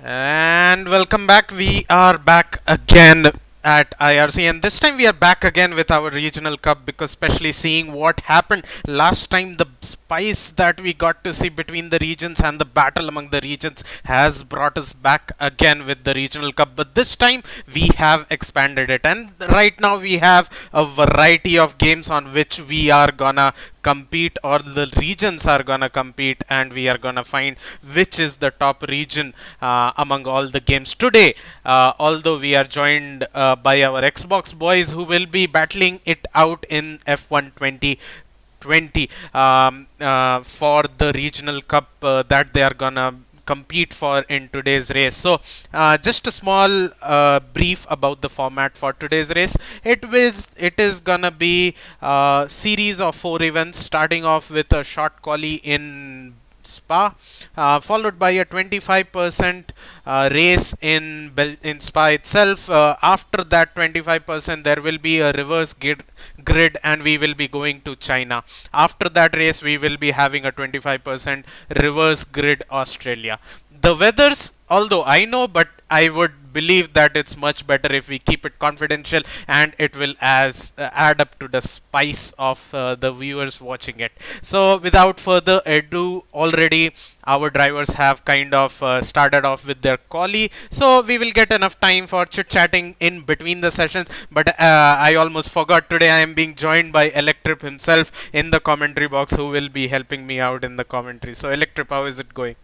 And welcome back. We are back again at IRC, and this time we are back again with our regional cup because, especially seeing what happened last time, the spice that we got to see between the regions and the battle among the regions has brought us back again with the regional cup. But this time we have expanded it, and right now we have a variety of games on which we are gonna compete, or the regions are gonna compete, and we are gonna find which is the top region among all the games today. Although we are joined by our Xbox boys who will be battling it out in F1 2020 for the regional cup that they are gonna compete for in today's race. So just a small brief about the format for today's race. It is gonna be a series of 4 events, starting off with a short quali in Spa, followed by a 25% race in Spa itself. After that 25%, there will be a reverse grid, and we will be going to China. After that race, we will be having a 25% reverse grid Australia. The weathers, although I know, but I would believe that it's much better if we keep it confidential, and it will add up to the spice of the viewers watching it. So without further ado, already our drivers have kind of started off with their quali, so we will get enough time for chit chatting in between the sessions. But I almost forgot, today I am being joined by Electrip himself in the commentary box, who will be helping me out in the commentary. So Electrip, how is it going?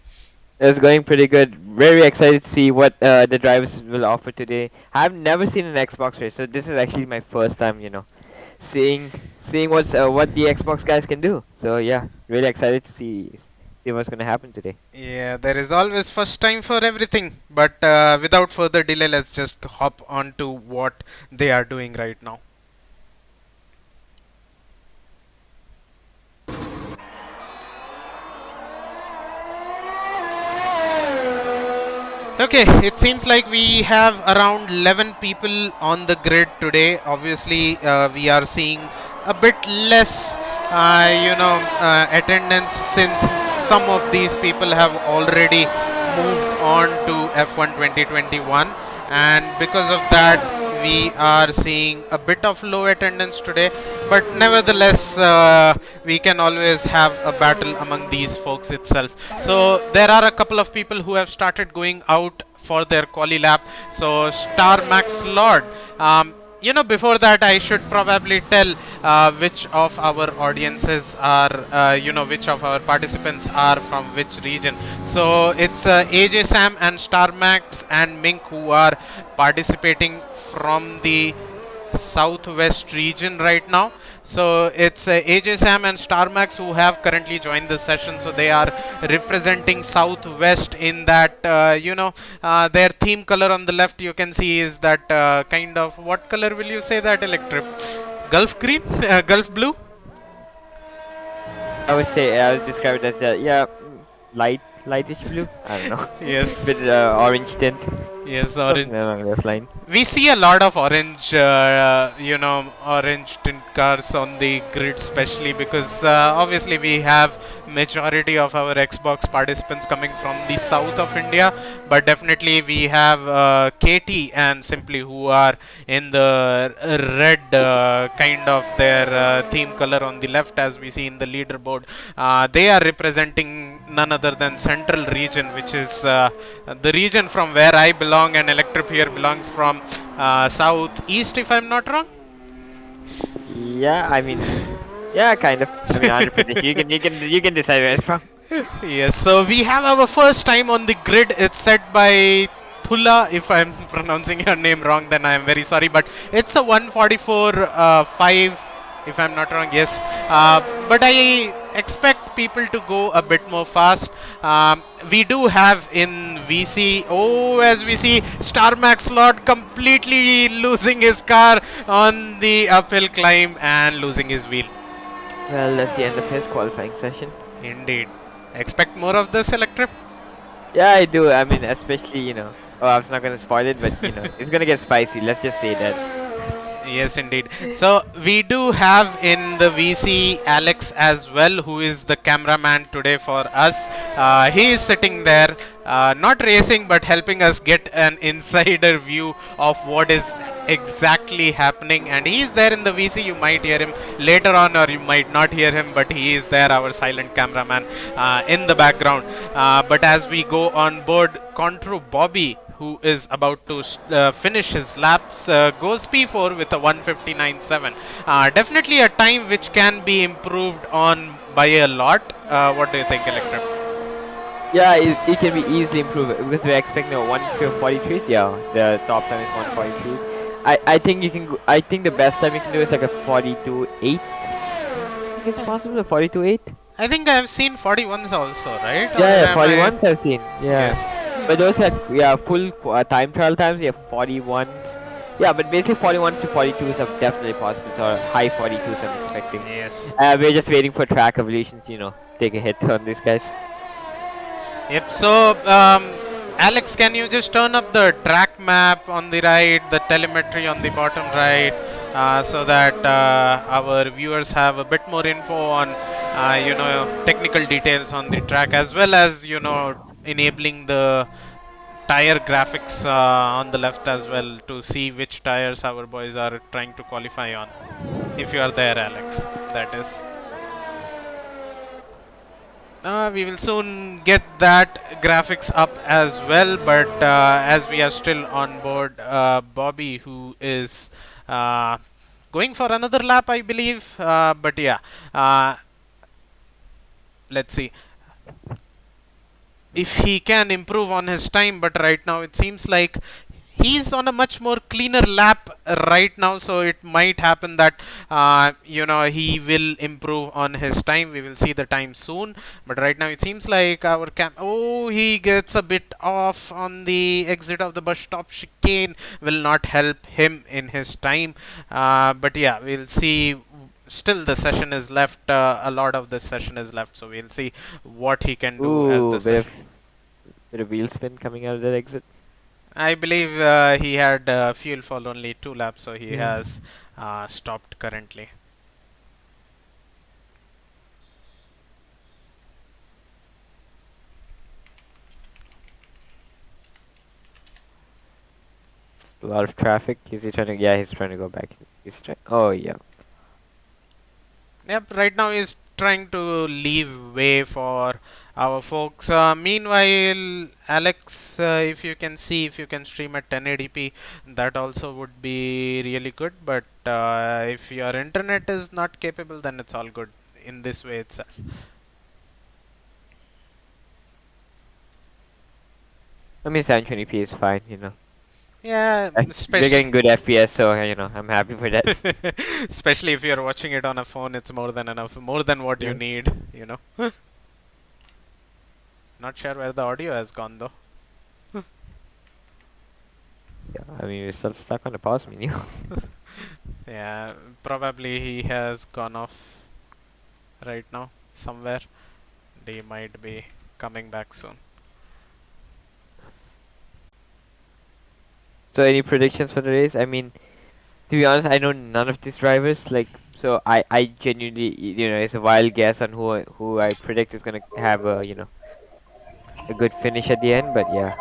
It's going pretty good. Very excited to see what the drivers will offer today. I've never seen an Xbox race, so this is actually my first time, seeing what the Xbox guys can do. So yeah, really excited to see what's gonna happen today. Yeah, there is always first time for everything. But without further delay, let's just hop on to what they are doing right now. Okay, it seems like we have around 11 people on the grid today. Obviously, we are seeing a bit less, attendance, since some of these people have already moved on to F1 2021, and because of that, we are seeing a bit of low attendance today. But nevertheless, we can always have a battle among these folks itself. So there are a couple of people who have started going out for their quali lap. So Star Max Lord, before that, I should probably tell which of our audiences are, which of our participants are from which region. So it's AJ Sam and Star Max and Mink who are participating from the southwest region right now. So it's AJ Sam and Star Max who have currently joined the session. So they are representing southwest in that, their theme color on the left you can see is that kind of, what color will you say that, Electric? Gulf green? Gulf blue? I would describe it as lightish blue. I don't know. Yes. With orange tint. Yes, Something orange. along those lines. We see a lot of orange, orange tint cars on the grid, especially because obviously we have majority of our Xbox participants coming from the south of India, but definitely we have KT and Simply who are in the red kind of their theme color on the left, as we see in the leaderboard. They are representing none other than Central region, which is the region from where I belong, and Electrip here belongs from southeast, if I'm not wrong. Yeah, kind of. 100%. You can decide where it's from. Yes, so we have our first time on the grid. It's set by Thula. If I'm pronouncing your name wrong, then I am very sorry. But it's a 144.5, if I'm not wrong. Yes, but I expect people to go a bit more fast. We do have in VC, as we see, Star Max Lord completely losing his car on the uphill climb and losing his wheel. Well, that's the end of his qualifying session. Indeed. Expect more of this, Electric? Yeah, I do. Especially, I was not gonna spoil it, but it's gonna get spicy. Let's just say that. Yes, indeed. So we do have in the VC Alex as well, who is the cameraman today for us. He is sitting there, not racing, but helping us get an insider view of what is exactly happening. And he is there in the VC. You might hear him later on, or you might not hear him, but he is there, our silent cameraman, in the background. But as we go on board, Contro Bobby, who is about to finish his laps, goes P4 with a 1:59.7. Definitely a time which can be improved on by a lot. What do you think, Electrum? Yeah, it can be easily improved because we're expecting a 143. Yeah, the top time is 143. I think you can. I think the best time you can do is like a 42.8. I think it's possible a 42.8. I think I've seen 41s also, right? Or Yeah, yeah, am I? 41s I've seen. Yeah, Yes. but those are full time trial times. Yeah, 41s. Yeah, but basically 41s to 42s are definitely possible. So high 42s I'm expecting. Yes. We're just waiting for track evolutions. Take a hit on these guys. Yep. So, Alex, can you just turn up the track map on the right, the telemetry on the bottom right, so that our viewers have a bit more info on, technical details on the track, as well as enabling the tire graphics on the left as well to see which tires our boys are trying to qualify on. If you are there, Alex, that is. We will soon get that graphics up as well, but as we are still on board, Bobby, who is going for another lap, I believe. But yeah, let's see if he can improve on his time. But right now, it seems like he's on a much more cleaner lap right now, so it might happen that he will improve on his time. We will see the time soon, but right now it seems like our he gets a bit off on the exit of the bus stop chicane, will not help him in his time. But yeah, we'll see. Still the session is left, a lot of this session is left, so we'll see what he can do as the Ooh, session. bit of wheel spin coming out of that exit. I believe he had fuel for only 2 laps, so he has stopped currently. A lot of traffic. Is he trying to? Yeah, he's trying to go back. Is he trying? Oh yeah. Yep, right now he's trying to leave way for our folks. Meanwhile, Alex, if you can see, if you can stream at 1080p, that also would be really good. But if your internet is not capable, then it's all good in this way itself. I mean, 720p is fine. Yeah, We're especially getting good FPS, so I'm happy for that. especially if you're watching it on a phone, it's more than enough, more than what you Yeah. need. Not sure where the audio has gone though. Yeah, I mean, we're still stuck on the pause menu. Yeah, probably he has gone off right now somewhere. They might be coming back soon. So, any predictions for the race? I mean, to be honest, I know none of these drivers. So I genuinely, it's a wild guess on who I predict is gonna have a good finish at the end. But yeah.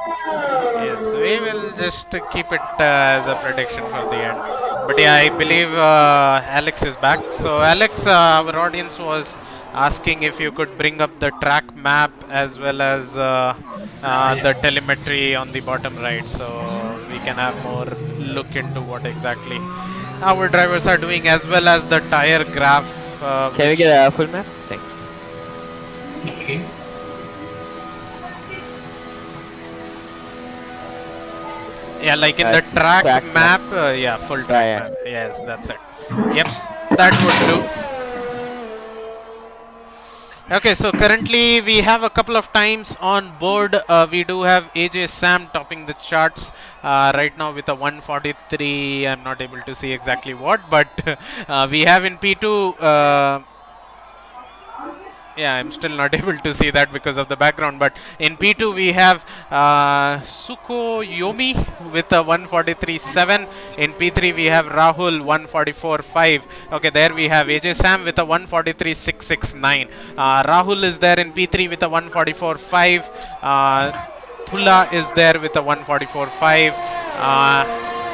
Yes, we will just keep it as a prediction for the end. But yeah, I believe Alex is back. So Alex, our audience was asking if you could bring up the track map as well as the telemetry on the bottom right, so we can have more look into what exactly our drivers are doing, as well as the tire graph. Can we get a full map? Thanks. Okay. Yeah, like in the track track map. Yeah, full track Yeah. map. Yes, that's it. Yep, that would do. Okay, so currently we have a couple of times on board. We do have AJ Sam topping the charts right now with a 143. I'm not able to see exactly what, but we have in P2. Yeah, I'm still not able to see that because of the background. But in P2 we have Sukoyomi with a 143.7. In P3 we have Rahul 144.5. Okay, there we have AJ Sam with a 143.669. Rahul is there in P3 with a 144.5. Thula is there with a 144.5.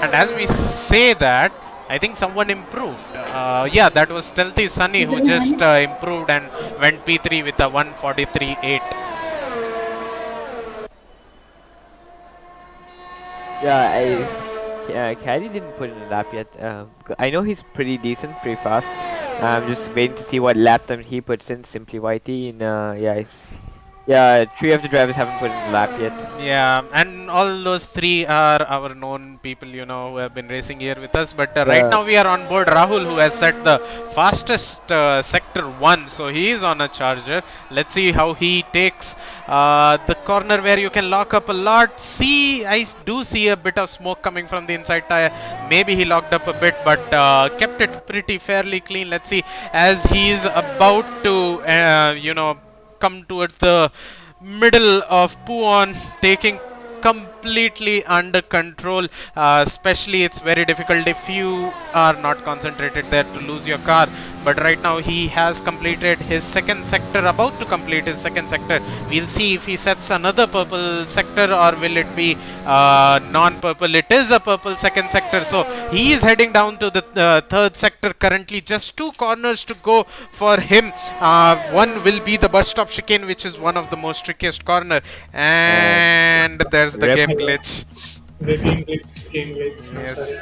And as we say that, I think someone improved. Yeah, that was Stealthy Sunny who just improved and went P3 with a 143.8. Yeah, Caddy didn't put in a lap yet. I know he's pretty decent, pretty fast. I'm just waiting to see what lap time he puts in. Simply Whitey, and yeah, three of the drivers haven't put in a lap yet. Yeah, and all those three are our known people, who have been racing here with us. But right Yeah. now we are on board Rahul, who has set the fastest sector 1. So he is on a charger. Let's see how he takes the corner where you can lock up a lot. I do see a bit of smoke coming from the inside tire. Maybe he locked up a bit, but kept it pretty fairly clean. Let's see as he is about to, come towards the middle of Puon, taking completely under control. Especially it's very difficult if you are not concentrated there to lose your car. But right now he has completed his second sector, about to complete his second sector. We'll see if he sets another purple sector or will it be non-purple. It is a purple second sector, so he is heading down to the third sector currently. Just 2 corners to go for him. One will be the bus stop chicane, which is one of the most trickiest corner, and there's the Rip. game glitch. The game glitch. I'm Yes. sorry.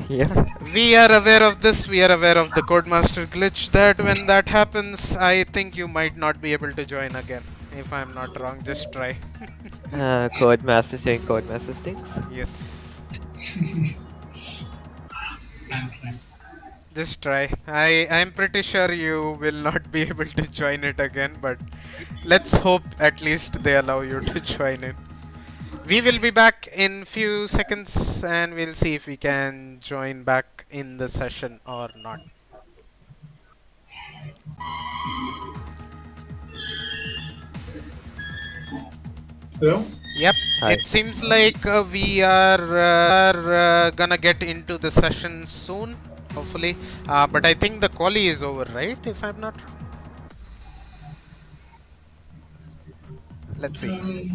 Yeah. We are aware of this. We are aware of the Codemaster glitch, that when that happens, I think you might not be able to join again. If I'm not wrong, just try. Codemasters doing Codemasters things. Yes. I'm trying. Just try. I'm pretty sure you will not be able to join it again, but let's hope at least they allow you to join it. We will be back in few seconds and we'll see if we can join back in the session or not. Hello? Yep, Hi. it seems like we are gonna get into the session soon, hopefully. But I think the quali is over, right? If I'm not wrong. Let's see.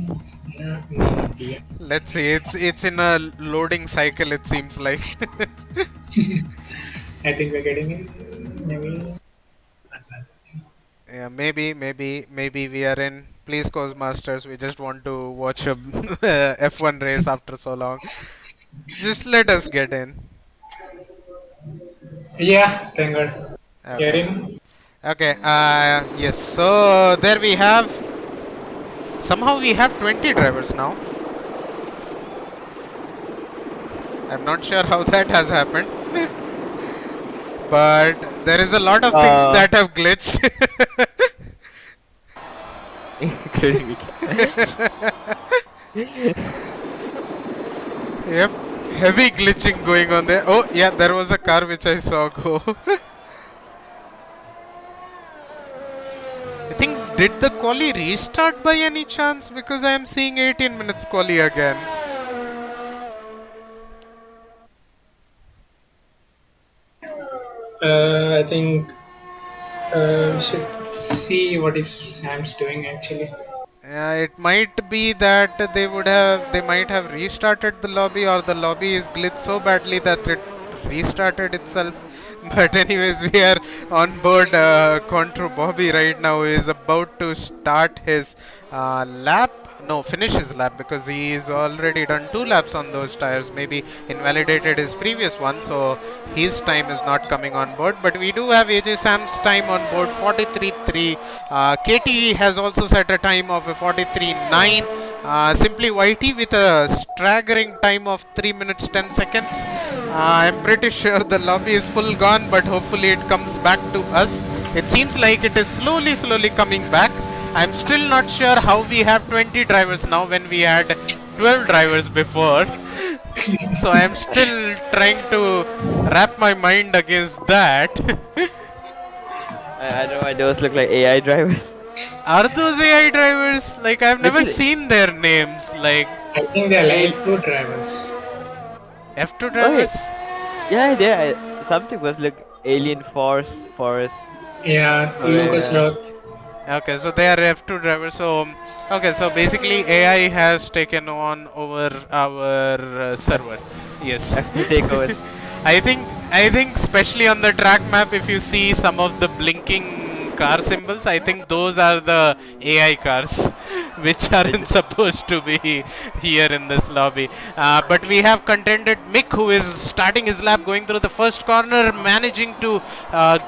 Yeah, no idea. Let's see. It's in a loading cycle. It seems like. I think we're getting in. Maybe. That's it. Yeah, maybe we are in. Please, Masters. We just want to watch a F1 race after so long. Just let us get in. Yeah, thank God. You're Okay. in. Okay. Yes. So there we have. Somehow we have 20 drivers now. I'm not sure how that has happened. But there is a lot of things that have glitched. Including me. Yep. Heavy glitching going on there. Oh, yeah, there was a car which I saw go. I think, did the quali restart by any chance? Because I am seeing 18 minutes quali again. I think we should see what if Sam's doing actually. It might be that they might have restarted the lobby, or the lobby is glitched so badly that it restarted itself. But anyways, we are on board. Contro Bobby right now is about to start his lap. No, finish his lap, because he's already done 2 laps on those tires. Maybe invalidated his previous one, so his time is not coming on board. But we do have AJ Sam's time on board, 43.3. KT has also set a time of a 43.9. Simply Whitey with a staggering time of 3 minutes 10 seconds. I'm pretty sure the lobby is full gone, but hopefully it comes back to us. It seems like it is slowly coming back. I'm still not sure how we have 20 drivers now when we had 12 drivers before. So I'm still trying to wrap my mind against that. I don't know why those look like AI drivers. Are those AI drivers? Like, I've Look never at it. seen their names. Like, I think they're Hey, like F2 drivers. F2 okay. drivers? Yeah, there. Something was look Alien Force. Yeah, Lucas Uh, Roth. Okay, so they are F2 drivers. So, okay, so basically AI has taken on over our server. Yes. F2 takeovers. I think I think especially on the track map, if you see some of the blinking car symbols, I think those are the AI cars, which aren't supposed to be here in this lobby. But we have contended Mick, who is starting his lap, going through the first corner, managing to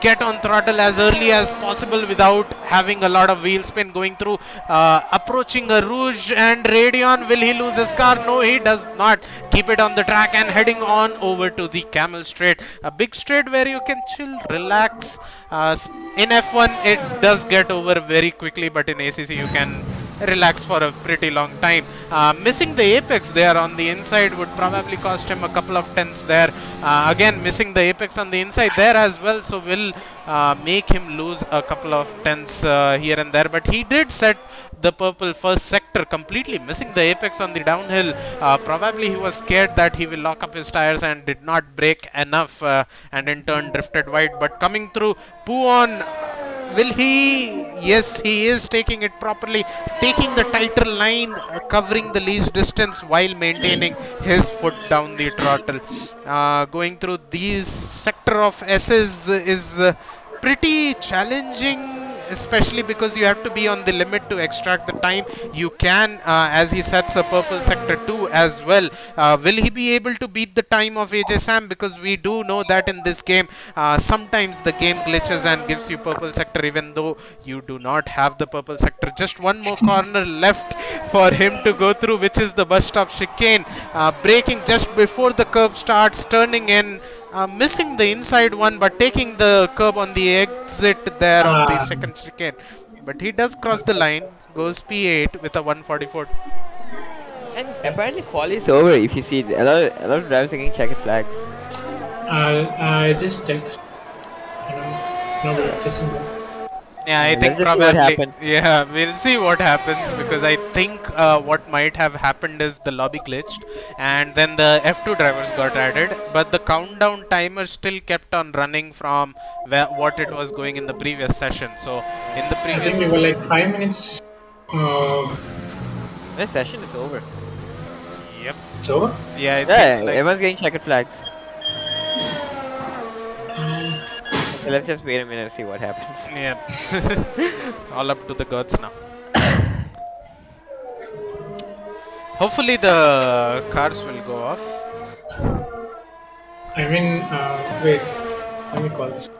get on throttle as early as possible without having a lot of wheel spin, going through, approaching a Rouge and Radeon. Will he lose his car? No, he does not. Keep it on the track and heading on over to the Camel Straight, a big straight where you can chill, relax. In F1 it does get over very quickly, but in ACC you can relax for a pretty long time. Missing the apex there on the inside would probably cost him a couple of tenths there. Again, missing the apex on the inside there as well, so will make him lose a couple of tenths here and there. But he did set the purple first sector, completely missing the apex on the downhill. Probably he was scared that he will lock up his tires and did not brake enough, and in turn drifted wide. But coming through, Puon, will he? Yes, he is taking it properly, taking the tighter line, covering the least distance while maintaining his foot down the throttle. Going through these sector of S's is pretty challenging, especially because you have to be on the limit to extract the time. You can, as he sets a purple sector 2 as well. Will he be able to beat the time of AJ Sam? Because we do know that in this game, sometimes the game glitches and gives you purple sector even though you do not have the purple sector. Just one more corner left for him to go through, which is the bus stop chicane. Braking just before the curb starts, turning in, missing the inside one, but taking the curb on the exit there of the Uh, second chicane. But he does cross the line, goes P8 with a 144. And apparently quali is over. If you see a lot of drivers are getting checkered flags. I just text. Nobody testing them. Yeah, I Let's think just see what probably. happened. Yeah, we'll see what happens, because I think what might have happened is the lobby glitched and then the F2 drivers got added, but the countdown timer still kept on running from what it was going in the previous session. So in the I think we previous. were like 5 minutes. The session is over. Yep. It's over. Yeah, it Yeah, seems like. everyone's getting checkered flags. Okay, let's just wait a minute and see what happens. Yeah. All up to the gods now. Hopefully the cars will go off. I mean, wait. Let me call this.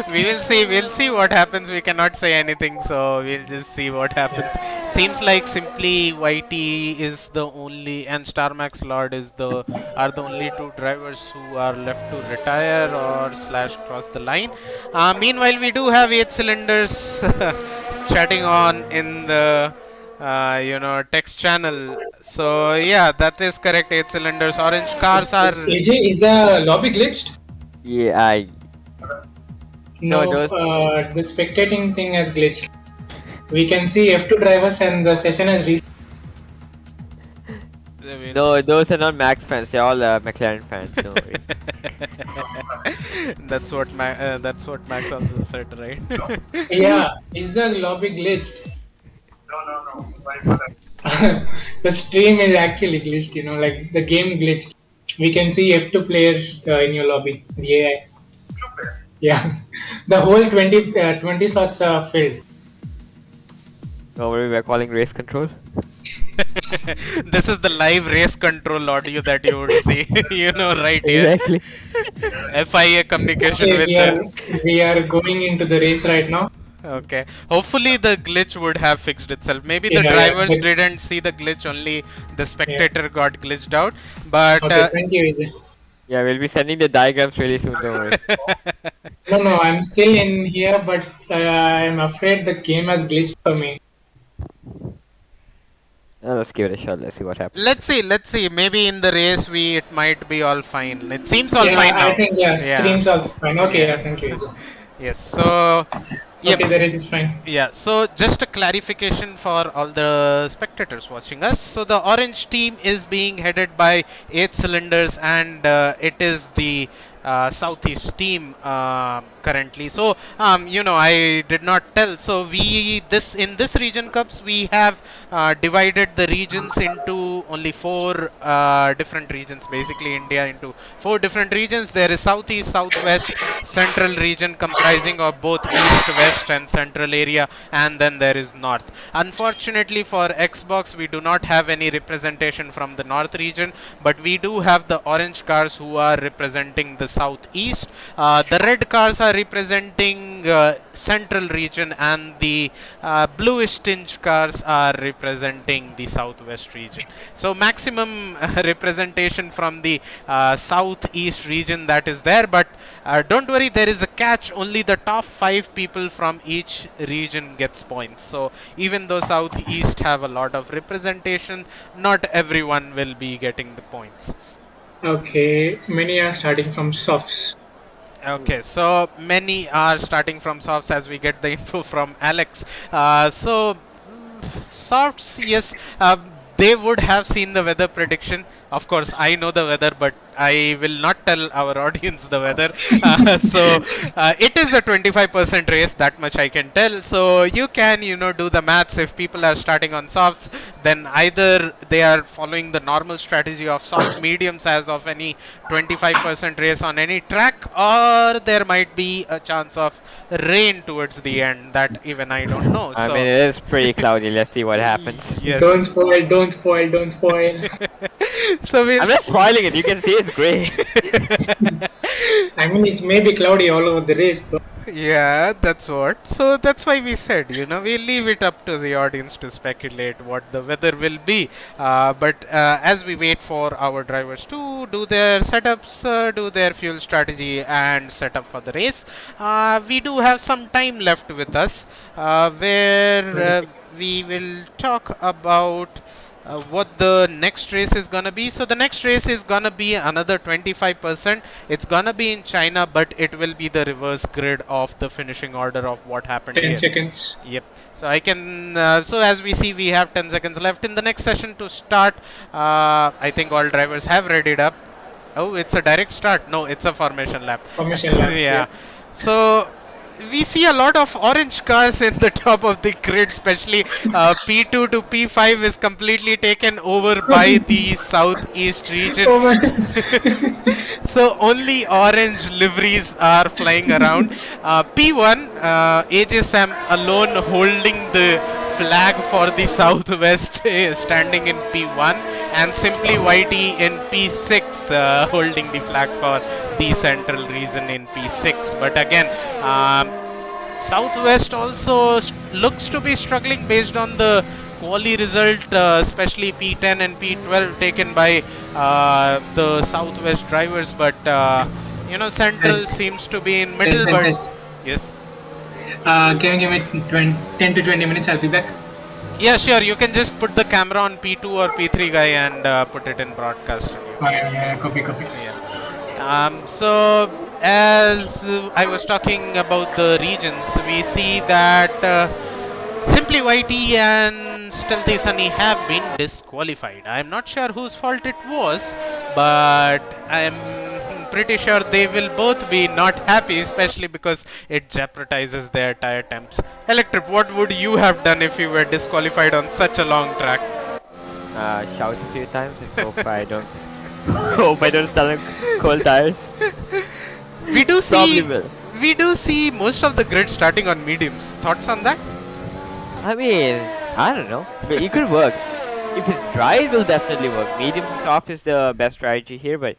We'll see what happens. We cannot say anything, so we'll just see what happens. Seems like simply YT is the only, and StarMax Lord is are the only two drivers who are left to retire or slash cross the line. Meanwhile, we do have 8 cylinders chatting on in the text channel. So yeah, that is correct. 8 cylinders. Orange cars are. AJ, is the lobby glitched? Yeah, No, No, those- the spectating thing has glitched. We can see F2 drivers and the session has restarted. no, those are not Max fans. They're all McLaren fans. Don't worry. That's what Max also said, right? Yeah, is the lobby glitched? The stream is actually glitched, like the game glitched. We can see F2 players in your lobby, the AI. Yeah, the whole 20 slots are filled. Don't worry, we're calling race control. This is the live race control audio that you would see, right here. Exactly. FIA communication Okay, with we are going into the race right now. Okay. Hopefully the glitch would have fixed itself. Maybe the Yeah, drivers but- didn't see the glitch, only the spectator got glitched out. But Okay, thank you, AJ. Yeah, we'll be sending the diagrams really soon. Don't worry. No, I'm still in here, but I'm afraid the game has glitched for me. Let's give it a shot. Let's see what happens. let's see. Maybe in the race it might be all fine. It seems all Yeah, fine now. I think, stream's also fine. Okay, yeah, thank you, AJ. Yes. So Yep. Okay, the race is fine. Yeah, so just a clarification for all the spectators watching us. So the orange team is being headed by 8 cylinders, and it is the southeast team currently. So I did not tell. So we this in this region cups we have divided the regions into only 4 different regions. Basically, India into 4 different regions. There is southeast, southwest, central region comprising of both east, west, and central area, and then there is north. Unfortunately for Xbox, we do not have any representation from the north region, but we do have the orange cars who are representing the southeast. The red cars are representing central region, and the bluish tinge cars are representing the southwest region. So maximum representation from the southeast region that is there, but don't worry, there is a catch. Only the top 5 people from each region gets points. So even though southeast have a lot of representation, not everyone will be getting the points. Okay, many are starting from softs. Okay, so many are starting from softs as we get the info from Alex. Softs, yes, they would have seen the weather prediction. Of course, I know the weather, but I will not tell our audience the weather. It is a 25% race, that much I can tell. So you can, do the maths. If people are starting on softs, then either they are following the normal strategy of soft mediums as of any 25% race on any track, or there might be a chance of rain towards the end that even I don't know. I So mean, it is pretty cloudy. Let's see what happens. yes. Don't spoil, don't spoil, don't spoil. So we'll I'm not spoiling it. You can see it's gray. I mean, it may be cloudy all over the race, though. Yeah, that's what. So that's why we said, we leave it up to the audience to speculate what the weather will be. But as we wait for our drivers to do their setups, do their fuel strategy, and set up for the race, we do have some time left with us, where we will talk about what the next race is gonna be. So the next race is gonna be another 25%. It's gonna be in China, but it will be the reverse grid of the finishing order of what happened 10 here. seconds. Yep. So I can. So as we see, we have 10 seconds left in the next session to start. I think all drivers have readied up. Oh, it's a direct start. No, it's a formation lap. Formation lap. Yeah. So we see a lot of orange cars in the top of the grid, especially P2 to P5 is completely taken over by the southeast region. Oh my. So only orange liveries are flying around. P1, AJ Sam alone holding the flag for the southwest, standing in P1, and Simply Whitey in P6, holding the flag for the central region in P6. But again, southwest also looks to be struggling based on the quali result, especially P10 and P12 taken by the southwest drivers. But central seems to be in middle. But yes. Can you give me 10 to 20 minutes? I'll be back. Yeah, sure. You can just put the camera on P2 or P3 guy and put it in broadcast. Yeah, copy. Yeah. So as I was talking about the regions, we see that Simply Whitey and Stealthy Sunny have been disqualified. I am not sure whose fault it was, but I am pretty sure they will both be not happy, especially because it jeopardizes their tire temps. Electric, what would you have done if you were disqualified on such a long track? Shout a few times and hope I don't. Hope I don't start on cold tires. We do Probably see. will. We do see most of the grid starting on mediums. Thoughts on that? I mean, I don't know, but it could work. If it's dry, it will definitely work. Medium to soft is the best strategy here, but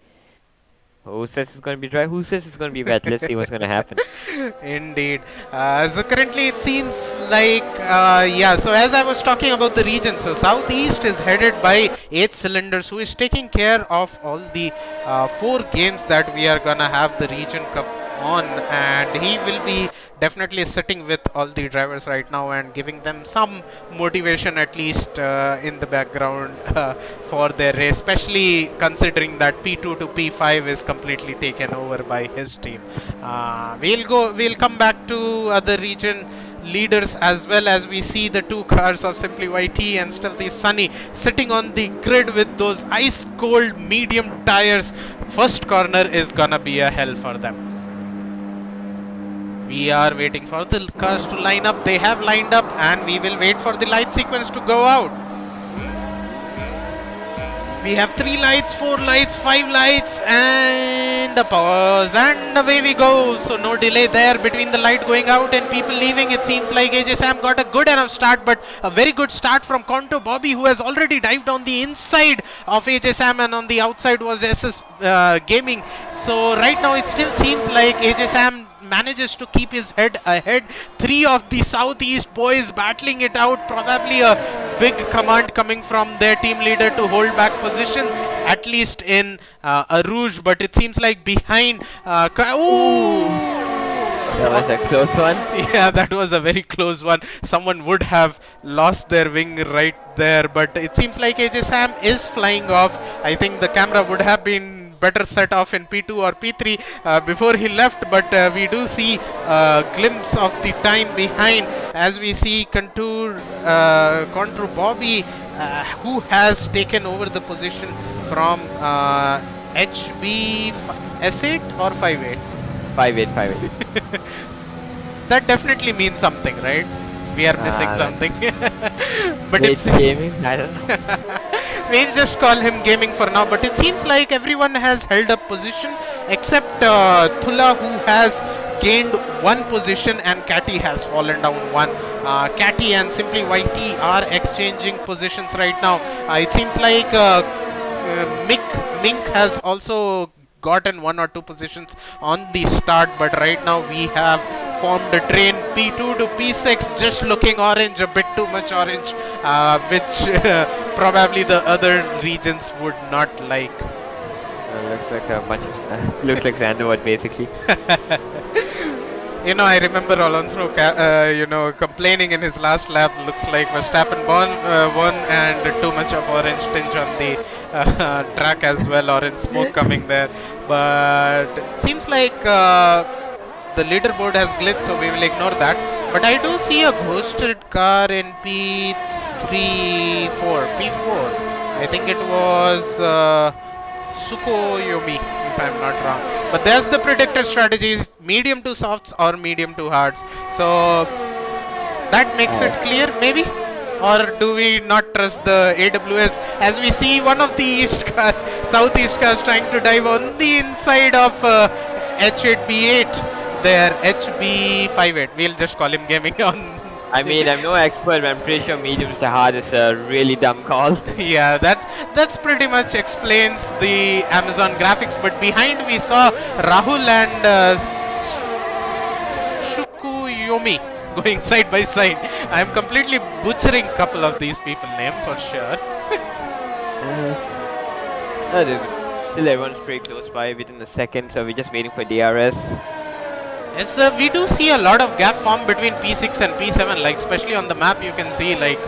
who says it's going to be dry? Who says it's going to be wet? Let's see what's going to happen. Indeed. So currently it seems like, so as I was talking about the region, so Southeast is headed by 8 cylinders, who is taking care of all the 4 games that we are gonna have the region cup on, and he will be definitely sitting with all the drivers right now and giving them some motivation, at least in the background, for their race, especially considering that P2 to P5 is completely taken over by his team. We'll come back to other region leaders as well, as we see the two cars of Simply YT and Stealthy Sunny sitting on the grid with those ice cold medium tires. First corner is gonna be a hell for them. We are waiting for the cars to line up. They have lined up, and we will wait for the light sequence to go out. We have 3 lights, 4 lights, 5 lights, and a pause, and away we go. So no delay there between the light going out and people leaving. It seems like AJ Sam got a good enough start, but a very good start from Conto Bobby, who has already dived on the inside of AJ Sam, and on the outside was SS Gaming. So right now it still seems like AJ Sam manages to keep his head ahead. 3 of the Southeast boys battling it out. Probably a big command coming from their team leader to hold back position, at least in Arouge. But it seems like behind. Ooh! That was a close one. Yeah, that was a very close one. Someone would have lost their wing right there. But it seems like AJ Sam is flying off. I think the camera would have been better set off in P2 or P3 before he left, but we do see a glimpse of the time behind, as we see Contour Bobby, who has taken over the position from HB S8 or 5-8? 5-8. That definitely means something, right? We are missing something. But Wait, it's gaming? I don't know. We'll just call him gaming for now, but it seems like everyone has held up position except Thula, who has gained 1 position, and Catty has fallen down 1. Catty and Simply YT are exchanging positions right now. It seems like Mink has also gotten 1 or 2 positions on the start, but right now we have formed a train. P2 to P6 just looking orange, a bit too much orange, which probably the other regions would not like. Looks like a bunch of looks like Xanderwood basically. You know, I remember Alonso, complaining in his last lap. Looks like Verstappen won, and too much of orange tinge on the track as well, orange smoke coming there. But it seems like the leaderboard has glitched, so we will ignore that. But I do see a ghosted car in P4. I think it was Sukoyomi, if I'm not wrong. But there's the predicted strategies: medium to softs or medium to hards. So that makes it clear, maybe? Or do we not trust the AWS, as we see one of the southeast cars trying to dive on the inside of H8B8 there, HB58. We'll just call him gaming on. I mean, I'm no expert, but I'm pretty sure medium to hard is a really dumb call. Yeah, that's pretty much explains the Amazon graphics. But behind we saw Rahul and Shukuyomi going side by side. I'm completely butchering a couple of these people names for sure. Still everyone's pretty close by within a second, so we're just waiting for DRS. Yes, we do see a lot of gap form between P6 and P7, like especially on the map you can see like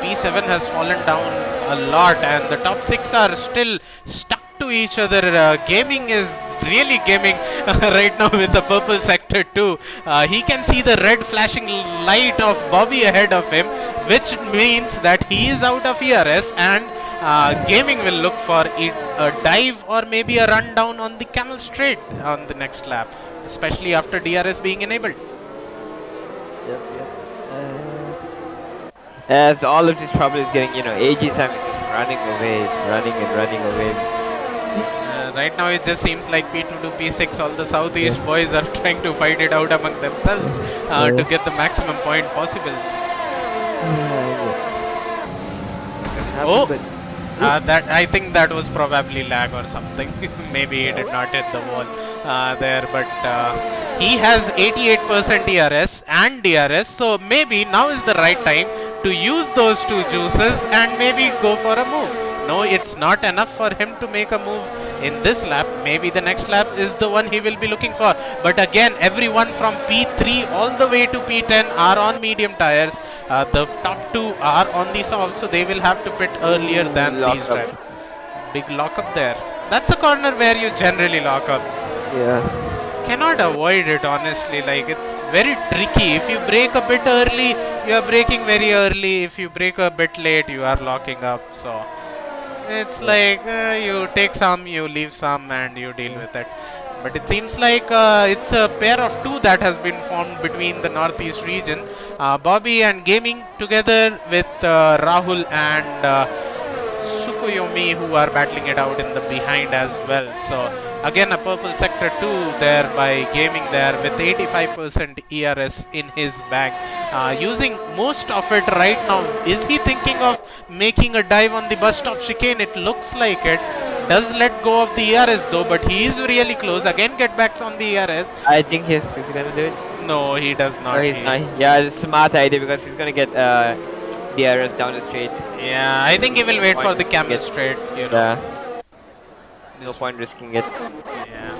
P7 has fallen down a lot, and the top 6 are still stuck to each other. Gaming is really gaming right now with the purple sector too. He can see the red flashing light of Bobby ahead of him, which means that he is out of ERS, and gaming will look for a dive or maybe a run down on the Camel Straight on the next lap, especially after DRS being enabled. Yep. As all of this trouble is getting, AG Sam is just running away. Right now it just seems like P2 to P6, all the Southeast boys are trying to fight it out among themselves to get the maximum point possible. That I think that was probably lag or something. Maybe he did not hit the wall there, but he has 88% ERS and DRS, so maybe now is the right time to use those 2 juices and maybe go for a move. No, it's not enough for him to make a move in this lap. Maybe the next lap is the one he will be looking for. But again, everyone from P3 all the way to P10 are on medium tires. The top two are on the soft, so they will have to pit earlier than these Lockup. drivers. Big lockup there. That's a corner where you generally lock up. Yeah. Cannot avoid it, honestly. Like, it's very tricky. If you brake a bit early, you are braking very early. If you brake a bit late, you are locking up. So it's like you take some, you leave some, and you deal with it. But it seems like it's a pair of two that has been formed between the Northeast region. Bobby and Gaming together with Rahul and Shukuyomi, who are battling it out in the behind as well. So again, a purple sector 2 there by Gaming there with 85% ERS in his bag. Using most of it right now. Is he thinking of making a dive on the bus stop chicane? It looks like it. Does let go of the ERS though, but he is really close. Again, get back on the ERS. I think he's gonna do it. No, he does not. No, he's not. Yeah, it's a smart idea because he's gonna get DRS down the straight. Yeah, I think he will wait for the camel straight. You know. Yeah. No point risking it. Yeah.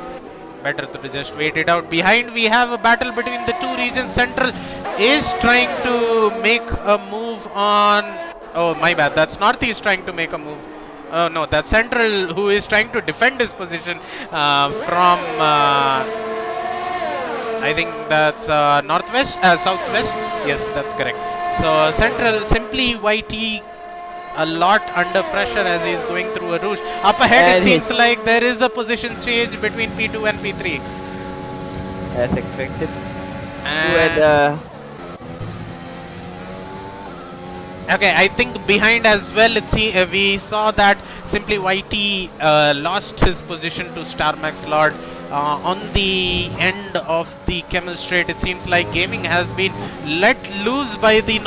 Better to just wait it out. Behind, we have a battle between the two regions. Central is trying to make a move on. Oh, my bad. That's Northeast trying to make a move. Oh no, that's Central who is trying to defend his position from. I think that's northwest, southwest. Yes, that's correct. So Central simply YT a lot under pressure as he is going through a rouge. Up ahead, And it seems like there is a position change between P2 and P3. As expected. And okay, I think behind as well. We saw that simply YT lost his position to Star Max Lord on the end of the Camel Straight. It seems like Gaming has been let loose by the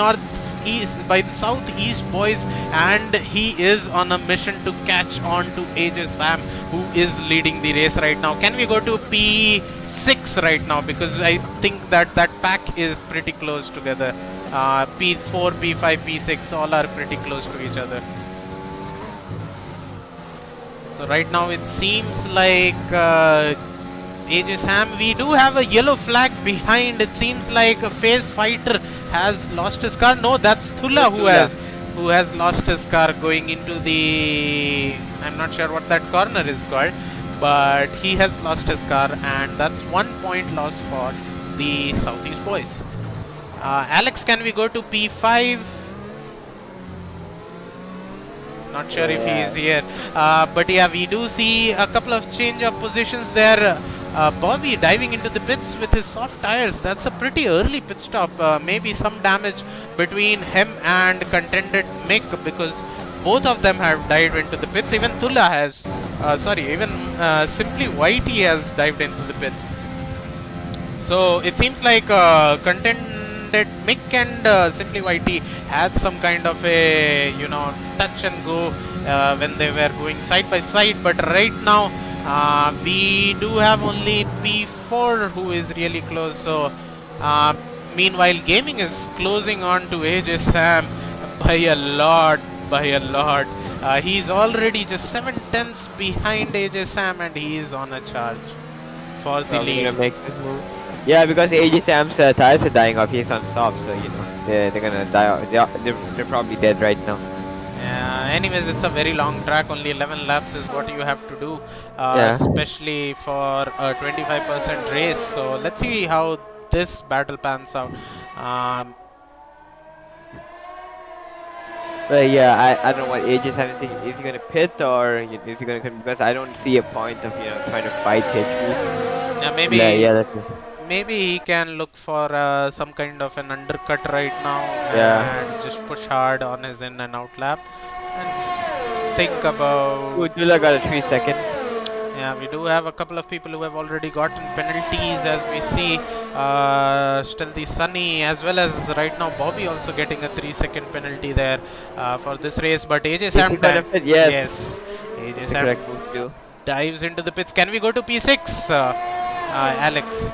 southeast boys, and he is on a mission to catch on to AJ Sam, who is leading the race right now. Can we go to P6 right now, because I think that pack is pretty close together. P4, P5, P6 all are pretty close to each other. So right now it seems like AJ Sam, we do have a yellow flag behind. It seems like a phase fighter has lost his car. No, that's Thula who has lost his car going into the, I'm not sure what that corner is called, but he has lost his car, and that's 1 point loss for the Southeast boys. Alex, can we go to P5? Not sure if he is here, but yeah, we do see a couple of change of positions there. Bobby diving into the pits with his soft tires. That's a pretty early pit stop. Maybe some damage between him and contended Mick, because both of them have dived into the pits. Even Tula has, simply YT has dived into the pits. So it seems like contended Mick and simply YT had some kind of a touch and go when they were going side by side. But right now, we do have only P4 who is really close. So meanwhile, Gaming is closing on to AJ Sam by a lot. He's already just 7/10ths behind AJ Sam, and he is on a charge for the lead. Gonna make this move. Yeah, because AJ Sam's tires are dying off. He's on soft, so they're gonna die off. They're probably dead right now. Anyways, it's a very long track. Only 11 laps is what you have to do, especially for a 25% race. So let's see how this battle pans out. But yeah, I don't know what AJ Sam is thinking. Is he gonna pit or is he gonna come? Because I don't see a point of trying to fight HP. Maybe he can look for some kind of an undercut right now and just push hard on his in and out lap and think about. Dula got a 3 second. Yeah, we do have a couple of people who have already gotten penalties, as we see. Stealthy Sunny, as well as right now Bobby also getting a 3-second penalty there for this race. But AJ Sam, yes, AJ Sam dives into the pits. Can we go to P6, Alex?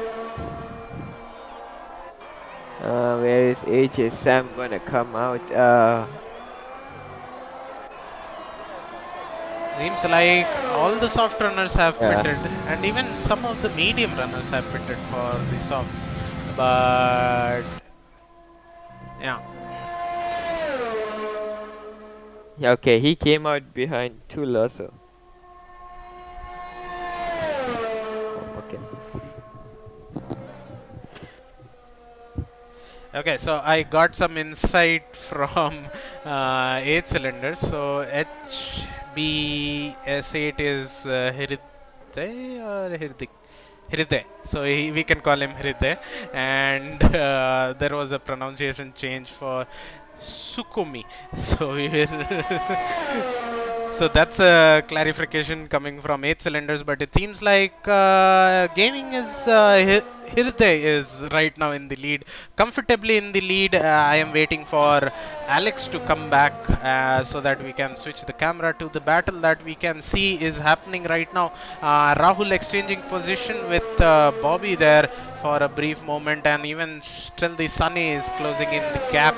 Where is AJ Sam gonna come out? Seems like all the soft runners have Yeah. pitted, and even some of the medium runners have pitted for the softs. But yeah, Yeah, okay, he came out behind two Lasso. Okay. okay. So I got some insight from 8 cylinders. So HBS8 is Hirite or Hirdik? Hriday. So we can call him Hriday. And there was a pronunciation change for Sukumi. So we will. So that's a clarification coming from 8 cylinders, but it seems like gaming is Hirde is right now in the lead, comfortably in the lead. I am waiting for Alex to come back so that we can switch the camera to the battle that we can see is happening right now. Rahul exchanging position with Bobby there for a brief moment, and even still the Sunny is closing in the gap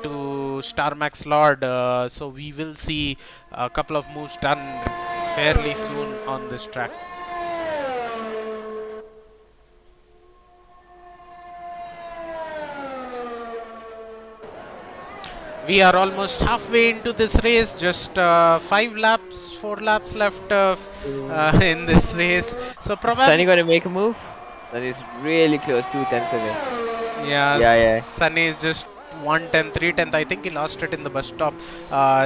to Starmax Lord. So we will see a couple of moves done fairly soon on this track. We are almost halfway into this race, just 4 laps left in this race. So Sunny probably, gonna make a move? Sunny's really close, 2 tenths away. yeah, Yeah. Sunny is just 110, 310th. I think he lost it in the bus stop.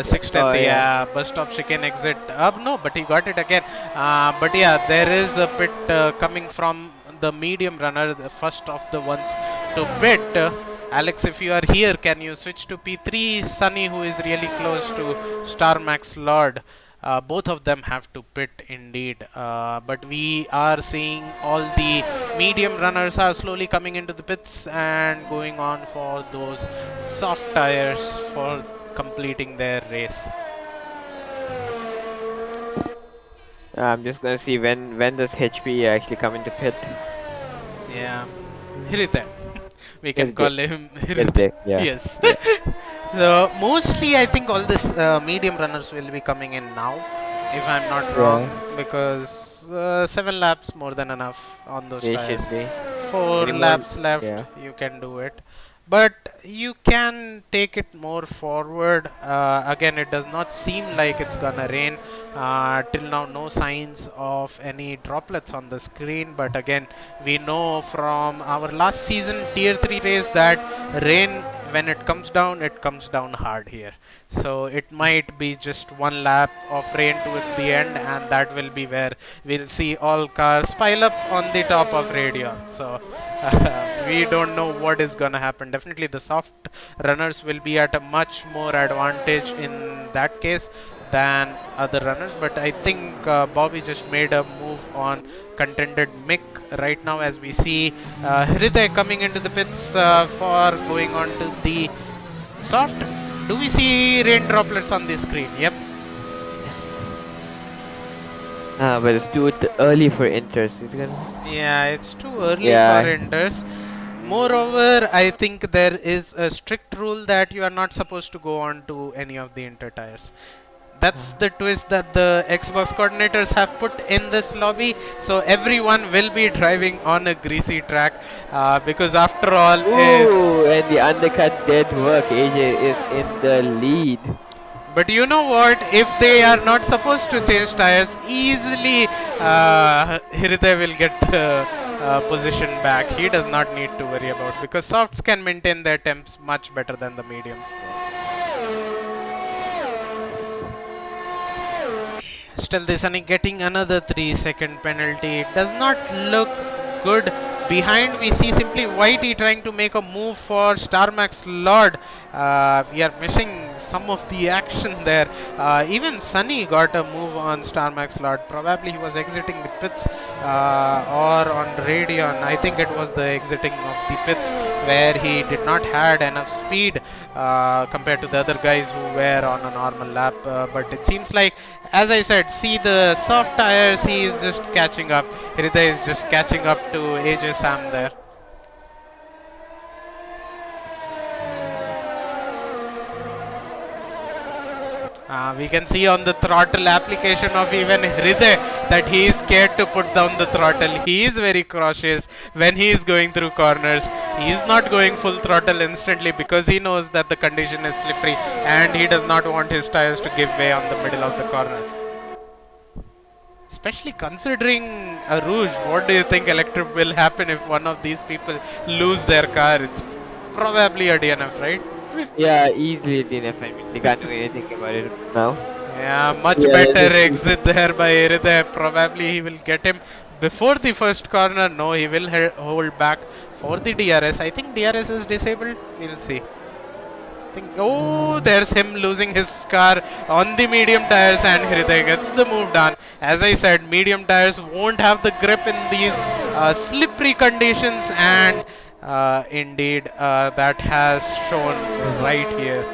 610th, Oh yeah. yeah, bus stop chicane exit. No, but he got it again. But yeah, there is a pit coming from the medium runner, the first of the ones to pit. Alex, if you are here, can you switch to P3? Sunny, who is really close to Star Max Lord. Both of them have to pit indeed. But we are seeing all the medium runners are slowly coming into the pits and going on for those soft tires for completing their race. I'm just gonna see when does HP actually come into pit. Yeah, Hirite. We can Hirde. call him Hirite. Hirde, yeah. Yes. Yeah. So mostly, I think all this medium runners will be coming in now, if I'm not wrong, Yeah. because 7 laps more than enough on those They tires. should be. 4 laps Anyone? left, Yeah. you can do it, but you can take it more forward. Again, it does not seem like it's gonna rain. Till now, no signs of any droplets on the screen, but again, we know from our last season tier 3 race that rain, when it comes down hard here. So it might be just 1 lap of rain towards the end, and that will be where we'll see all cars pile up on the top of Radeon. So we don't know what is gonna happen. Definitely the soft runners will be at a much more advantage in that case than other runners, but I think Bobby just made a move on contended Mick right now, as we see Hriday coming into the pits for going on to the soft. Do we see rain droplets on the screen? Yep. But it's too early for inters. He's gonna. Yeah, it's too early Yeah. for enders. Moreover, I think there is a strict rule that you are not supposed to go on to any of the inter tires. That's the twist that the Xbox coordinators have put in this lobby. So everyone will be driving on a greasy track because after all, Ooh, and the undercut did work. AJ is in the lead. but you know what? If they are not supposed to change tires, easily Hiride will get position back. He does not need to worry about, because softs can maintain their temps much better than the mediums. Still, the Sunny getting another 3-second penalty. It does not look good. Behind, we see simply Whitey trying to make a move for Starmax Lord. We are missing some of the action there. Even Sunny got a move on Starmax Lord. Probably he was exiting the pits or on Radeon. I think it was the exiting of the pits where he did not had enough speed compared to the other guys who were on a normal lap. But it seems like, as I said, see the soft tires, he is just catching up. Hriday is just catching up to AJ Sam there. We can see on the throttle application of even Hriday that he is scared to put down the throttle. He is very cautious when he is going through corners. He is not going full throttle instantly because he knows that the condition is slippery and he does not want his tires to give way on the middle of the corner. Especially considering a Rouge, what do you think Electric will happen if one of these people lose their car? It's probably a DNF, right? Yeah, easily DNF. I mean, they can't do anything about it now. Yeah, much Yeah, better this is- exit there by Iride. Probably he will get him before the first corner. No, he will hold back for the DRS. I think DRS is disabled. We'll see. Oh, there's him losing his car on the medium tires, and Hriday gets the move done. As I said, medium tires won't have the grip in these slippery conditions, and indeed that has shown right here.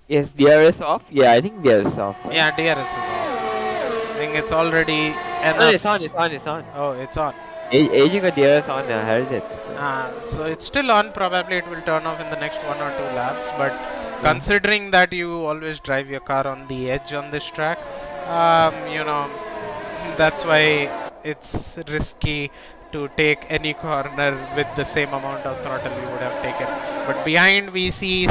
Yes, DRS off. Yeah, I think DRS off. Right? Yeah, DRS is on. I think it's already enough. No, it's on. It's on. It's on. Oh, it's on. AJ got DRS on. How is it? So it's still on. Probably it will turn off in the next 1 or 2 laps. But considering that you always drive your car on the edge on this track, you know, that's why it's risky to take any corner with the same amount of throttle you would have taken. But behind we see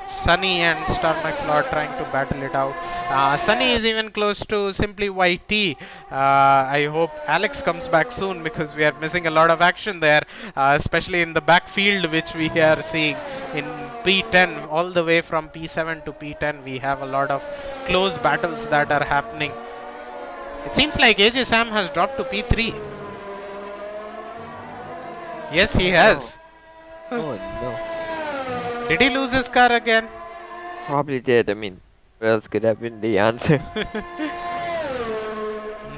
Sunny and Star Max Lord trying to battle it out. Sunny is even close to simply YT. I hope Alex comes back soon because we are missing a lot of action there, especially in the backfield, which we are seeing in P10 all the way from P7 to P10. We have a lot of close battles that are happening. It seems like AJ Sam has dropped to P3. Yes, he has. Oh no. Did he lose his car again? Probably did. I mean, what else could have been the answer?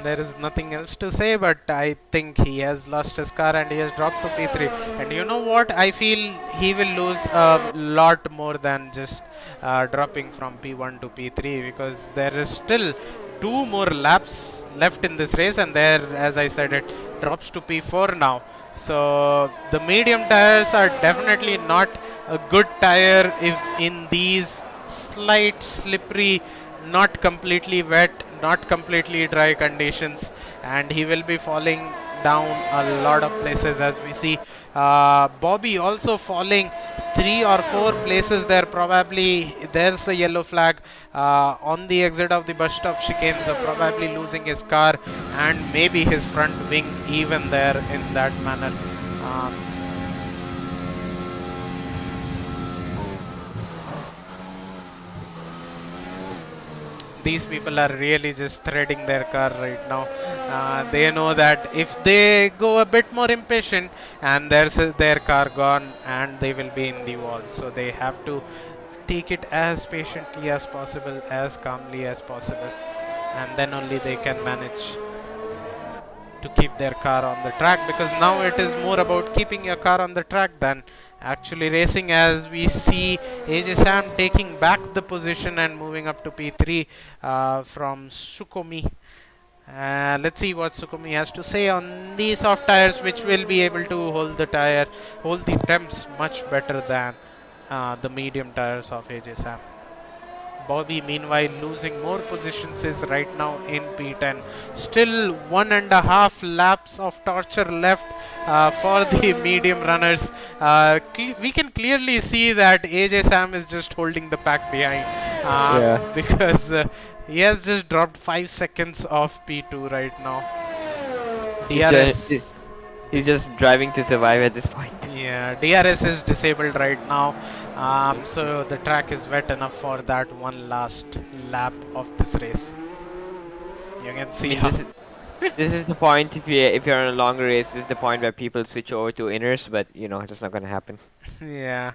There is nothing else to say, but I think he has lost his car and he has dropped to P3. And you know what? I feel he will lose a lot more than just dropping from P1 to P3 because there is still 2 more laps left in this race, and there, as I said, it drops to P4 now. So the medium tires are definitely not a good tire if in these slight slippery, not completely wet, not completely dry conditions, and he will be falling down a lot of places as we see. Bobby also falling 3 or 4 places there. Probably there's a yellow flag on the exit of the bus stop chicane, so probably losing his car and maybe his front wing even there in that manner. These people are really just threading their car right now. They know that if they go a bit more impatient and there's their car gone and they will be in the wall, so they have to take it as patiently as possible, as calmly as possible, and then only they can manage to keep their car on the track, because now it is more about keeping your car on the track than actually racing, as we see AJ Sam taking back the position and moving up to P3 from Sukomi. Let's see what Sukomi has to say on these soft tires, which will be able to hold the temps much better than the medium tires of AJ Sam. Bobby, meanwhile, losing more positions, is right now in P10. Still 1.5 laps of torture left for the medium runners. We can clearly see that AJ Sam is just holding the pack behind because he has just dropped 5 seconds off P2 right now. DRS. He's just driving to survive at this point. Yeah, DRS is disabled right now. So the track is wet enough for that one last lap of this race. You can see how. This is the point if you're on a longer race. This is the point where people switch over to inners, but you know it's not gonna happen. Yeah,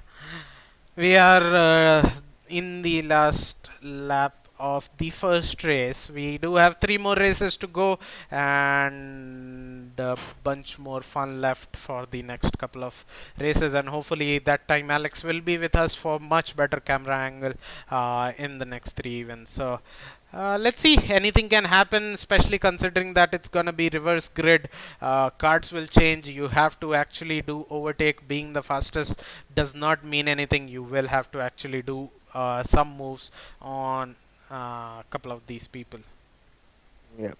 we are in the last lap of the first race. We do have 3 more races to go and a bunch more fun left for the next couple of races, and hopefully that time Alex will be with us for much better camera angle in the next 3 events. So let's see, anything can happen, especially considering that it's gonna be reverse grid. Cards will change. You have to actually do overtake. Being the fastest does not mean anything. You will have to actually do some moves on a couple of these people. Yeah.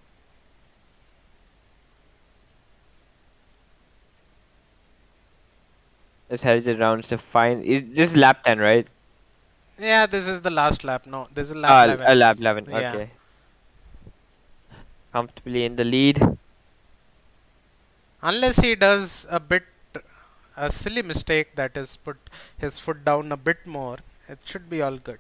Let's head to rounds to find. This is lap 10, right? Yeah, this is the last lap. No, this is lap 11. Lap 11. Yeah. Okay. Comfortably in the lead. Unless he does a silly mistake that is put his foot down a bit more, it should be all good.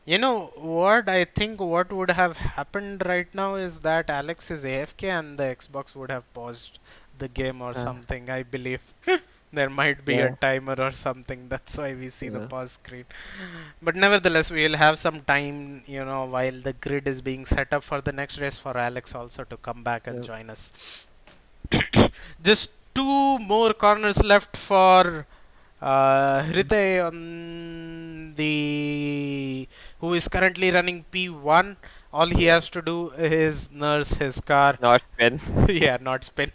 You know what? I think what would have happened right now is that Alex is AFK and the Xbox would have paused the game or Uh, something. I believe there might be a yeah. timer or something. That's why we see the Yeah. pause screen. But nevertheless, we will have some time, while the grid is being set up for the next race for Alex also to come back and Yeah. join us. Just two more corners left for Hriday on the who is currently running P1. All he has to do is nurse his car. Not spin. Yeah, not spin.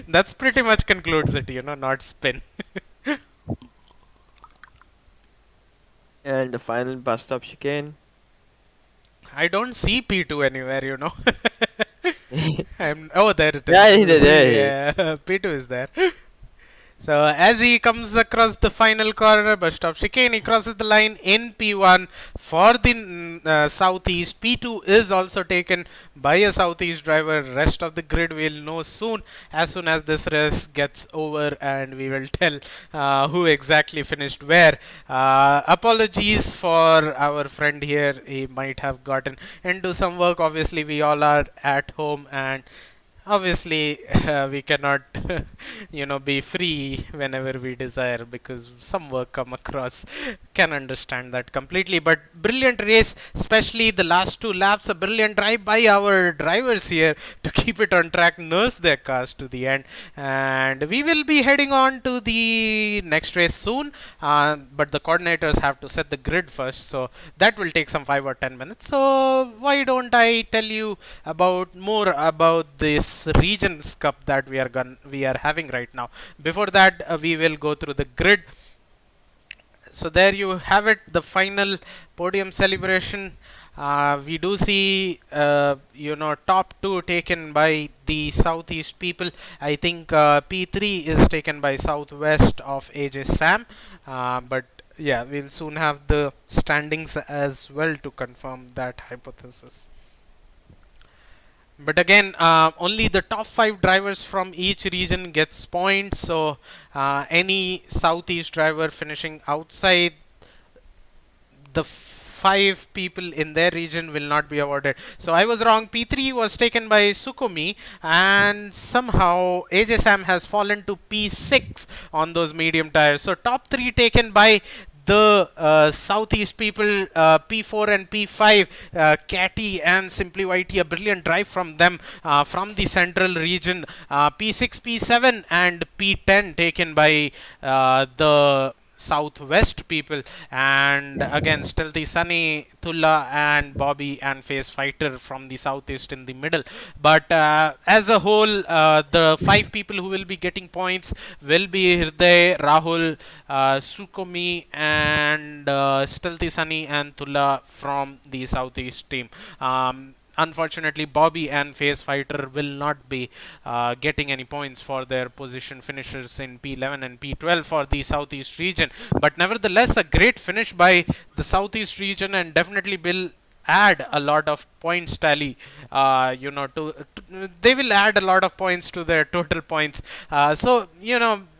That's pretty much concludes it, not spin. And the final bus stop chicane. I don't see P2 anywhere. Yeah, Oh, there it is. there it is. Yeah, P2 is there. So as he comes across the final corner, bus stop chicane, he crosses the line in P1 for the southeast. P2 is also taken by a southeast driver. Rest of the grid we'll know soon, as soon as this race gets over, and we will tell who exactly finished where. Apologies for our friend here. He might have gotten into some work. Obviously, we all are at home, and obviously we cannot be free whenever we desire because some work come across. Can understand that completely, but brilliant race, especially the last two laps. A brilliant drive by our drivers here to keep it on track, nurse their cars to the end, and we will be heading on to the next race soon, but the coordinators have to set the grid first, so that will take some 5 or 10 minutes. So why don't I tell you about more about this regions cup that we are having right now. Before that, we will go through the grid. So there you have it, the final podium celebration. We do see top two taken by the southeast people. I think P3 is taken by southwest of AJ Sam, but yeah, we'll soon have the standings as well to confirm that hypothesis. But again, only the top 5 drivers from each region gets points. So any southeast driver finishing outside the 5 people in their region will not be awarded. So I was wrong. P3 was taken by Sukomi, and somehow AJ Sam has fallen to P6 on those medium tires. So top 3 taken by the southeast people, P4 and P5, Catty and Simply Whitey, a brilliant drive from them from the central region. P6, P7 and P10 taken by the southwest people, and again Stealthy Sunny, Tulla and Bobby and Face Fighter from the southeast in the middle. But as a whole, the 5 people who will be getting points will be Hriday, Rahul, Sukomi and Stealthy Sunny and Tulla from the southeast team. Unfortunately, Bobby and Face Fighter will not be getting any points for their position finishers in P11 and P12 for the Southeast region. But nevertheless, a great finish by the Southeast region, and definitely will add a lot of points tally. They will add a lot of points to their total points.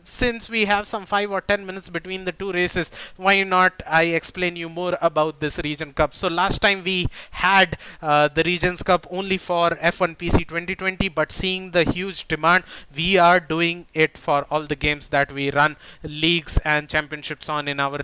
Since we have some 5 or 10 minutes between the two races, why not I explain you more about this region cup. So last time we had the regions cup only for F1 PC 2020, but seeing the huge demand, we are doing it for all the games that we run leagues and championships on in our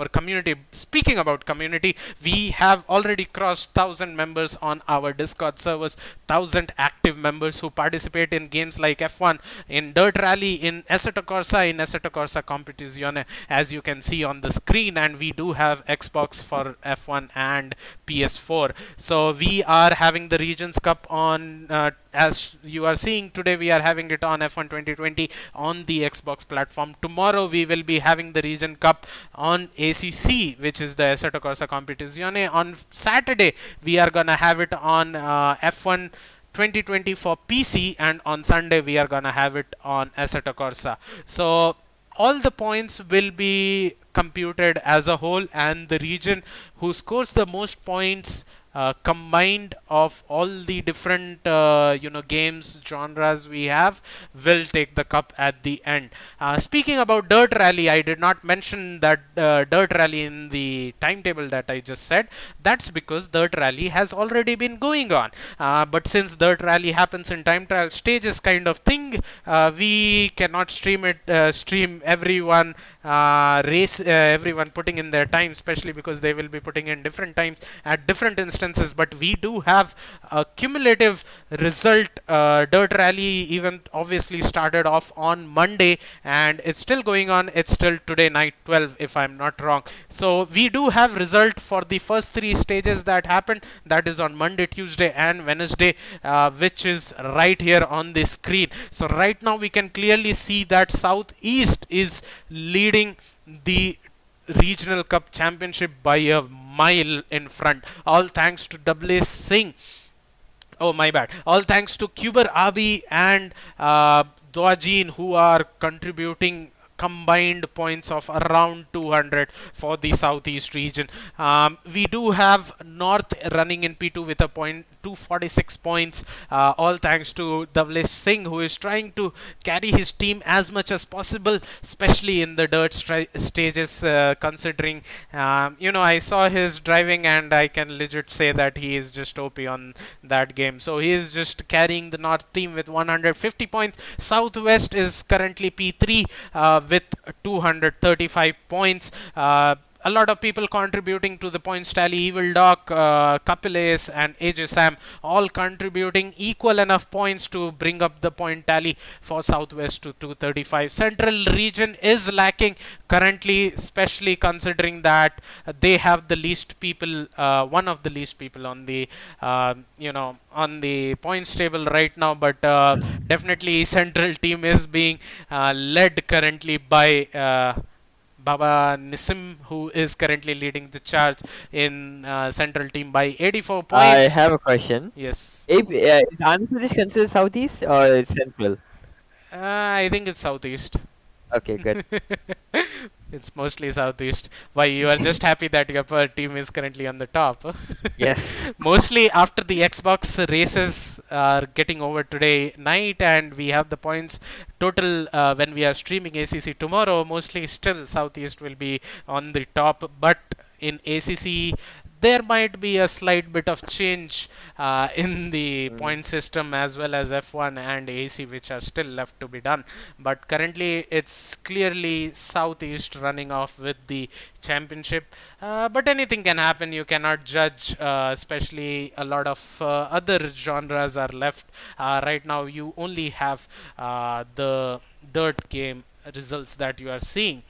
community. Speaking about community, we have already crossed 1,000 members on our Discord servers, 1,000 active members who participate in games like F1, in Dirt Rally, in Assetto Corsa in Assetto Corsa Competizione, as you can see on the screen, and we do have Xbox for F1 and PS4. So we are having the Regions Cup on, as you are seeing today, we are having it on F1 2020 on the Xbox platform. Tomorrow we will be having the Region Cup on ACC, which is the Assetto Corsa Competizione. On Saturday we are gonna have it on F1 2020 for PC, and on Sunday we are gonna have it on Assetto Corsa. So all the points will be computed as a whole, and the region who scores the most points combined of all the different games genres we have will take the cup at the end. Speaking about Dirt Rally, I did not mention that Dirt Rally in the timetable that I just said. That's because Dirt Rally has already been going on, but since Dirt Rally happens in time trial stages kind of thing, we cannot stream everyone everyone putting in their time, especially because they will be putting in different times at different instances. But we do have a cumulative result. Dirt Rally event obviously started off on Monday, and it's still going on. It's still today night 12, if I'm not wrong. So we do have result for the first 3 stages that happened. That is on Monday, Tuesday, and Wednesday, which is right here on the screen. So right now we can clearly see that Southeast is leading the Regional Cup Championship by a mile in front. All thanks to W. Singh. Oh, my bad. All thanks to Kuber Abi and Dwajin, who are contributing combined points of around 200 for the Southeast region. We do have North running in P2 with a point 246 points, all thanks to Davlesh Singh, who is trying to carry his team as much as possible, especially in the dirt stages, considering I saw his driving and I can legit say that he is just OP on that game. So he is just carrying the North team with 150 points. Southwest is currently P3 with 235 points. A lot of people contributing to the points tally. Evil Doc, Kapil Ace, and AJ Sam all contributing equal enough points to bring up the point tally for Southwest to 235. Central region is lacking currently, especially considering that they have the least people, one of the least people on the on the points table right now. But definitely Central team is being led currently by Baba Nisim, who is currently leading the charge in Central team by 84 I points. have a question. Yes. Is Andhra Pradesh considered Southeast or Central? I think it's Southeast. Okay, good. It's mostly Southeast. Why, you are just happy that your team is currently on the top? Yes. Mostly after the Xbox races are getting over today night, and we have the points total when we are streaming ACC tomorrow. Mostly still Southeast will be on the top, but in ACC there might be a slight bit of change in the point system, as well as F1 and AC, which are still left to be done. But currently it's clearly Southeast running off with the championship. But anything can happen. You cannot judge, especially a lot of other genres are left. Right now you only have the dirt game results that you are seeing.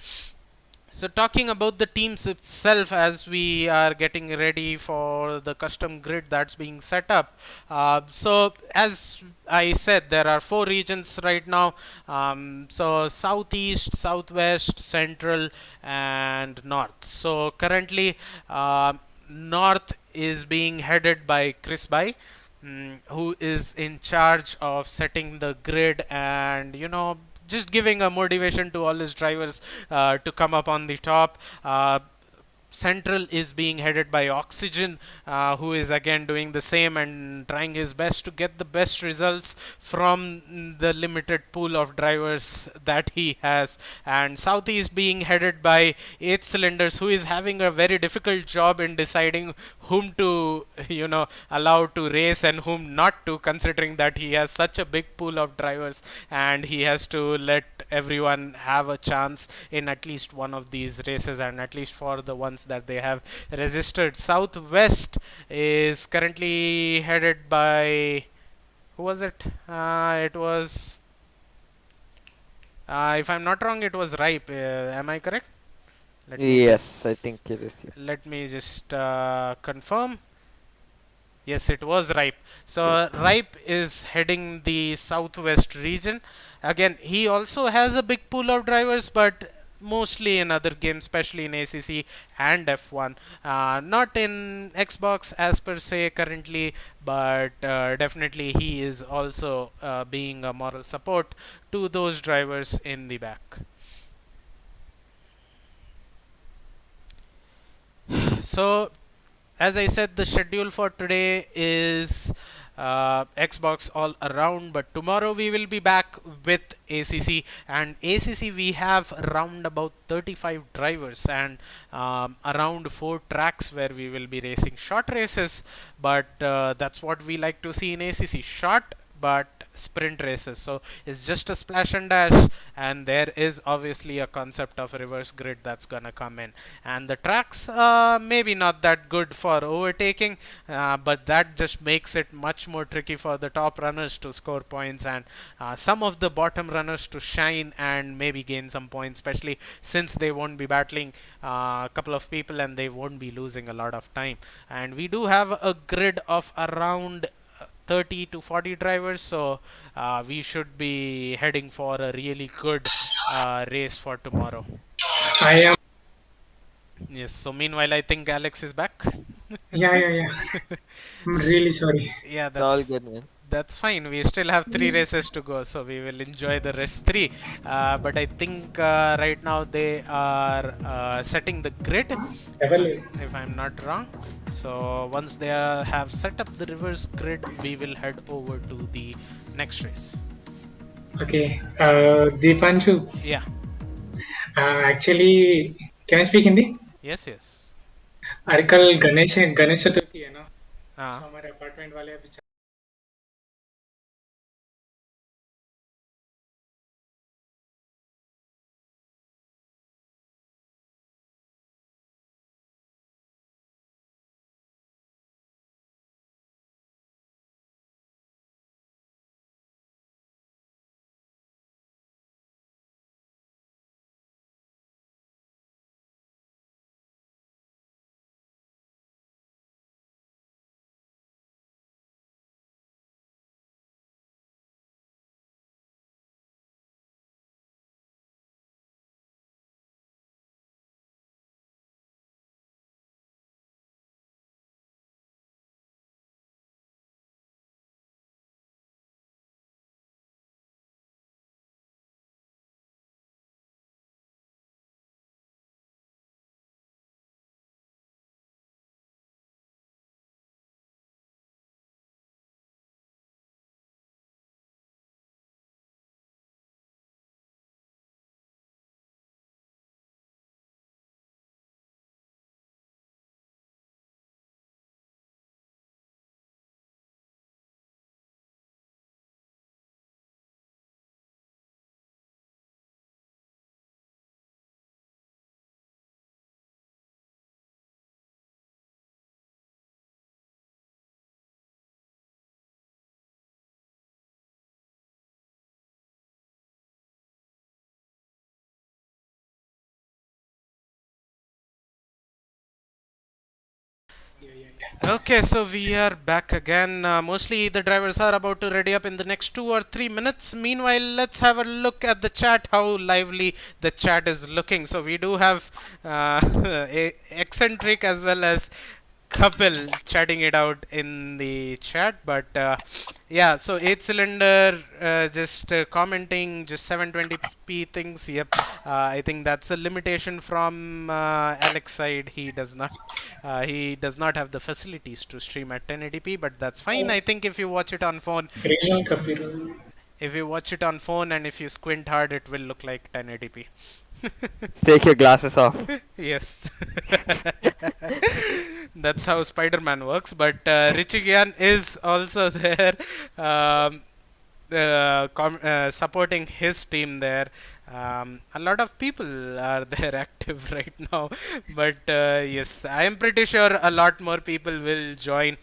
So talking about the teams itself, as we are getting ready for the custom grid that's being set up. So as I said, there are 4 regions right now. So Southeast, Southwest, Central, and North. So currently North is being headed by Chris Bai, who is in charge of setting the grid and just giving a motivation to all his drivers to come up on the top. Central is being headed by Oxygen, who is again doing the same and trying his best to get the best results from the limited pool of drivers that he has. And Southeast being headed by 8 Cylinders, who is having a very difficult job in deciding whom to allow to race and whom not to, considering that he has such a big pool of drivers and he has to let everyone have a chance in at least one of these races, and at least for the ones that they have registered. Southwest is currently headed by, who was it? It was If I'm not wrong, it was Ripe. Am I correct? Let me Yes, I just think it is. Yeah. confirm. Yes, it was Ripe. So Ripe is heading the southwest region. Again, he also has a big pool of drivers, but mostly in other games, especially in ACC and F1. Not in Xbox as per se currently, but definitely he is also being a moral support to those drivers in the back. So as I said, the schedule for today is Xbox all around, but tomorrow we will be back with ACC. And ACC we have around about 35 drivers and around 4 tracks where we will be racing short races. But that's what we like to see in ACC: short but sprint races. So it's just a splash and dash, and there is obviously a concept of reverse grid that's gonna come in. And the tracks maybe not that good for overtaking, but that just makes it much more tricky for the top runners to score points and some of the bottom runners to shine and maybe gain some points, especially since they won't be battling a couple of people and they won't be losing a lot of time. And we do have a grid of around 30 to 40 drivers, so we should be heading for a really good race for tomorrow. I am. Yes, so meanwhile I think Alex is back. Yeah, yeah, yeah. I'm really sorry. Yeah, It's all good, man. that's fine. We still have 3 races to go, so we will enjoy the rest three. But I think right now they are setting the grid, Definitely. if I'm not wrong. So once they have set up the reverse grid, we will head over to the next race. Okay. Deepanshu, Yeah. actually, can I speak Hindi? Yes. Yes. अरे कल गणेश चतुर्थी है ना, Uh, तो हमारे apartment वाले अभी Okay, so we are back again. Mostly the drivers are about to ready up in the next 2 or 3 minutes. Meanwhile, let's have a look at the chat, how lively the chat is looking. So we do have eccentric as well as couple chatting it out in the chat, but yeah, so 8 cylinder just commenting just 720p things. Yep, I think that's a limitation from Alex side. He does not have the facilities to stream at 1080p, but that's fine. I think if you watch it on phone, regional Kapiru. if you watch it on phone and if you squint hard, it will look like 1080p. Take your glasses off. Yes. That's how Spider-Man works. But Richie Gyan is also there, supporting his team there. A lot of people are there active right now. But yes, I am pretty sure a lot more people will join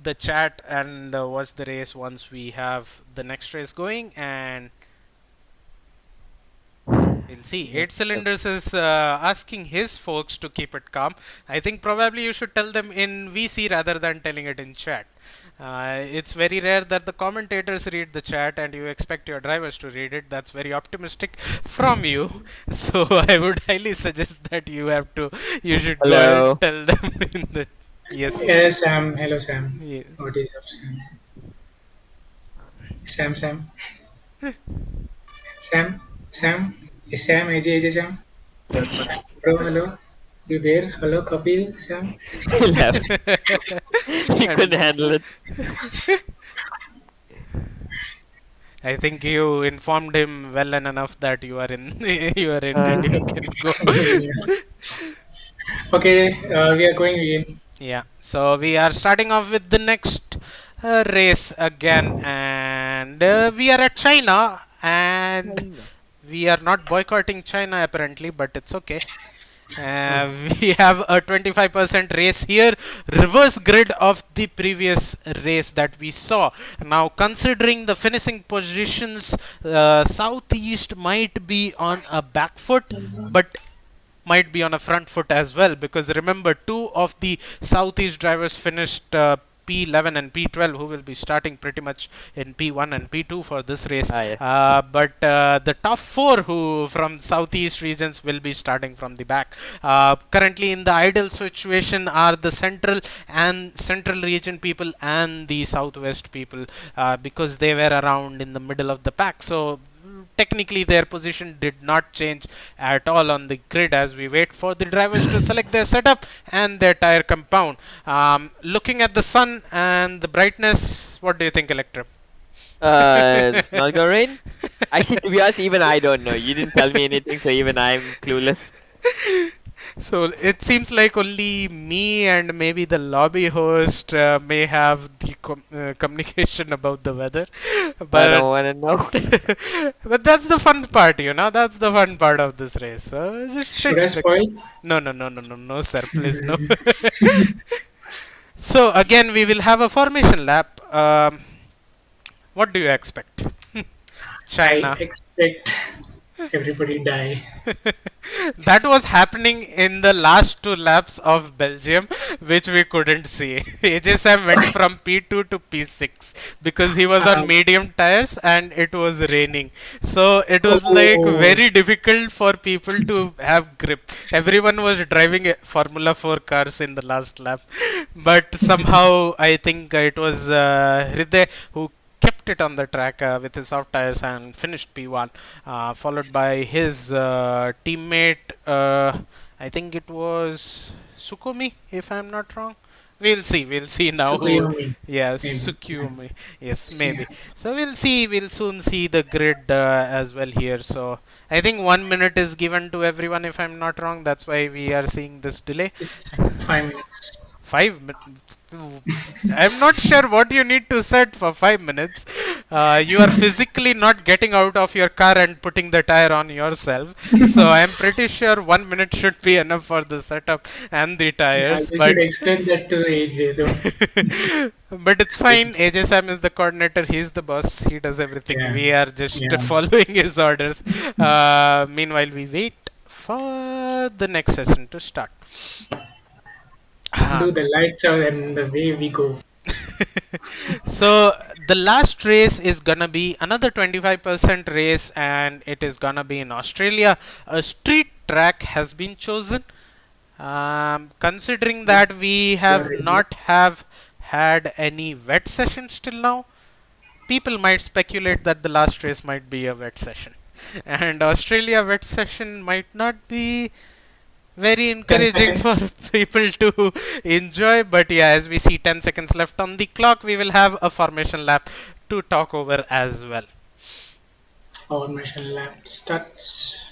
the chat and watch the race once we have the next race going. And We'll see. Yeah. Eight Cylinders is asking his folks to keep it calm. I think probably you should tell them in VC rather than telling it in chat. It's very rare that the commentators read the chat and you expect your drivers to read it. That's very optimistic from you. So I would highly suggest that you should go and Hello. tell them in the yes. Yes, Sam. Hello, Sam. Yeah. What is up, Sam? Sam, Sam. Sam, Sam. Is Sam, AJ, Sam? Bro, hello. You there? Hello, Kapil, Sam. He left. He And couldn't handle it. I think you informed him well and enough that you are in, you are in, and Uh, you can go. Yeah. Okay, we are going again. Yeah. So we are starting off with the next race again, and we are at China, and we are not boycotting China apparently, but it's okay. We have a 25% race here, reverse grid of the previous race that we saw. Now, considering the finishing positions, Southeast might be on a back foot, but might be on a front foot as well, because remember, two of the Southeast drivers finished P11 and P12, who will be starting pretty much in P1 and P2 for this race. yes. But the top four who from Southeast regions will be starting from the back. Currently in the ideal situation are the central region people and the southwest people, because they were around in the middle of the pack. So technically their position did not change at all on the grid as we wait for the drivers to select their setup and their tire compound. Looking at the sun and the brightness, what do you think, Electra? It's not gonna rain? Actually, to be honest, even I don't know. You didn't tell me anything, so even I'm clueless. So it seems like only me and maybe the lobby host may have the communication about the weather, I but don't wanna know. but that's the fun part, you know. That's the fun part of this race. So just sit Should I back. spoil? No, no, no, no, no, no, sir. Please, no. So again, we will have a formation lap. What do you expect? I China. expect everybody die. That was happening in the last two laps of Belgium, which we couldn't see. AJ Sam went from P2 to P6 because he was on medium tires and it was raining. So it was like Oh. very difficult for people to have grip. Everyone was driving Formula 4 cars in the last lap. But somehow I think it was Hriday who kept it on the track with his soft tires and finished P1, followed by his teammate. I think it was Sukumi, if I'm not wrong. We'll see. We'll see now. Tsukuyomi, Yes, maybe. Sukumi. Yes, Yeah. maybe. So we'll see. We'll soon see the grid as well here. So I think 1 minute is given to everyone, if I'm not wrong. That's why we are seeing this delay. It's 5 minutes. 5 minutes. I'm not sure what you need to set for 5 minutes. You are physically not getting out of your car and putting the tire on yourself. So I'm pretty sure 1 minute should be enough for the setup and the Yeah, tires. you But should explain that to AJ though. but it's fine. AJ Sam is the coordinator. He's the boss. He does everything. Yeah. We are just Yeah. following his orders. Meanwhile, we wait for the next session to start. Do the lights out and the way we go. So the last race is gonna be another 25% race, and it is gonna be in Australia. A street track has been chosen. Considering that we have not have had any wet sessions till now, people might speculate that the last race might be a wet session, and Australia wet session might not be very 10 encouraging for seconds. people to enjoy. But yeah, as we see 10 seconds left on the clock, we will have a formation lap to talk over as well. Formation lap starts.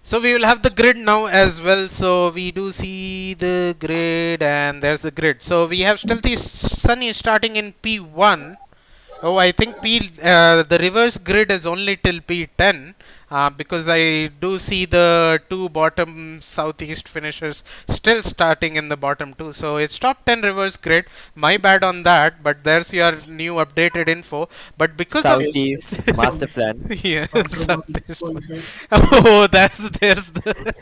So we will have the grid now as well. So we do see the grid, and there's the grid. So we have Stealthy Sunny starting in P1. Oh, I think the reverse grid is only till P10. because I do see the two bottom southeast finishers still starting in the bottom two. So it's top 10 reverse grid. My bad on that, but there's your new updated info. But because of Yes, Southeast yes. master plan. yeah, Controversial southeast. qualified. Oh, there's the.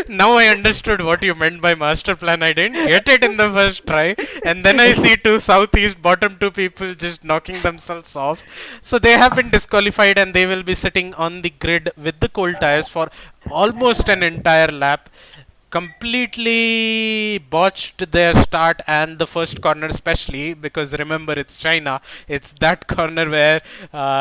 Now I understood what you meant by master plan. I didn't get it in the first try, and then I see two southeast bottom two people just knocking themselves off. So they have been disqualified, and they will be sitting on the grid with the cold tires for almost an entire lap. Completely botched their start and the first corner, especially because remember it's China. It's that corner where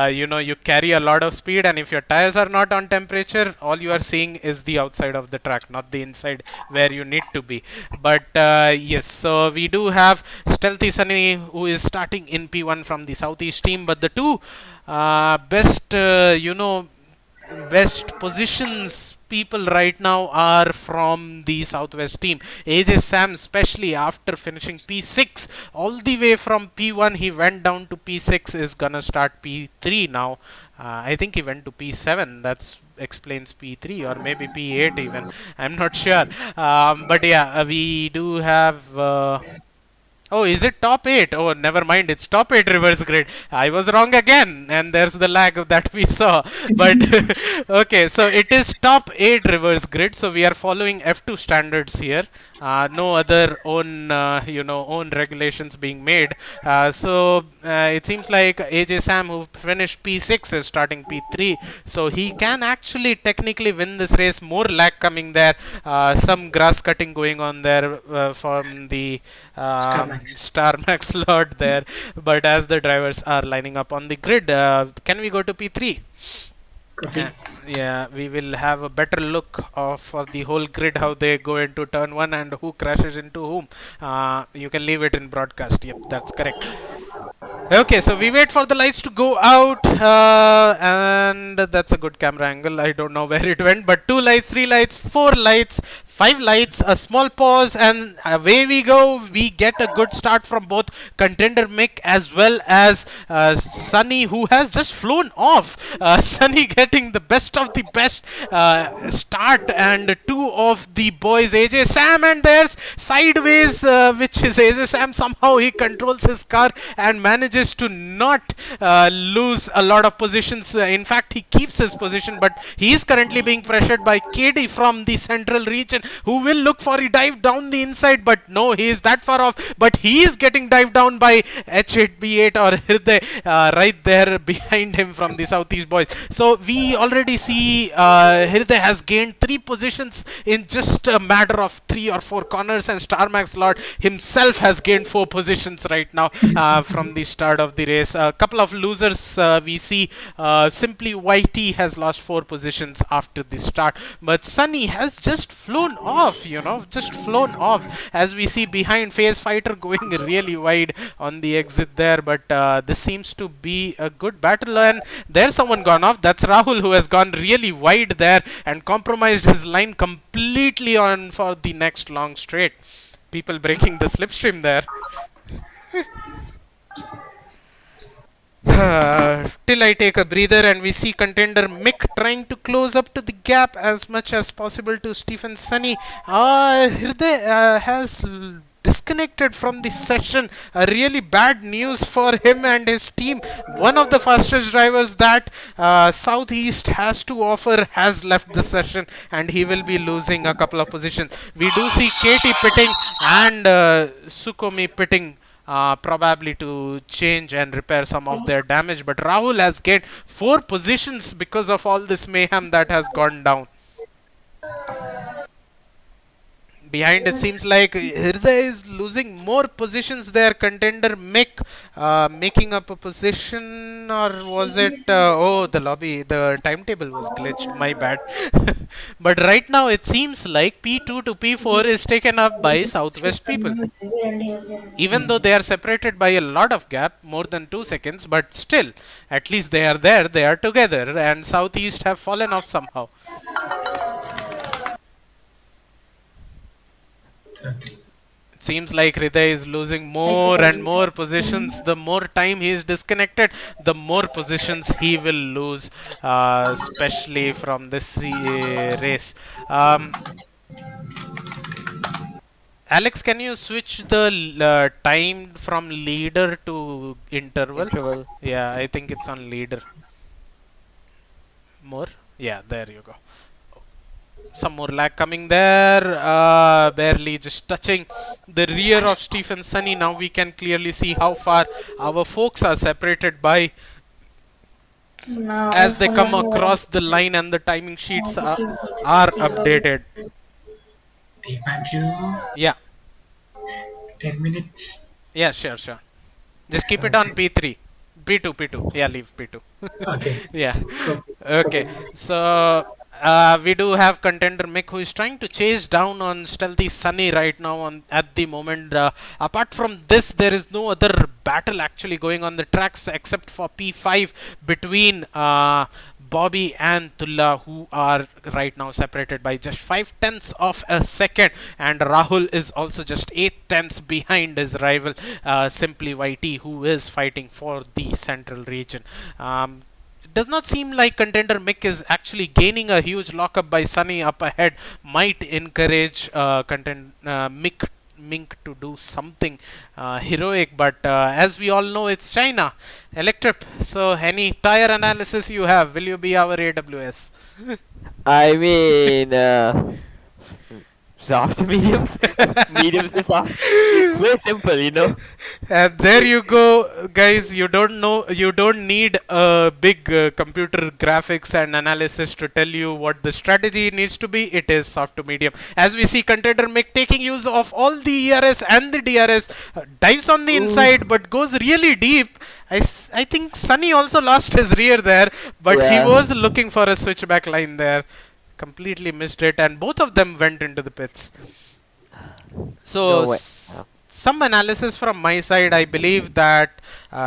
you carry a lot of speed, and if your tires are not on temperature, all you are seeing is the outside of the track, not the inside where you need to be. But yes, so we do have Stealthy Sunny who is starting in P1 from the Southeast team, but the two best best positions people right now are from the Southwest team. AJ Sam, especially after finishing P6, all the way from P1, he went down to P6, is gonna start P3 now. I think he went to P7. That's explains P3 or maybe P8 even. I'm not sure. But yeah, we do have. Oh, is it top 8? Oh, never mind. It's top 8 reverse grid. I was wrong again. And there's the lag that we saw. But okay, so it is top 8 reverse grid. So we are following F2 standards here. No other own regulations being made. It seems like AJ Sam, who finished P6, is starting P3. So he can actually technically win this race. More lag coming there. Some grass cutting going on there from the Star Max lot there. But as the drivers are lining up on the grid, can we go to P3? Copy. Yeah, we will have a better look of for the whole grid, how they go into turn 1 and who crashes into whom. You can leave it in broadcast. Yep, that's correct. Okay, so we wait for the lights to go out, and that's a good camera angle. I don't know where it went, but 2 lights, 3 lights, 4 lights, 5 lights, a small pause, and away we go. We get a good start from both contender Mick as well as Sunny, who has just flown off. Sunny getting the best of the best start, and 2 of the boys, AJ Sam, and there's sideways, which is AJ Sam. Somehow he controls his car and manages to not lose a lot of positions. In fact, he keeps his position, but he is currently being pressured by KD from the central region, who will look for a dive down the inside, but no, he is that far off. But he is getting dived down by H8B8 or Hirday right there behind him from the Southeast boys. So we already see Hirday has gained 3 positions in just a matter of 3 or 4 corners, and Starmax Lord himself has gained 4 positions right now from the start of the race. A couple of losers we see. Simply YT has lost 4 positions after the start, but Sunny has just flown off, just flown off, as we see behind Phase Fighter going really wide on the exit there. But this seems to be a good battle, and there's someone gone off. That's Rahul, who has gone really wide there and compromised his line completely on for the next long straight. People breaking the slipstream there. Till I take a breather, and we see contender Mick trying to close up to the gap as much as possible to Stephen Sunny. Hirday has disconnected from the session. Really bad news for him and his team. One of the fastest drivers that Southeast has to offer has left the session, and he will be losing a couple of positions. We do see KT pitting and Sukomi pitting, probably to change and repair some of their damage. But Rahul has gained 4 positions because of all this mayhem that has gone down. Behind, it seems like Hirday is losing more positions there. Contender Mick making up a position, or was it? Oh, the timetable was glitched. My bad. But right now, it seems like P2 to P4 is taken up by Southwest people. Even though they are separated by a lot of gap, more than 2 seconds, but still, at least they are there. They are together, and Southeast have fallen off somehow. 30. Seems like Hriday is losing more and more positions. The more time he is disconnected, the more positions he will lose, especially from this race. Alex, can you switch the time from leader to interval? Interval. Yeah, I think it's on leader. More? Yeah, there you go. Some more lag coming there. Barely just touching the rear of Stephen Sunny. Now we can clearly see how far our folks are separated by as they come across the line, and the timing sheets are updated. Deepanshu, Yeah, 10 minutes. yeah, sure, sure. Just keep it on P3. P2, P2. Yeah, leave P2. Okay. Yeah. Copy. Okay. So we do have contender Mick who is trying to chase down on stealthy Sunny right now on at the moment. Apart from this, there is no other battle actually going on the tracks except for P5 between Bobby and Tulla, who are right now separated by just 5/10ths of a second, and Rahul is also just 8/10ths behind his rival Simply YT, who is fighting for the central region. It does not seem like contender Mick is actually gaining a huge lockup by Sunny up ahead. Might encourage Mick Mink to do something heroic, but as we all know, it's China. Electrip. So, any tire analysis you have? Will you be our AWS? I mean, soft to mediums, mediums to soft. It's very simple, you know. And there you go, guys. You don't need a big computer graphics and analysis to tell you what the strategy needs to be. It is soft to medium. As we see contender Mick taking use of all the ERS and the DRS, dives on the inside but goes really deep. I think Sunny also lost his rear there, but he Yeah. was looking for a switchback line there. Completely missed it, and both of them went into the pits. So, No way. some analysis from my side. I believe that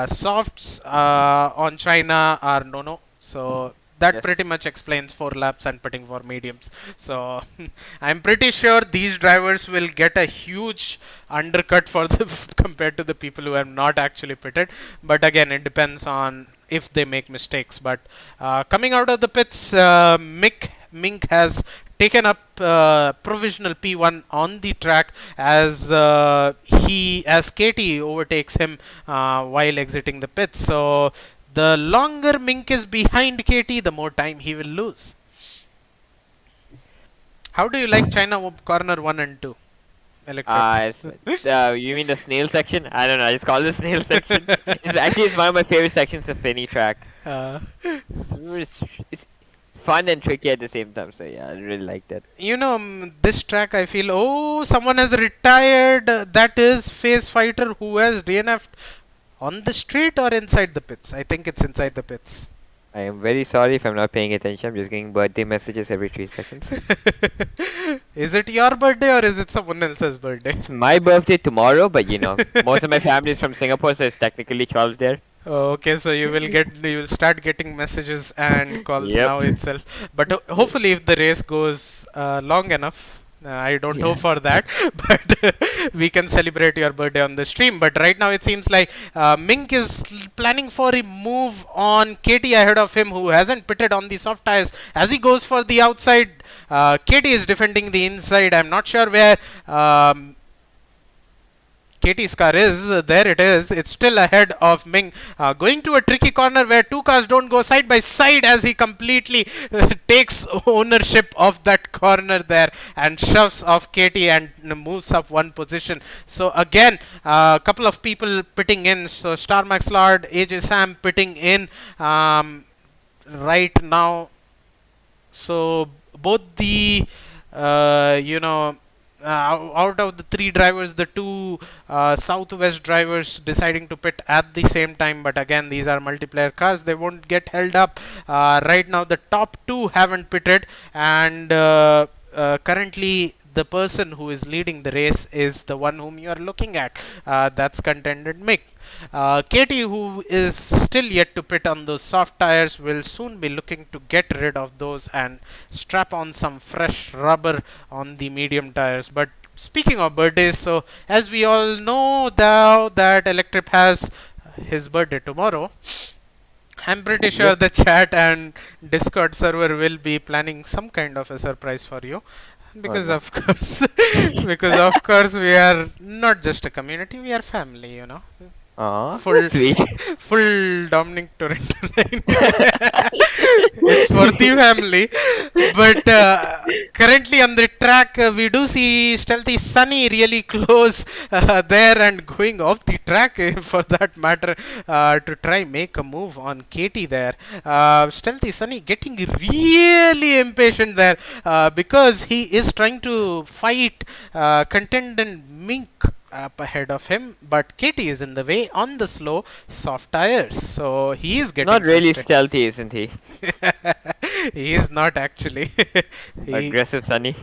softs on China are no. So that Yes. pretty much explains 4 laps and pitting for mediums. So I'm pretty sure these drivers will get a huge undercut for the compared to the people who have not actually pitted. But again, it depends on if they make mistakes. But coming out of the pits, Mink has taken up provisional P1 on the track as as Katie overtakes him while exiting the pits. So the longer Mink is behind Katie, the more time he will lose. How do you like China corner 1 and 2? You mean the snail section? I don't know. I just call it the snail section. It's one of my favorite sections of any track. Uh, It's fun and tricky at the same time. So yeah, I really like that. this track I feel, someone has retired. That is Phase Fighter who has DNF'd on the street or inside the pits. I think it's inside the pits. I am very sorry if I'm not paying attention. I'm just getting birthday messages every 3 seconds. Is it your birthday or is it someone else's birthday? It's my birthday tomorrow, but most of my family is from Singapore, so it's technically 12 there. Okay, so you will start getting messages and calls Yep. now itself. But hopefully, if the race goes long enough, I don't hope for that, but we can celebrate your birthday on the stream. But right now, it seems like Mink is planning for a move on Katie ahead of him, who hasn't pitted on the soft tires. As he goes for the outside, Katie is defending the inside. I'm not sure where. Katie's car is. There it is. It's still ahead of Ming. Going to a tricky corner where 2 cars don't go side by side as he completely takes ownership of that corner there and shoves off Katie and moves up 1 position. So again, a couple of people pitting in. So Star Max Lord, AJ Sam pitting in right now. So both the out of the 3 drivers, the 2 southwest drivers deciding to pit at the same time, but again, these are multiplayer cars, they won't get held up. Right now, the top 2 haven't pitted, and currently the person who is leading the race is the one whom you are looking at. That's contended Mick. Katie, who is still yet to pit on those soft tires, will soon be looking to get rid of those and strap on some fresh rubber on the medium tires. But speaking of birthdays, so as we all know now that Electrip has his birthday tomorrow, I'm pretty sure Yep. the chat and Discord server will be planning some kind of a surprise for you. Oh Because no. of course, because of course we are not just a community, we are family, you know. Aw, Full, that's sweet. full Dominic Torrento line. It's for the family. But currently on the track, we do see Stealthy Sunny really close there and going off the track for that matter to try make a move on Katie there. Stealthy Sunny getting really impatient there because he is trying to fight contendant Mink up ahead of him, but Katie is in the way on the slow, soft tires, so he is getting Not really frustrated. stealthy, isn't he? He is not actually. he Aggressive Sunny.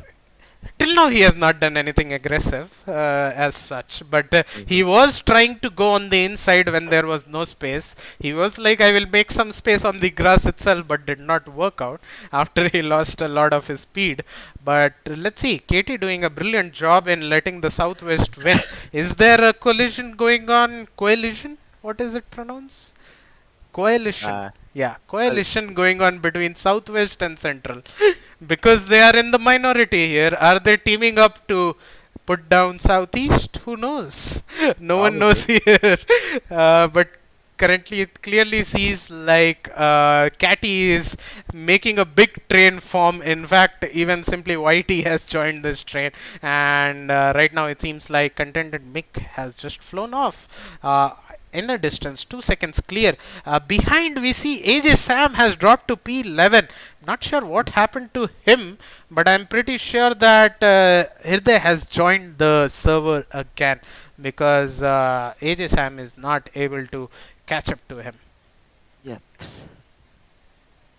Till now he has not done anything aggressive as such, but he Mhm. was trying to go on the inside when there was no space. He was like, I will make some space on the grass itself, but did not work out after he lost a lot of his speed. But let's see, Katie doing a brilliant job in letting the Southwest win. Is there a collision going on? Coalition? What is it pronounced? Coalition. Uh, Yeah, well, coalition going on between Southwest and Central. Because they are in the minority here. Are they teaming up to put down Southeast? Who knows? No one knows probably. here. But currently it clearly sees like Catty is making a big train form. In fact, even simply Whitey has joined this train. And right now it seems like contented Mick has just flown off. In a distance, 2 seconds clear. Behind, we see AJ Sam has dropped to P11. Not sure what happened to him, but I'm pretty sure that Hirde has joined the server again because AJ Sam is not able to catch up to him. Yep.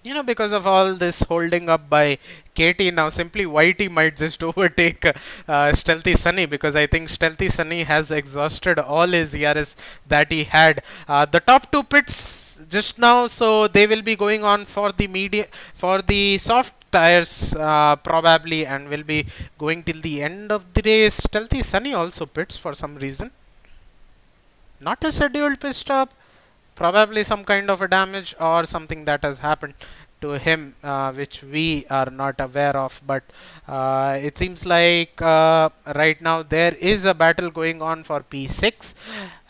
You know, because of all this holding up by Katie, now simply Whitey might just overtake Stealthy Sunny because I think Stealthy Sunny has exhausted all his ERS that he had. The top two pits just now, so they will be going on for the for the soft tires probably, and will be going till the end of the race. Stealthy Sunny also pits for some reason. Not a scheduled pit stop, probably some kind of a damage or something that has happened to him which we are not aware of, but it seems like right now there is a battle going on for P6.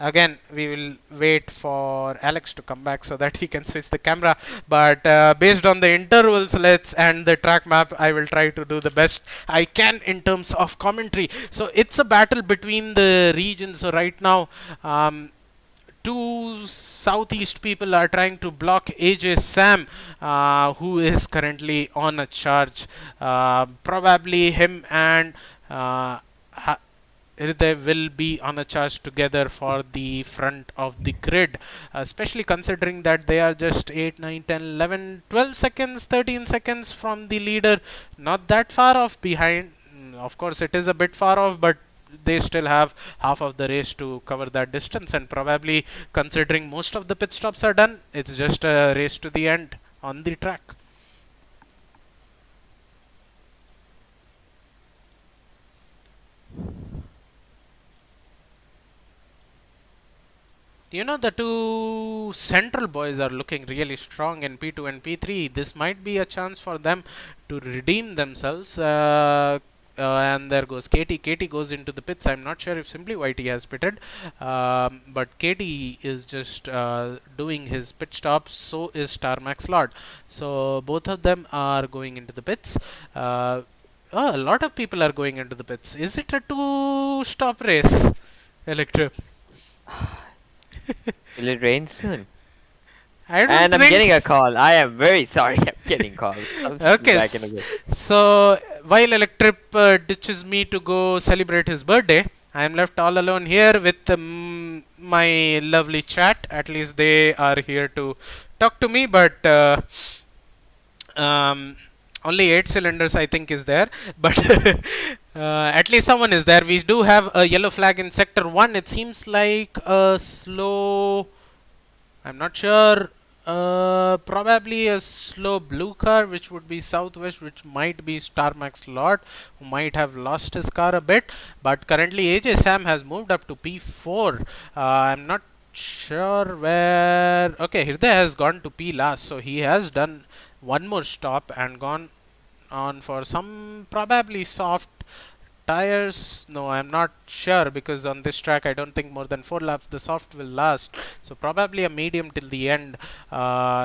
Again, we will wait for Alex to come back so that he can switch the camera, but based on the intervals let's and the track map, I will try to do the best I can in terms of commentary. So it's a battle between the regions. So right now two southeast people are trying to block AJ Sam, who is currently on a charge. Probably him and they will be on a charge together for the front of the grid, especially considering that they are just 8, 9, 10, 11, 12 seconds, 13 seconds from the leader. Not that far off behind. Of course, it is a bit far off, but they still have half of the race to cover that distance, and probably considering most of the pit stops are done, it's just a race to the end on the track. You know, the two central boys are looking really strong in P2 and P3. This might be a chance for them to redeem themselves. And there goes Katie. Katie goes into the pits. I'm not sure if simply Whitey has pitted, but Katie is just doing his pit stops. So is Tarmac Lord. So both of them are going into the pits. A lot of people are going into the pits. Is it a two-stop race, Electra? Will it rain soon? I don't And I'm think. getting a call. I am very sorry. I'm getting calls. I'll be Okay, back in a bit. so while Electrip ditches me to go celebrate his birthday, I am left all alone here with my lovely chat. At least they are here to talk to me, but um, only 8 cylinders I think is there, but at least someone is there. We do have a yellow flag in sector 1. It seems like a slow, I'm not sure, Probably a slow blue car, which would be Southwest, which might be Star Max Lot, who might have lost his car a bit. But currently, AJ Sam has moved up to P4. I'm not sure where. Okay, Hriday has gone to P last, so he has done one more stop and gone on for some probably soft tires. No, I'm not sure, because on this track I don't think more than 4 laps the soft will last, so probably a medium till the end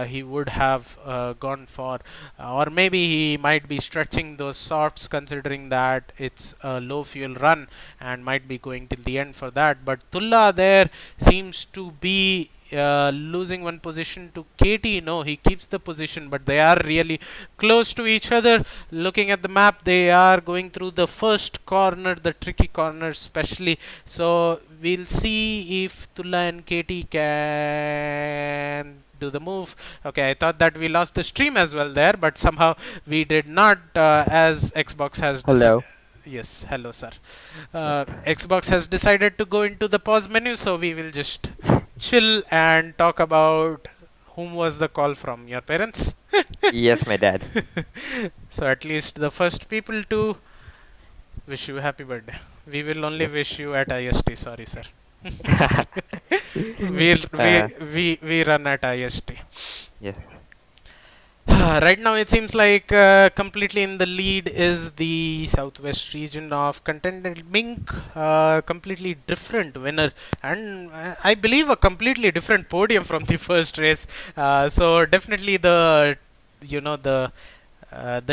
he would have gone for, or maybe he might be stretching those softs considering that it's a low fuel run and might be going till the end for that. But Tulla there seems to be losing one position to KT. No, he keeps the position, but they are really close to each other. Looking at the map, they are going through the first corner, the tricky corner especially. So we'll see if Tulla and KT can do the move. Okay, I thought that we lost the stream as well there, but somehow we did not, as Xbox has decided. Hello. Yes, hello, sir. Xbox has decided to go into the pause menu, so we will just chill and talk about whom was the call from. Your parents? Yes, my dad. So at least the first people to wish you happy birthday. We will only Yes. wish you at IST. Sorry, sir. we, Uh, we run at IST. yes. Right now it seems like completely in the lead is the southwest region of Contented Mink. Completely different winner, and I believe a completely different podium from the first race. So definitely the, you know, the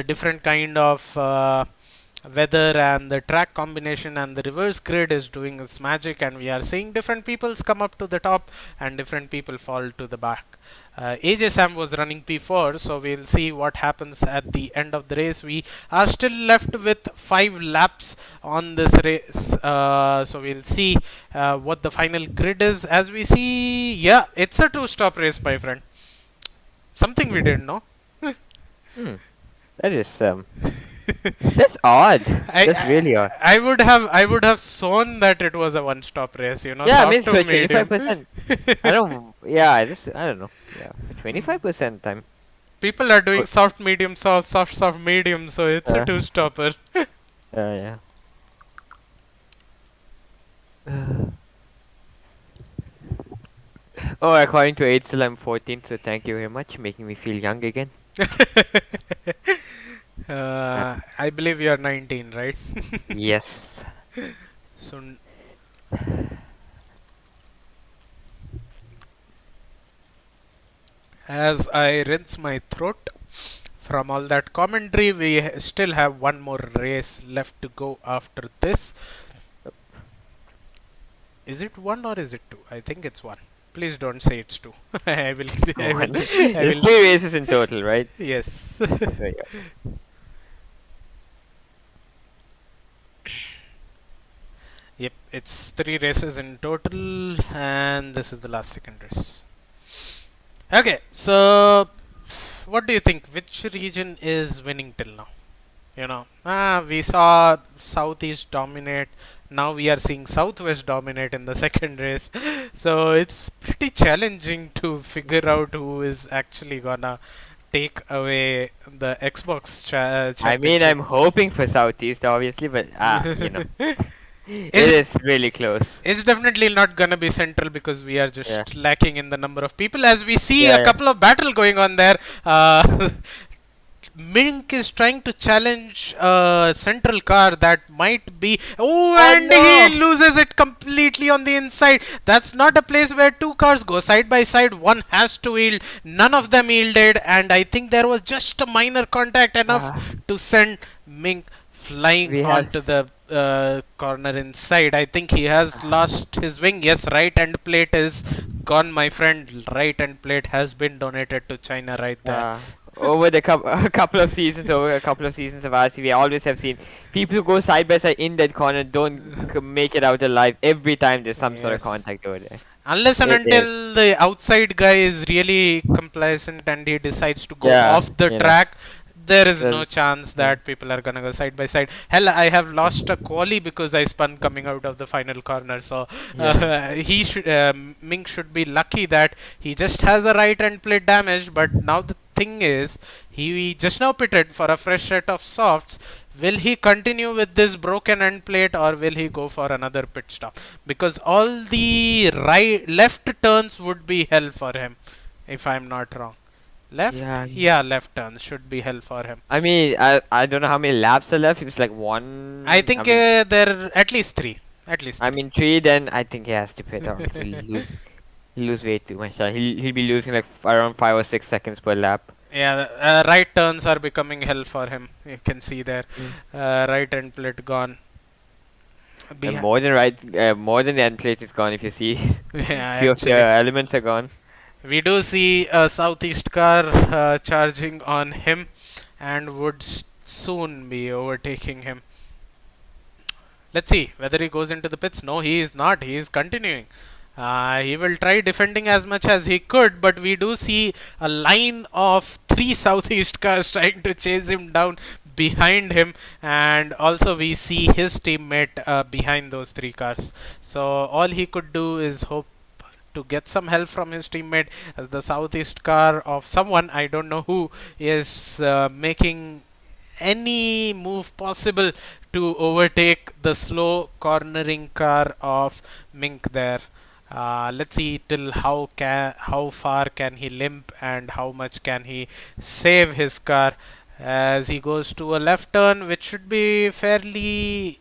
different kind of weather and the track combination and the reverse grid is doing its magic, and we are seeing different peoples come up to the top and different people fall to the back. AJ Sam was running P4, so we'll see what happens at the end of the race. We are still left with 5 laps on this race, so we'll see what the final grid is. As we see, yeah, it's a 2-stop race, my friend. Something we didn't know. Hmm. That is that's odd. I, That's really odd. I would have shown that it was a 1-stop race, you know, Yeah, I soft mean to for medium. 25%. I don't. Yeah, I don't know. Yeah, for 25% time. People are doing Good. soft, medium, soft, soft, soft, medium, so it's a Uh, 2-stopper. yeah. Oh, according to Aidsel, I'm 14, so thank you very much, making me feel young again. I believe you are 19, right? Yes. So as I rinse my throat from all that commentary, we still have one more race left to go after this. Is it one or is it two? I think it's one. Please don't say it's two. I will. I One. will. I There's will. 3 races in total, right? Yes. So, yeah. Yep. It's 3 races in total, and this is the last second race. Okay. So, what do you think? Which region is winning till now? You know, we saw Southeast dominate. Now we are seeing Southwest dominate in the second race. So it's pretty challenging to figure out who is actually gonna take away the Xbox I mean, championship. I'm hoping for Southeast, obviously, but you know, it It's, is really close. it's definitely not gonna be central because we are Yeah. just lacking in the number of people. As we see Yeah, a yeah. couple of battle going on there. Mink is trying to challenge a central car that might be. Oh, Oh and no! he loses it completely on the inside. That's not a place where two cars go side by side. One has to yield. None of them yielded, and I think there was just a minor contact enough Uh, to send Mink flying we have. onto the corner inside. I think he has lost his wing. Yes, right end plate is gone, my friend. Right end plate has been donated to China right there. Over the a couple of seasons, over a couple of seasons of RC, we always have seen people who go side by side in that corner don't make it out alive. Every time there's some sort of Yes. contact over there. Unless and It is. until the outside guy is really complacent and he decides to go Yeah, off the you know. track, There is no Well, chance yeah. that people are gonna go side by side. Hell, I have lost a quali because I spun coming out of the final corner. So Yeah. Mink should be lucky that he just has a right end plate damage. But now the thing is, he just now pitted for a fresh set of softs. Will he continue with this broken end plate or will he go for another pit stop? Because all the right left turns would be hell for him, if I'm not wrong. Left? Yeah. Yeah, left turns should be hell for him. I mean, I don't know how many laps are left. It was like I one. think there are at least three. At least I three. mean three. Then I think he has to pit or he'll lose way too much. He'll be losing like around 5 or 6 seconds per lap. Yeah, right turns are becoming hell for him. You can see there. Mm. Right end plate gone. And Behi- more than the end plate is gone. If you see, yeah, few of the actually. elements are gone. We do see a southeast car charging on him and would soon be overtaking him. Let's see whether he goes into the pits. No, he is not. He is continuing. He will try defending as much as he could, but we do see a line of three southeast cars trying to chase him down behind him, and also we see his teammate behind those three cars. So all he could do is hope to get some help from his teammate, as the southeast car of someone, I don't know who, is making any move possible to overtake the slow cornering car of Mink there. Let's see till how far can he limp and how much can he save his car as he goes to a left turn, which should be fairly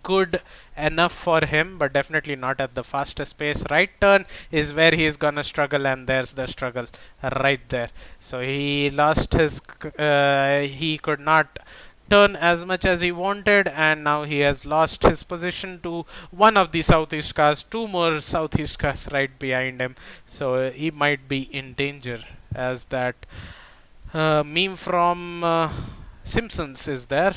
good enough for him, but definitely not at the fastest pace. Right turn is where he is gonna struggle, and there's the struggle right there. So he lost his, he could not turn as much as he wanted, and now he has lost his position to one of the southeast cars, two more southeast cars right behind him. So he might be in danger, as that meme from Simpsons is there.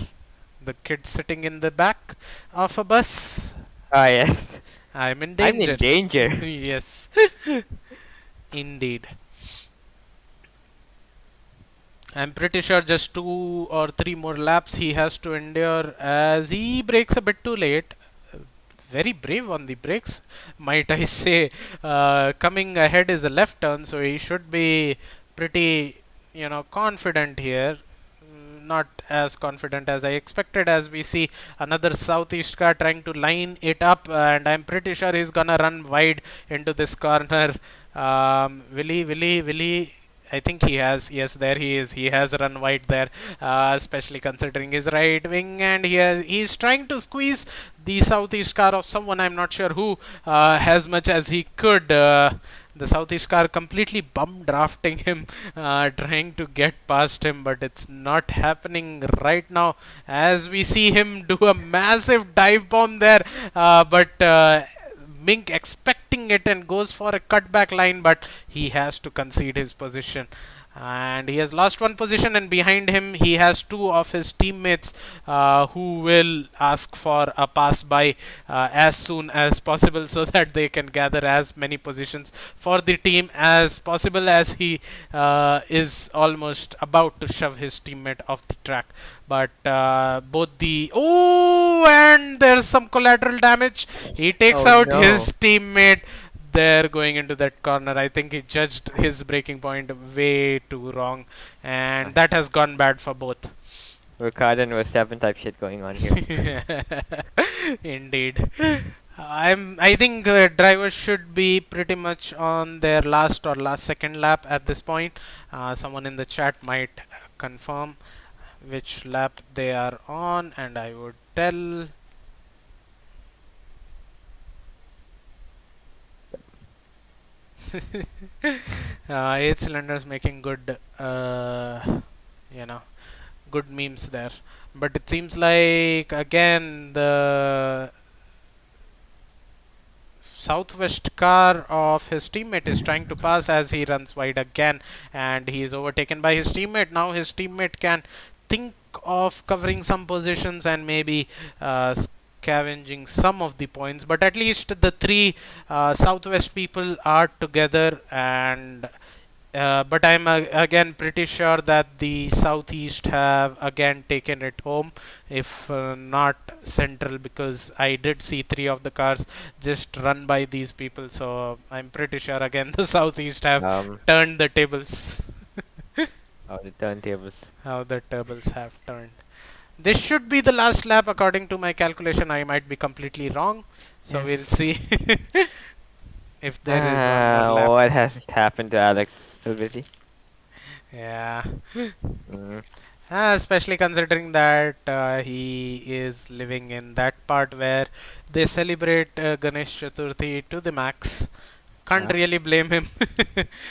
The kid sitting in the back of a bus. Ah yes, I'm in I'm in danger. danger. Yes, indeed. I'm pretty sure just 2 or 3 more laps he has to endure as he brakes a bit too late. Very brave on the brakes, might I say. Coming ahead is a left turn, so he should be pretty, confident here. Not as confident as I expected, as we see another southeast car trying to line it up, and I'm pretty sure he's gonna run wide into this corner. Will he? I think he has. Yes, there he is. He has run wide there, especially considering his right wing, and he's trying to squeeze the southeast car of someone. I'm not sure who, as much as he could. The southeast car completely bum drafting him, trying to get past him, but it's not happening right now. As we see him do a massive dive bomb there, but Mink expecting it and goes for a cutback line, but he has to concede his position. And he has lost one position, and behind him he has two of his teammates who will ask for a pass by as soon as possible so that they can gather as many positions for the team as possible, as he is almost about to shove his teammate off the track. But both the and there's some collateral damage. He takes Oh out no. his teammate there going into that corner. I think he judged his breaking point way too wrong, and that has gone bad for both. Ricardo and Verstappen type shit going on here. Indeed. I think drivers should be pretty much on their last or last second lap at this point. Someone in the chat might confirm which lap they are on, and I would tell. Eight cylinders making good, you know, good memes there. But it seems like again the southwest car of his teammate is trying to pass as he runs wide again, and he is overtaken by his teammate. Now his teammate can think of covering some positions and maybe scavenging some of the points, but at least the three southwest people are together, and But I'm again pretty sure that the Southeast have again taken it home, if not Central, because I did see three of the cars just run by these people. So I'm pretty sure again the Southeast have Um, turned the tables. oh, the turntables. How the tables have turned. This should be the last lap according to my calculation. I might be completely wrong. So Yes. we'll see if there is one more lap. What has happened to Alex? Still busy? Yeah. Mm. Especially considering that he is living in that part where they celebrate Ganesh Chaturthi to the max. Can't Yeah. really blame him.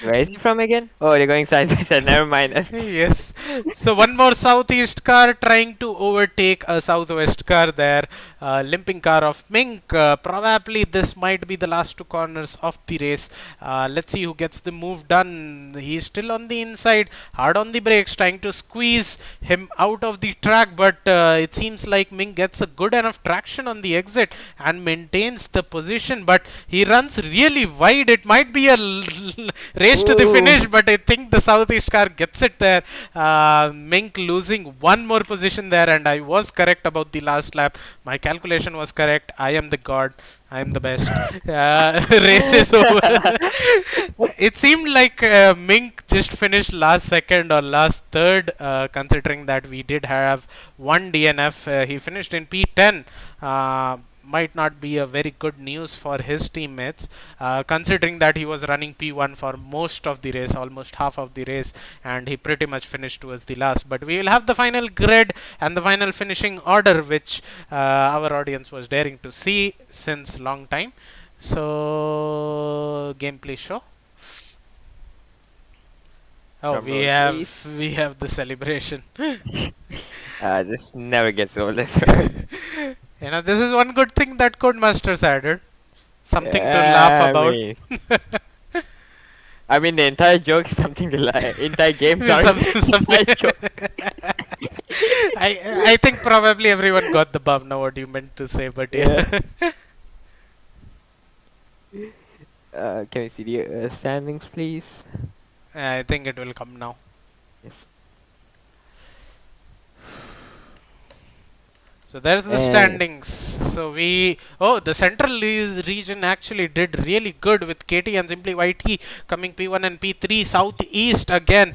Where is he from again? Oh, they're going side by side. Never mind. Yes. So one more southeast car trying to overtake a southwest car there. Limping car of Mink. Probably this might be the last two corners of the race. Let's see who gets the move done. He's still on the inside, hard on the brakes, trying to squeeze him out of the track. But it seems like Mink gets a good enough traction on the exit and maintains the position. But he runs really wide. It might be a race to the Ooh. finish, but I think the southeast car gets it there. Mink losing one more position there, and I was correct about the last lap. My calculation was correct. I am the god. I am the best. Race is over. It seemed like Mink just finished last second or last third, considering that we did have one DNF. He finished in P10. Might not be a very good news for his teammates, considering that he was running P1 for most of the race, almost half of the race, and he pretty much finished towards the last. But we will have the final grid and the final finishing order, which our audience was daring to see since long time. So, gameplay show. Oh, Drum roll, please. we have the celebration. This never gets old. You know, this is one good thing that Codemasters added. Something to laugh about. I mean, the entire joke is something to lie. Entire game, sorry. Something. Entire joke. I think probably everyone got the bum now what you meant to say, but yeah. Can we see the standings, please? I think it will come now. Yes. So there's the standings. So the central region actually did really good with KT and Simply YT coming P1 and P3. Southeast again,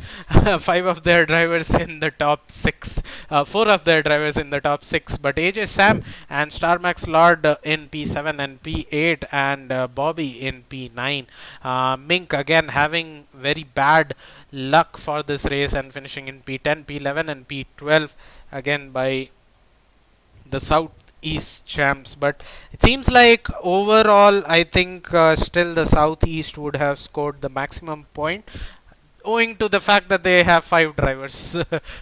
five of their drivers in the top six, four of their drivers in the top six. But AJ Sam and Starmax Lord in P7 and P8, and Bobby in P9. Mink again having very bad luck for this race and finishing in P10, P11, and P12 again by the Southeast champs. But it seems like overall I think still the Southeast would have scored the maximum point, owing to the fact that they have five drivers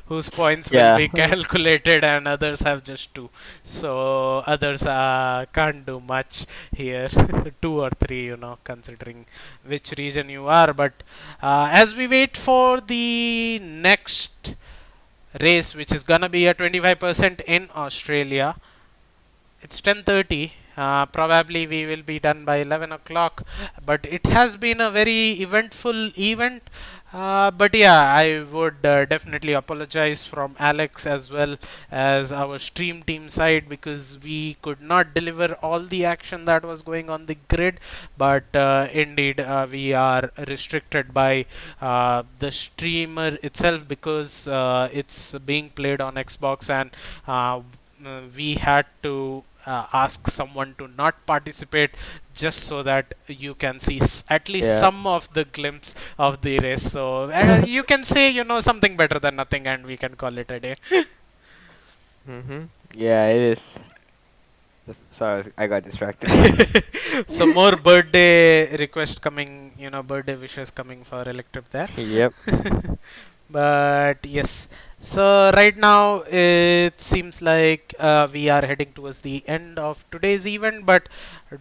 whose points will be calculated and others have just two. So others can't do much here. Two or three, considering which region you are. But as we wait for the next race, which is gonna be at 25% in Australia. It's 10:30. Probably we will be done by 11 o'clock. But it has been a very eventful event. But yeah, I would definitely apologize from Alex as well as our stream team side, because we could not deliver all the action that was going on the grid. But indeed, we are restricted by the streamer itself, because it's being played on Xbox, and we had to ask someone to not participate just so that you can see at least some of the glimpse of the race. So you can say, something better than nothing, and we can call it a day. Yeah, it is. Sorry, I got distracted. So more birthday request coming, birthday wishes coming for Electric there. Yep. But yes, so right now it seems like we are heading towards the end of today's event. But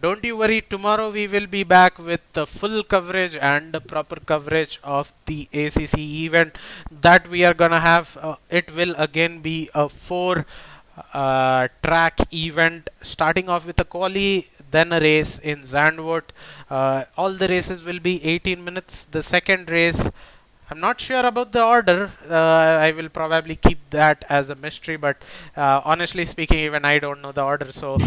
don't you worry, tomorrow we will be back with the full coverage and the proper coverage of the ACC event that we are gonna have. It will again be a 4 track event, starting off with a quali, then a race in Zandvoort. All the races will be 18 minutes. The second race I'm not sure about the order. I will probably keep that as a mystery, but honestly speaking, even I don't know the order, so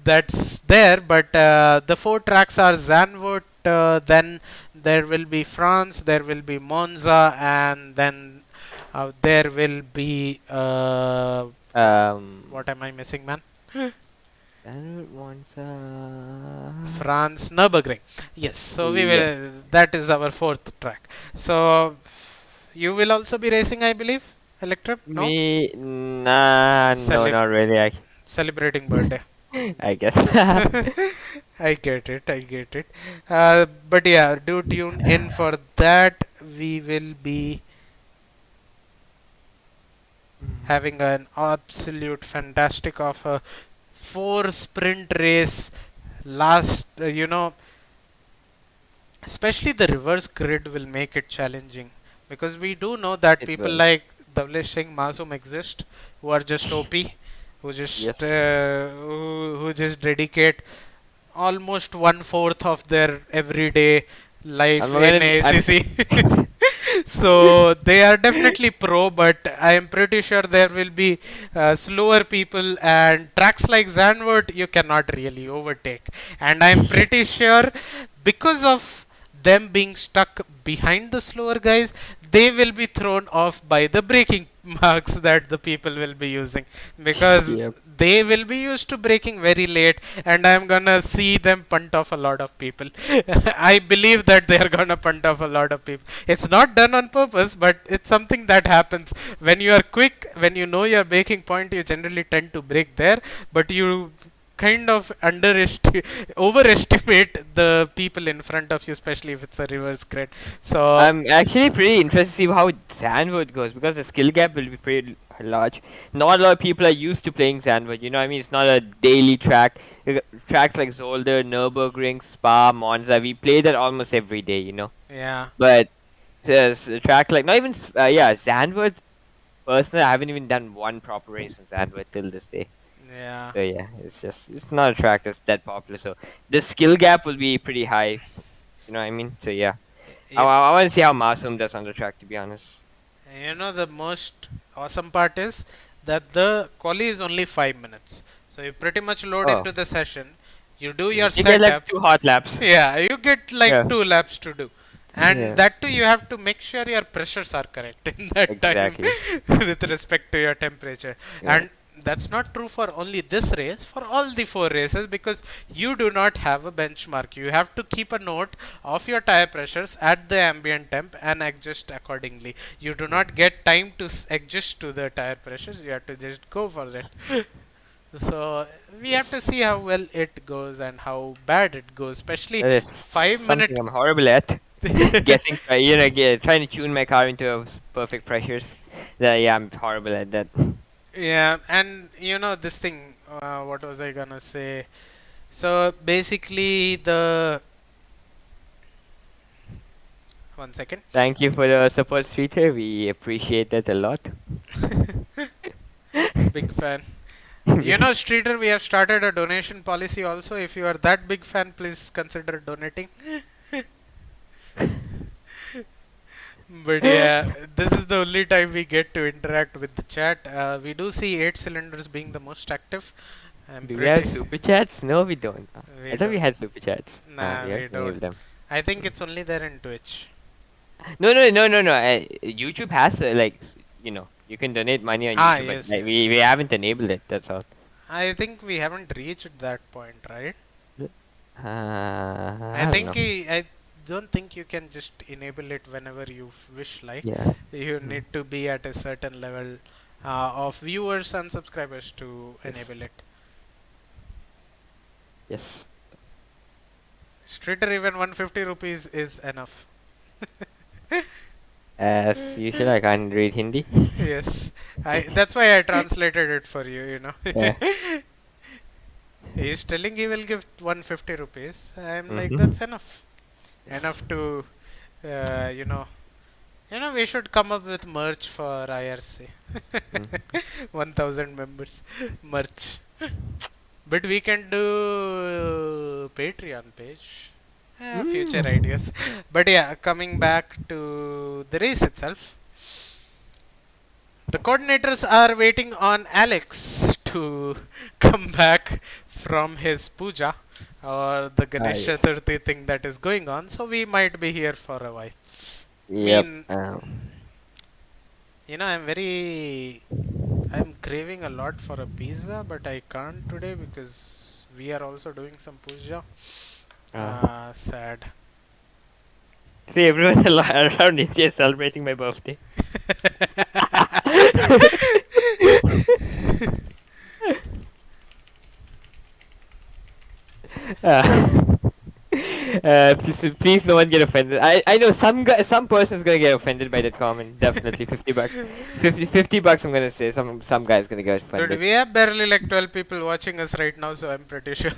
that's there. But the four tracks are Zandvoort, then there will be France, there will be Monza, and then there will be Um, what am I missing, man? Standard ones. France Nürburgring. Yes, so we Yes. will. That is our fourth track. So you will also be racing, I believe, Electrum? No? Me, nah, no, Celeb not really. celebrating birthday. I guess. I get it, I get it. But yeah, do tune in for that. We will be having an absolute fantastic of a four sprint race last, especially the reverse grid will make it challenging because we do know that It people will. like Davlesh Singh Masum exist who are just OP, Yes. who just dedicate almost one fourth of their everyday I'm life in gonna. I'm. ACC. So they are definitely pro, but I am pretty sure there will be slower people and tracks like Zandvoort you cannot really overtake. And I'm pretty sure because of them being stuck behind the slower guys, they will be thrown off by the braking marks that the people will be using because Yep. they will be used to braking very late and I'm gonna see them punt off a lot of people. I believe that they are gonna punt off a lot of people. It's not done on purpose, but it's something that happens. When you are quick, when you know your braking point, you generally tend to brake there, but you kind of overestimate the people in front of you, especially if it's a reverse grid. So I'm actually pretty interested to see how Zandvoort goes because the skill gap will be pretty large. Not a lot of people are used to playing Zandvoort. You know, what I mean, it's not a daily track. Tracks like Zolder, Nürburgring, Spa, Monza, we play that almost every day. You know, yeah, but there's a track like not even yeah, Zandvoort. Personally, I haven't even done one proper race on Zandvoort till this day. yeah. So yeah, it's not a track that's that popular. So the skill gap will be pretty high. You know what I mean? So yeah. You, I want to see how Masum does on the track, to be honest. you know the most awesome part is that the quali is only 5 minutes. So you pretty much load Oh, into the session. You do your you get like setup. two hot laps. Yeah, you get like Yeah, 2 laps to do. And yeah, that too, you have to make sure your pressures are correct in that time exactly. with respect to your temperature. Yeah, And that's not true for only this race, for all the 4 races, because you do not have a benchmark. You have to keep a note of your tire pressures at the ambient temp and adjust accordingly. You do not get time to adjust to the tire pressures, you have to just go for it. So we have to see how well it goes and how bad it goes, especially that is 5 minute. something I'm horrible at. Guessing, trying to tune my car into perfect pressures. Yeah, I'm horrible at that. Yeah, and this thing, what was I gonna say? So basically, the one second. Thank you for the support, Streeter. We appreciate that a lot. Big fan. Streeter, we have started a donation policy also. If you are that big fan, please consider donating. But yeah, this is the only time we get to interact with the chat. We do see 8 cylinders being the most active. I'm Do we have pretty. super chats? No, we don't. We I thought we don't. had super chats. Nah, We have we to enable don't. them. I think it's only there in Twitch. No. YouTube has you can donate money on Ah, YouTube, but yes, like, yes, we yes. haven't enabled it. That's all. I think we haven't reached that point, right? I I don't think know. I don't think you can just enable it whenever you wish. Like Yeah. you Mm. need to be at a certain level of viewers and subscribers to Yes. enable it. Yes. Streeter, even 150 rupees is enough. As usual, I can't read Hindi. Yes, that's why I translated it for you. Yeah. He's telling he will give 150 rupees. I'm like, Mm-hmm. that's enough. Enough to, uh, you know, we should come up with merch for IRC. Mm. 1000 members merch. But we can do Patreon page. Future Mm. ideas. But yeah, coming back to the race itself, the coordinators are waiting on Alex to come back from his puja or the Yes. Ganesha Chaturthi thing that is going on, so we might be here for a while. I Yep. mean, I'm craving a lot for a pizza, but I can't today because we are also doing some puja. Uh, Sad. See, everyone around India is celebrating my birthday. uh, please, no one get offended. I know some person's gonna get offended by that comment. Definitely, 50 bucks. 50 bucks. I'm gonna say some guy's gonna get Dude, offended. we have barely like 12 people watching us right now, so I'm pretty sure.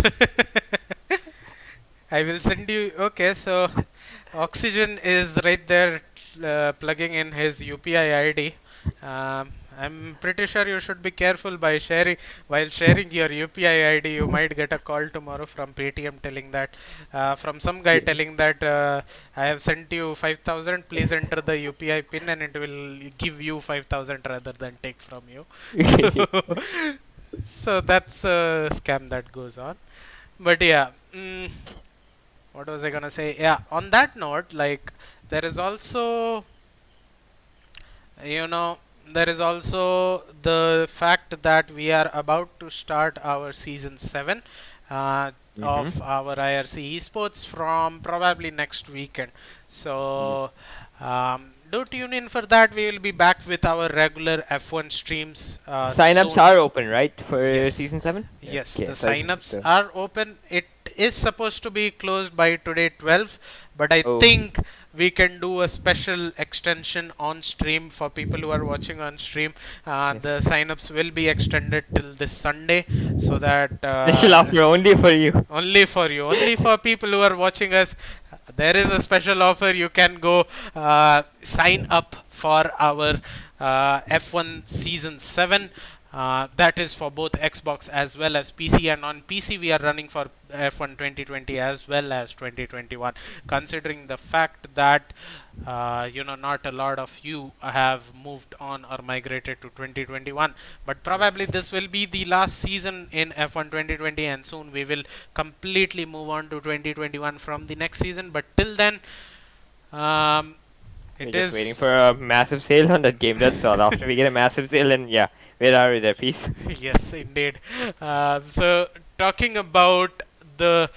I will send you. Okay, so Oxygen is right there plugging in his UPI ID. I'm pretty sure you should be careful by sharing. While sharing your UPI ID, you might get a call tomorrow from Paytm telling that, from some guy telling that I have sent you 5,000. Please enter the UPI pin and it will give you 5,000 rather than take from you. So that's a scam that goes on. But yeah. What was I gonna say? Yeah, on that note, like there is also, you know, there is also the fact that we are about to start our season 7 of Mm-hmm. our IRC esports from probably next weekend. So do tune in for that. We will be back with our regular F1 streams Sign-ups soon. are open, right, for Yes. season 7? Yes, Okay, the so I just signups are open. It is supposed to be closed by today 12, but I oh, think we can do a special extension on stream for people who are watching on stream. yes. The signups will be extended till this Sunday so that Special offer only for you. only for you, only for people who are watching us. There is a special offer. You can go sign up for our F1 Season 7. That is for both Xbox as well as PC, and on PC we are running for F1 2020 as well as 2021. Considering the fact that not a lot of you have moved on or migrated to 2021, but probably this will be the last season in F1 2020, and soon we will completely move on to 2021 from the next season. But till then, um, We're it just waiting is. for a massive sale on that game. That's all. After we get a massive sale, and yeah, where are we there, peace? Yes, indeed. So, talking about the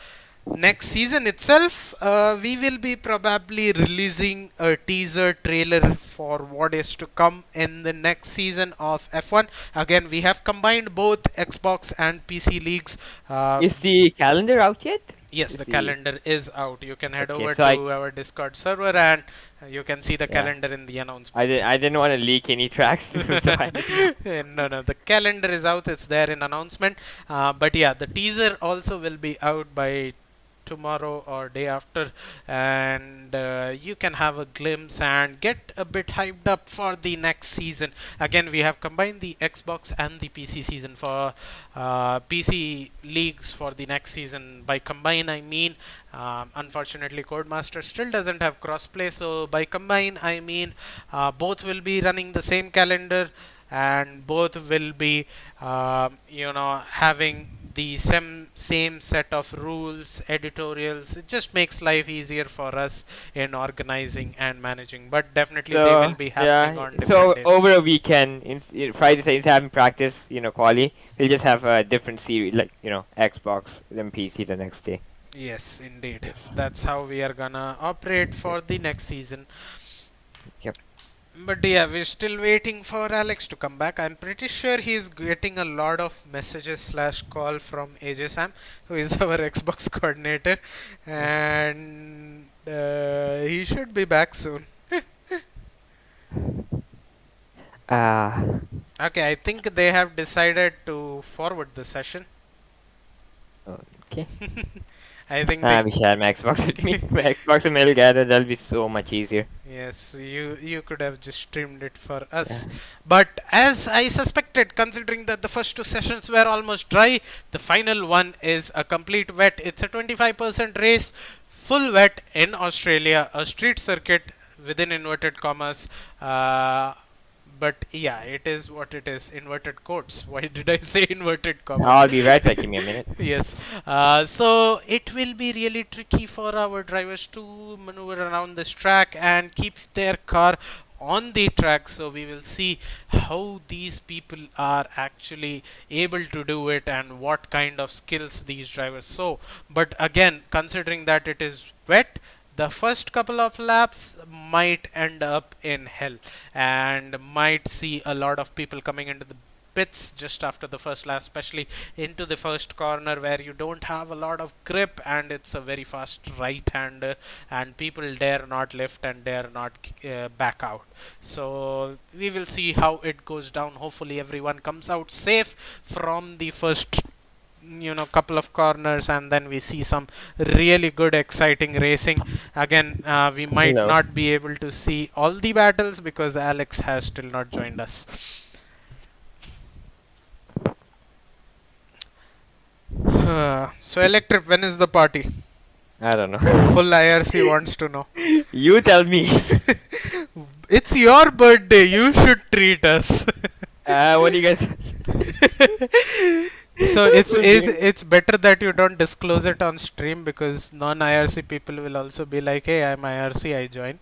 next season itself, we will be probably releasing a teaser trailer for what is to come in the next season of F1. Again, we have combined both Xbox and PC leagues. Is the calendar out yet? Yes, Is the the calendar is out. You can head okay? over So I to our Discord server and you can see the yeah, calendar in the I announcements. didn't I didn't want to leak any tracks, so I didn't. No, no, the calendar is out. It's there in announcement. But yeah, the teaser also will be out by tomorrow or day after, and you can have a glimpse and get a bit hyped up for the next season. Again, we have combined the Xbox and the PC season for PC leagues for the next season. By combine, I mean unfortunately Codemaster still doesn't have crossplay, so by combine I mean both will be running the same calendar and both will be having the same set of rules, editorials. It just makes life easier for us in organizing and managing, but definitely they will So be happening yeah, on different so days. over a weekend, Friday, Saturday, having practice, quali, we'll just have a different series, like Xbox, then PC the next day. Yes, indeed, Yes. that's how we are gonna operate for the next season. Yep. But yeah, we're still waiting for Alex to come back. I'm pretty sure he's getting a lot of messages slash call from AJ Sam, who is our Xbox coordinator, and he should be back soon. Uh, Okay, I think they have decided to forward the session. okay. I think I they. wish I had my Xbox with me. My Xbox and Metal Gather, that'll be so much easier. Yes, you could have just streamed it for us. Yeah. But as I suspected, considering that the first two sessions were almost dry, the final one is a complete wet. It's a 25% race full wet in Australia, a street circuit within inverted commas. Uh, but yeah, it is what it is. Inverted quotes. Why did I say inverted commas? I'll be right back. Give me a minute. Yes. So it will be really tricky for our drivers to maneuver around this track and keep their car on the track. So we will see how these people are actually able to do it and what kind of skills these drivers show. But again, considering that it is wet, the first couple of laps might end up in hell and might see a lot of people coming into the pits just after the first lap, especially into the first corner where you don't have a lot of grip and it's a very fast right hander and people dare not lift and dare not back out. So we will see how it goes down. Hopefully everyone comes out safe from the first couple of corners, and then we see some really good exciting racing. Again, we might Hello. not be able to see all the battles because Alex has still not joined us. So Electric, when is the party? I don't know. Full IRC wants to know. You tell me. It's your birthday, you should treat us. What do you guys? So it's Okay. it's better that you don't disclose it on stream because non-IRC people will also be like, hey, I'm IRC, I join.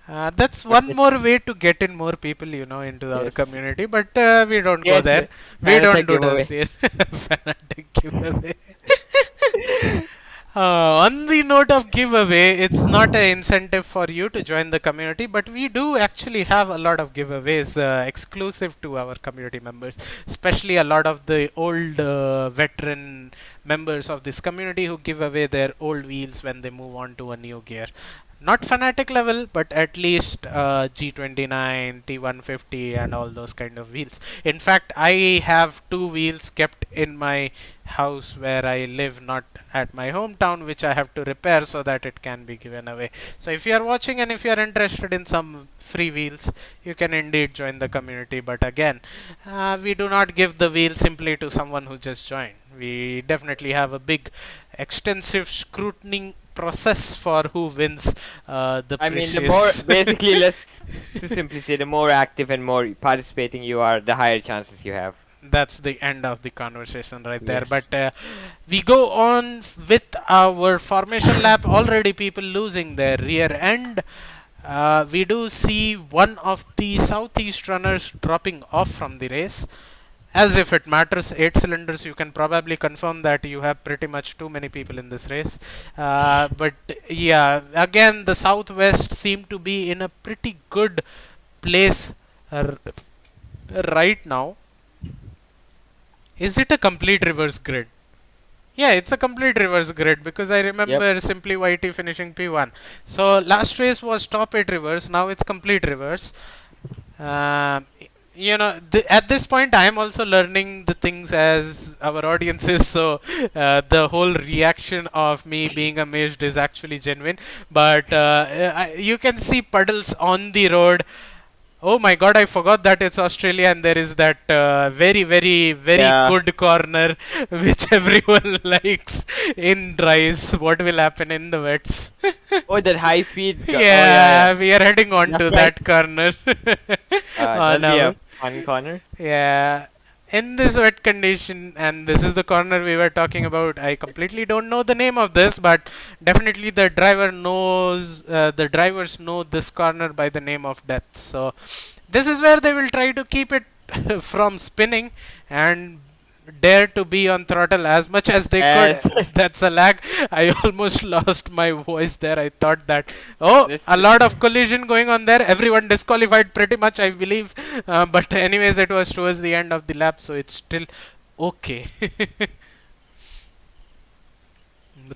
That's one more way to get in more people, into our Yes. community. But we don't go Yes. there. We don't Fanatic do that giveaway. here. Fanatic giveaway. On the note of giveaway, it's not an incentive for you to join the community, but we do actually have a lot of giveaways exclusive to our community members, especially a lot of the old veteran members of this community who give away their old wheels when they move on to a new gear. Not fanatic level, but at least G29, T150, and all those kind of wheels. In fact, I have two wheels kept in my house where I live, not at my hometown, which I have to repair so that it can be given away. So if you are watching and if you are interested in some free wheels, you can indeed join the community. But again, we do not give the wheel simply to someone who just joined. We definitely have a big, extensive scrutiny process for who wins the I mean, precious. the more basically, let's to simply say, the more active and more participating you are, the higher chances you have. That's the end of the conversation right there. Yes. But we go on with our formation lap. Already people losing their rear end. We do see one of the southeast runners dropping off from the race. As if it matters, 8 cylinders, you can probably confirm that you have pretty much too many people in this race. But yeah, again, the southwest seem to be in a pretty good place right now. Is it a complete reverse grid? Yeah, it's a complete reverse grid because I remember Simply YT finishing P1. So last race was top 8 reverse, now it's complete reverse. Um, at this point I am also learning the things as our audience is, so the whole reaction of me being amazed is actually genuine. But you can see puddles on the road. Oh my god, I forgot that it's Australia and there is that very, very, very good corner which everyone likes in dries. What will happen in the wets? Oh, that high speed. Yeah, we are heading on to Left, that corner. That'll be a fun corner. Yeah. In this wet condition, and this is the corner we were talking about. I completely don't know the name of this, but definitely the drivers know this corner by the name of death. So this is where they will try to keep it from spinning and dare to be on throttle as much as they could. That's a lag. I almost lost my voice there. I thought that, a lot of collision going on there. Everyone disqualified pretty much, I believe. But anyways, it was towards the end of the lap, so it's still okay.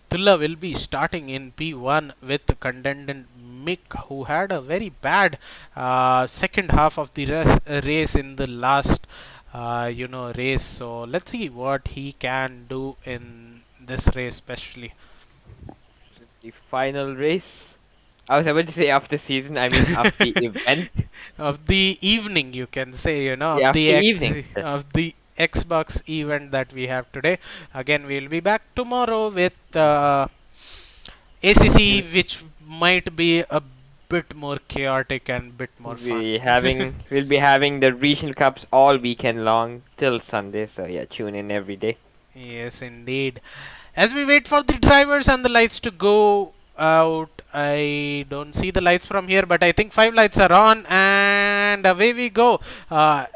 Tulla will be starting in P1 with contendant Mick, who had a very bad second half of the race in the last race. So let's see what he can do in this race, especially. The final race. I was about to say after season. I mean after the event. Of the evening, you can say, Yeah, of the evening. of the Xbox event that we have today. Again, we'll be back tomorrow with ACC, which might be a bit more chaotic and bit more fun. We'll be having the regional cups all weekend long till Sunday. So yeah, tune in every day. Yes, indeed. As we wait for the drivers and the lights to go out, I don't see the lights from here, but I think 5 lights are on, and away we go. Uh,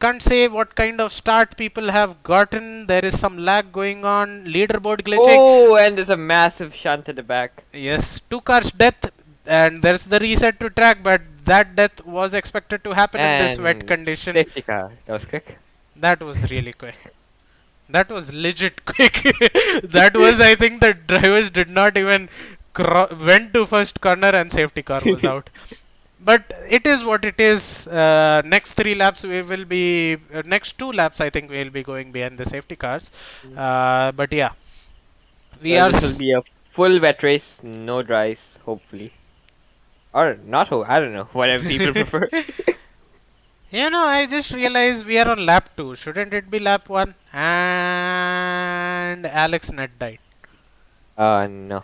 can't say what kind of start people have gotten. There is some lag going on, leaderboard glitching. Oh, and there's a massive shunt at the back. Yes, 2 cars death, and there's the reset to track, but that death was expected to happen in this wet And condition. safety car. That was quick. That was really quick. That was legit quick. That was, I think, the drivers did not even went to first corner and safety car was out. But it is what it is. Next 3 laps we will be. Next 2 laps I think we will be going behind the safety cars. But yeah, we So are. this will be a full wet race, no dries, hopefully. Or not, I don't know, whatever people prefer. I just realized we are on lap 2. Shouldn't it be lap 1? And Alex net died. No.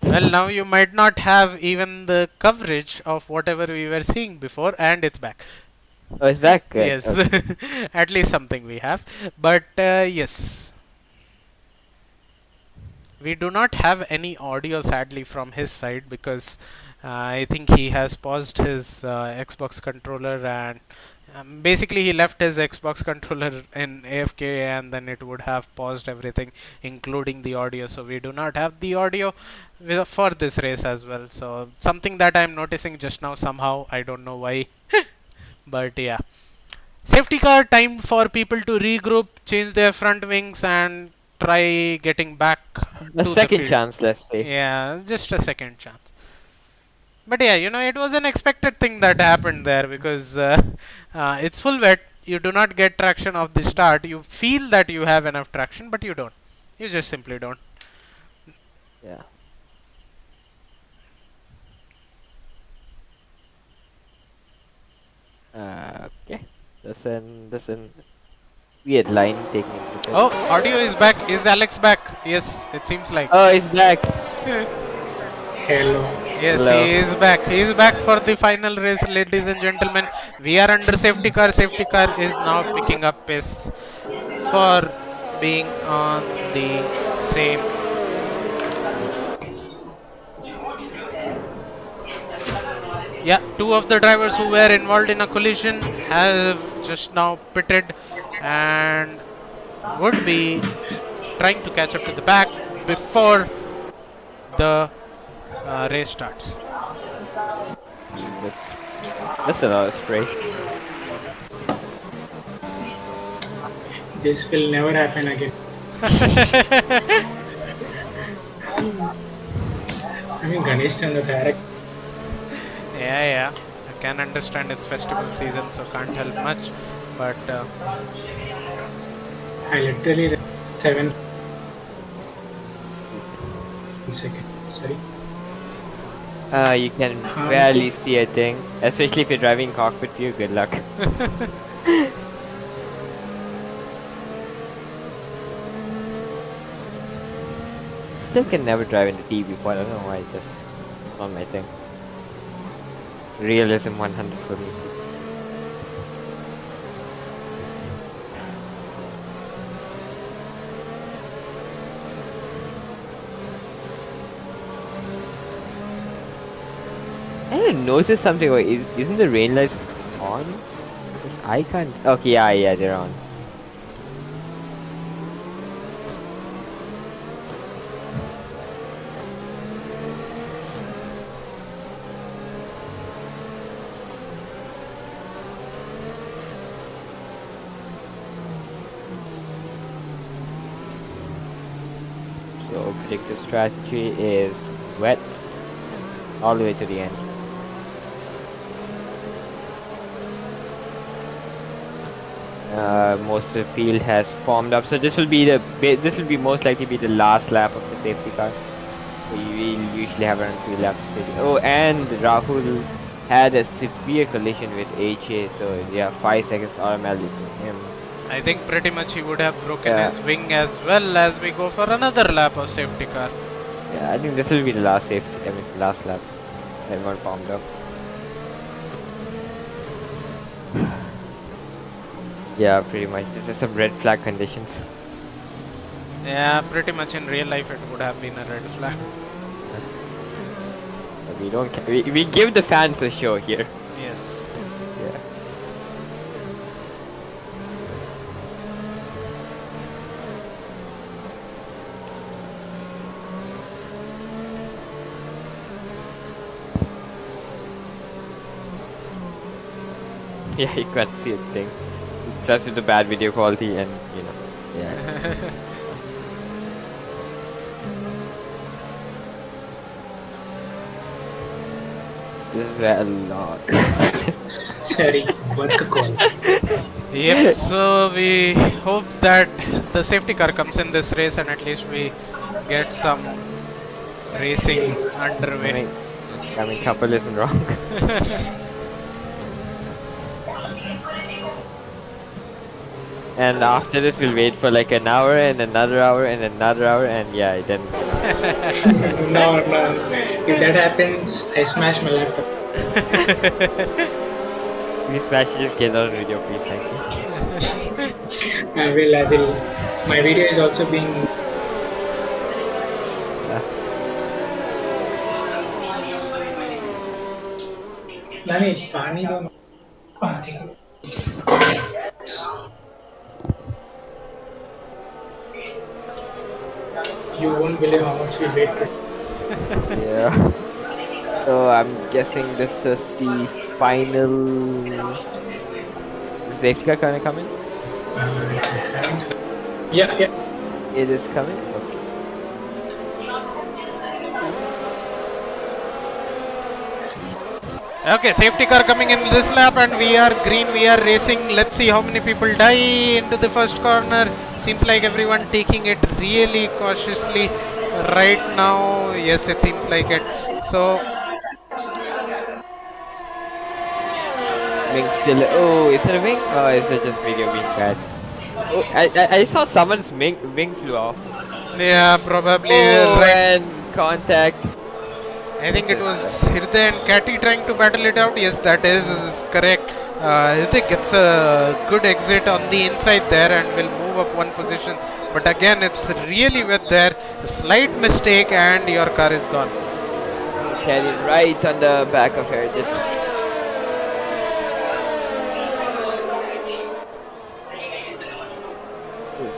Well, now you might not have even the coverage of whatever we were seeing before, and it's back. Oh, it's back? Good. Yes, Okay. at least something we have. But yes, we do not have any audio sadly from his side because I think he has paused his Xbox controller and basically he left his Xbox controller in AFK and then it would have paused everything including the audio, so we do not have the audio for this race as well. So something that I'm noticing just now somehow, I don't know why. But yeah, safety car time for people to regroup, change their front wings and try getting back A to the second field. chance, let's say. Yeah, just a second chance. But yeah, it was an expected thing that happened there because it's full wet. You do not get traction off the start. You feel that you have enough traction, but you don't. You just simply don't. Yeah. Okay. There's an weird line taking into it. Oh, audio is back. Is Alex back? Yes, it seems like. Oh, it's back. Hello. Yes, Hello. he is back. He is back for the final race, ladies and gentlemen. We are under safety car. Safety car is now picking up pace for being on the same. Yeah, 2 of the drivers who were involved in a collision have just now pitted and would be trying to catch up to the back before the race starts. That's a lot of spray. This will never happen again. I mean, Ganesh Chandra direct. Yeah. I can understand it's festival season, so can't help much. But I literally read 7 seconds. Sorry. You can barely see a thing, especially if you're driving cockpit view. Good luck. Still can never drive in the TV before. I don't know why. It's just not my thing. Realism 100 for me. I didn't notice something. Wait, isn't the rain lights on? 'Cause I can't. Okay, yeah, they're on. So predictive strategy is wet all the way to the end. Most of the field has formed up, so this will be most likely be the last lap of the safety car. So you will usually have around 3 laps. Oh, and Rahul had a severe collision with HA, so yeah, 5 seconds automatically to him. I think pretty much he would have broken Yeah. his wing as well as we go for another lap of safety car. Yeah, I think this will be the last safety. I mean, last lap. Everyone formed up. Yeah, pretty much. This is some red flag conditions. Yeah, pretty much in real life it would have been a red flag. But we don't. We give the fans a show here. Yes. Yeah. Yeah, you can't see a thing. Plus with the bad video quality and yeah. This is a lot. Sorry, what the call? Yep, so we hope that the safety car comes in this race and at least we get some racing underway. I mean, couple isn't wrong. And after this, we'll wait for like an hour and another hour and another hour, and yeah, then. No. If that happens, I smash my laptop. We smash it, just get on video, please, thank you. I will. My video is also being. Nani, pani do. You won't believe how much we waited. Yeah. So I'm guessing this is the final. Is safety car gonna come in? Yeah. It is coming. Okay. Okay, safety car coming in this lap and we are green, we are racing. Let's see how many people die into the first corner. Seems like everyone taking it really cautiously right now. Yes, it seems like it. So Wing still. Oh, is it a wing? Oh, is it just video being bad? Oh, I saw someone's wing flew off. yeah, probably right. And contact. I think it was Hirday and Catty trying to battle it out. Yes, that is correct. Hirday gets a good exit on the inside there and will move up one position. But again, it's really wet there. A slight mistake and your car is gone. Catty right on the back of her.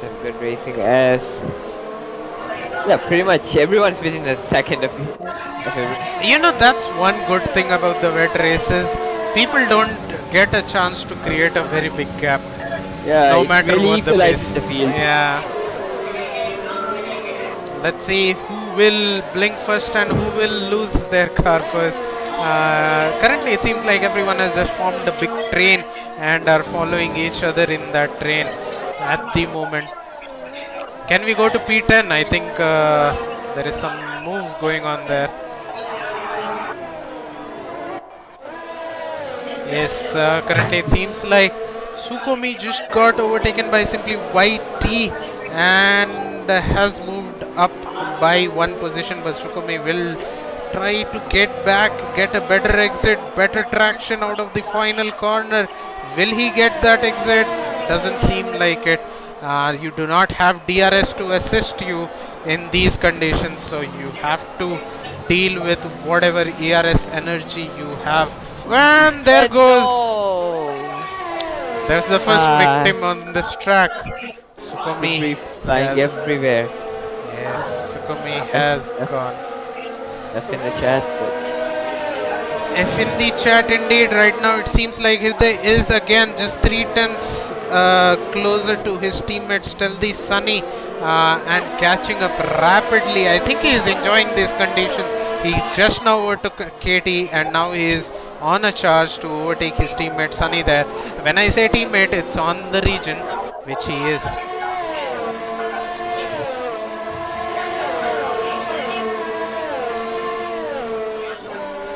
Some good racing as. Yeah, pretty much everyone's within a second of it. You know, that's one good thing about the wet races. People don't get a chance to create a very big gap. Yeah, no matter really what the pace. the field. Yeah. Let's see who will blink first and who will lose their car first. Currently, it seems like everyone has just formed a big train and are following each other in that train at the moment. Can we go to P10? I think there is some move going on there. Yes, currently it seems like Sukomi just got overtaken by simply YT and has moved up by one position, but Sukomi will try to get back, get a better exit, better traction out of the final corner. Will he get that exit? Doesn't seem like it. You do not have DRS to assist you in these conditions, so you have to deal with whatever ERS energy you have. And there goes. There's the first victim on this track. Sukomi flying everywhere. Yes, Sukomi has gone. F in the chat. F in the chat indeed. Right now it seems like Hirday is again just 3/10 closer to his teammate Stealthy Sunny and catching up rapidly. I think he is enjoying these conditions. He just now overtook Katie and now he is on a charge to overtake his teammate Sunny there. When I say teammate, it's on the region, which he is.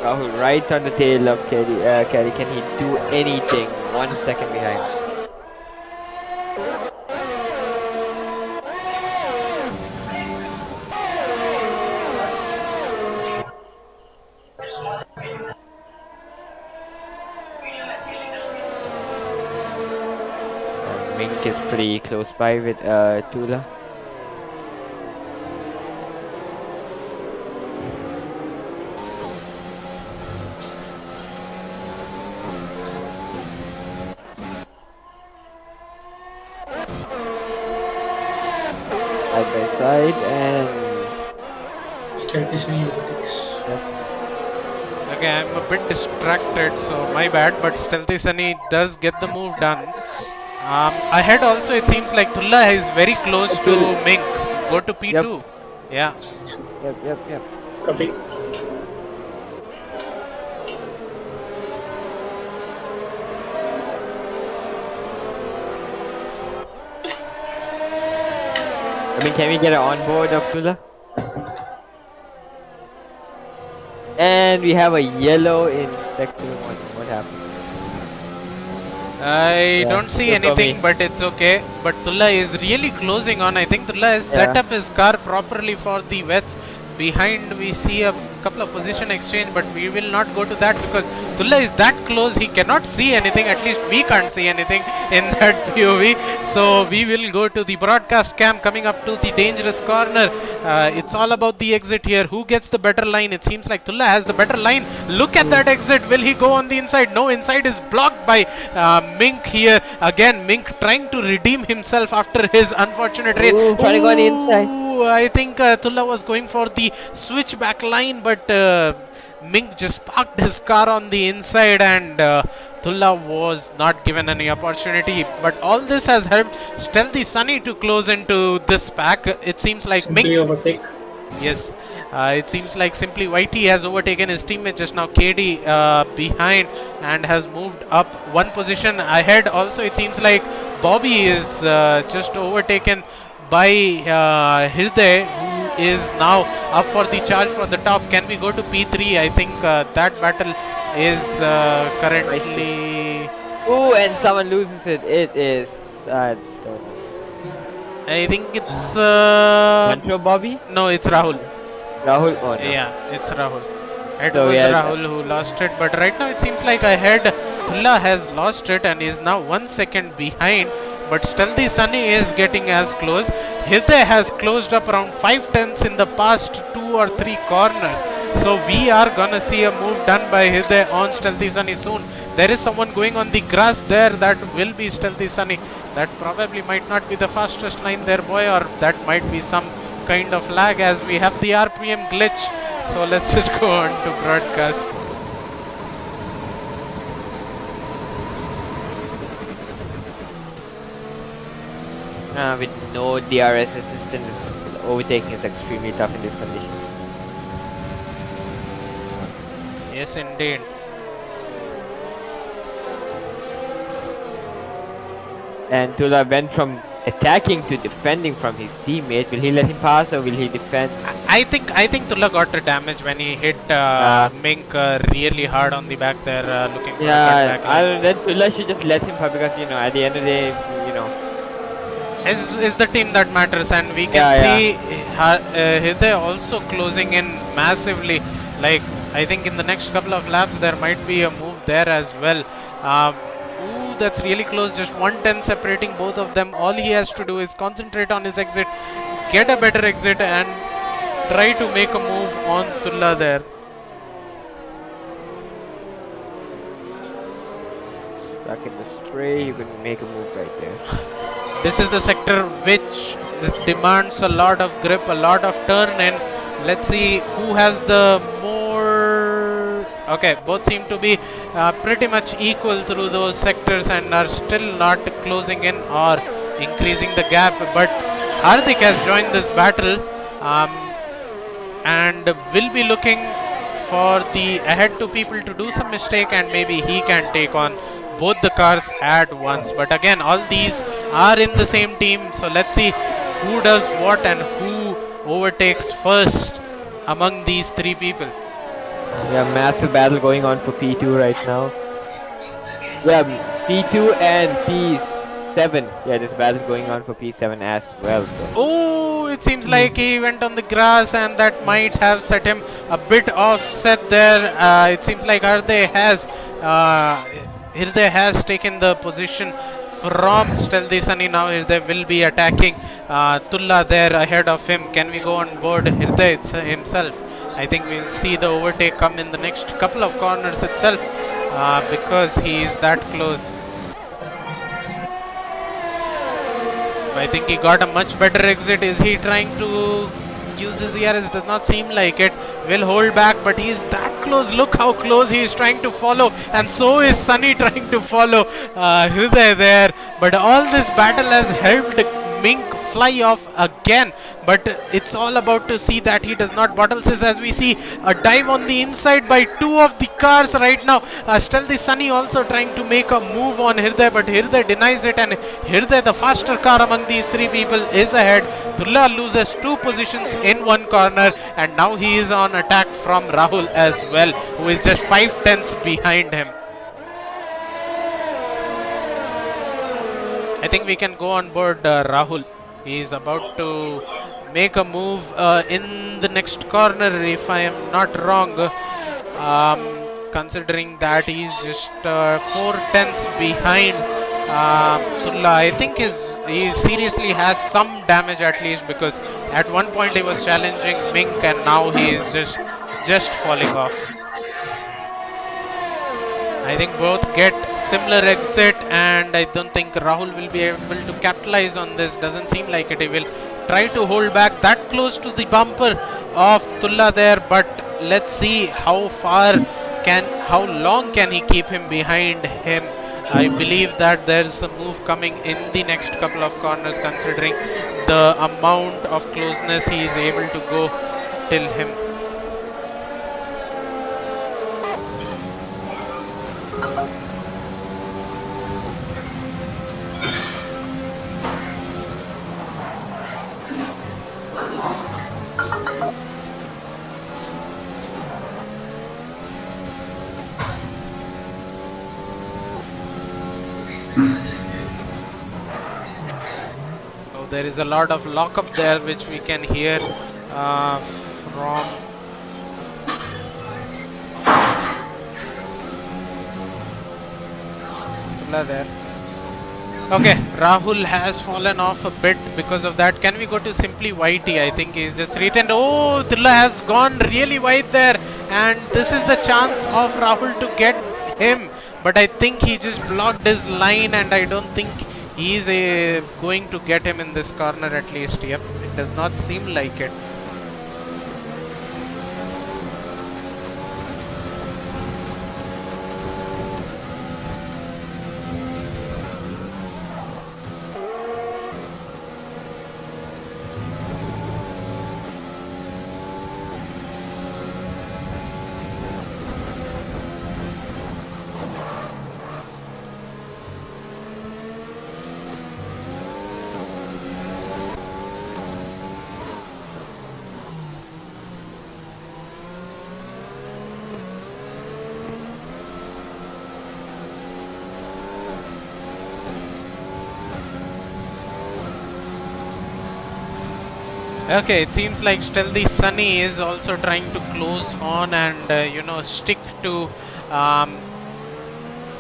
Rahul right on the tail of Caddy. Caddy, can he do anything? 1 second behind. Mink is pretty close by with Tula. Side by side and Stealthy Sunny overtakes. Okay, I'm a bit distracted, so my bad. But Stealthy Sunny does get the move done. Ahead also, it seems like Tulla is very close to Mink. Go to P2. Yeah. Yep. Copy. I mean, can we get an onboard of Tula? And we have a yellow in sector 1. What happened? I don't see good for anything, me. but it's okay. But Tulla is really closing on. I think Tulla has set up his car properly for the wets. Behind we see a couple of position exchange, but we will not go to that because Tulla is that close, he cannot see anything. At least we can't see anything in that POV. So we will go to the broadcast cam coming up to the dangerous corner. It's all about the exit here. Who gets the better line? It seems like Tulla has the better line. Look at that exit. Will he go on the inside? No, inside is blocked by Mink here. Again, Mink trying to redeem himself after his unfortunate race. Trying to go on the inside. I think Tulla was going for the switchback line, but Mink just parked his car on the inside and Tulla was not given any opportunity. But all this has helped Stealthy Sunny to close into this pack. It seems like Simply Mink. overtake. Yes, it seems like Simply Whitey has overtaken his teammate just now. KD behind and has moved up one position ahead. Also, it seems like Bobby is just overtaken by Hirday, who is now up for the charge for the top. Can we go to P3? I think that battle is currently. Oh, and someone loses it. It is. I don't know. I think it's. Control Bobby? No, it's Rahul. Rahul? Oh, no. Yeah, it's Rahul. It So was we had- Rahul who lost it, but right now it seems like ahead Tulla has lost it and is now 1 second behind. But Stealthy Sunny is getting as close. Hirday has closed up around 5/10 in the past 2 or 3 corners. So we are gonna see a move done by Hirday on Stealthy Sunny soon. There is someone going on the grass there. That will be Stealthy Sunny. That probably might not be the fastest line there, boy, or that might be some kind of lag as we have the RPM glitch. So let's just go on to broadcast. With no DRS assistance, overtaking is extremely tough in this condition. Yes, indeed. And Tula went from attacking to defending from his teammate. Will he let him pass or will he defend? I think Tulla got the damage when he hit Mink really hard on the back there, looking for a Yeah, good back line. then Tula should just let him pass because at the end of the day, Is the team that matters, and we can see Hirday also closing in massively. Like, I think in the next couple of laps there might be a move there as well. Ooh, that's really close. Just 110 separating both of them. All he has to do is concentrate on his exit, get a better exit, and try to make a move on Tulla there. stuck in the spray, you can make a move right there. This is the sector which demands a lot of grip, a lot of turn in. Let's see who has the more. Okay, both seem to be pretty much equal through those sectors and are still not closing in or increasing the gap. But Hardik has joined this battle and will be looking for the ahead two people to do some mistake, and maybe he can take on both the cars at once. But again, all these are in the same team, so let's see who does what and who overtakes first among these three people. Yeah, massive battle going on for P2 right now. Yeah, P2 and P7. Yeah, this battle going on for P7 as well. So. Oh, it seems like he went on the grass and that might have set him a bit offset there. It seems like Hirday has taken the position from Stealthy Sunny. Now Hirday will be attacking Tulla there ahead of him. Can we go on board Hirday himself? I think we'll see the overtake come in the next couple of corners itself because he is that close. I think he got a much better exit. Is he trying to use his ERS? Does not seem like it. Will hold back, but he's that close. Look how close he is trying to follow, and so is Sunny trying to follow Hirday there. But all this battle has helped Mink fly off again, but it's all about to see that he does not bottle says as we see a dive on the inside by two of the cars right now. Stealthy Sunny also trying to make a move on Hirday, but Hirday denies it, and Hirday, the faster car among these three people, is ahead. Tulla loses 2 positions in one corner, and now he is on attack from Rahul as well, who is just 5/10ths behind him. I think we can go on board Rahul. He is about to make a move in the next corner, if I am not wrong. Considering that he's just 4/10ths behind Tulla. I think he seriously has some damage at least, because at one point he was challenging Mink and now he is just falling off. I think both get similar exit, and I don't think Rahul will be able to capitalize on this. Doesn't seem like it. He will try to hold back that close to the bumper of Tulla there, but let's see how long can he keep him behind him. I believe that there's a move coming in the next couple of corners, considering the amount of closeness he is able to go till him. Oh, there is a lot of lockup there, which we can hear from Tulla there. Okay, Rahul has fallen off a bit because of that. Can we go to simply YT? I think he's just 310. Oh, Tulla has gone really wide there, and this is the chance of Rahul to get him. But I think he just blocked his line, and I don't think he's going to get him in this corner at least. Yep, it does not seem like it. Okay, it seems like Stealthy Sunny is also trying to close on and stick to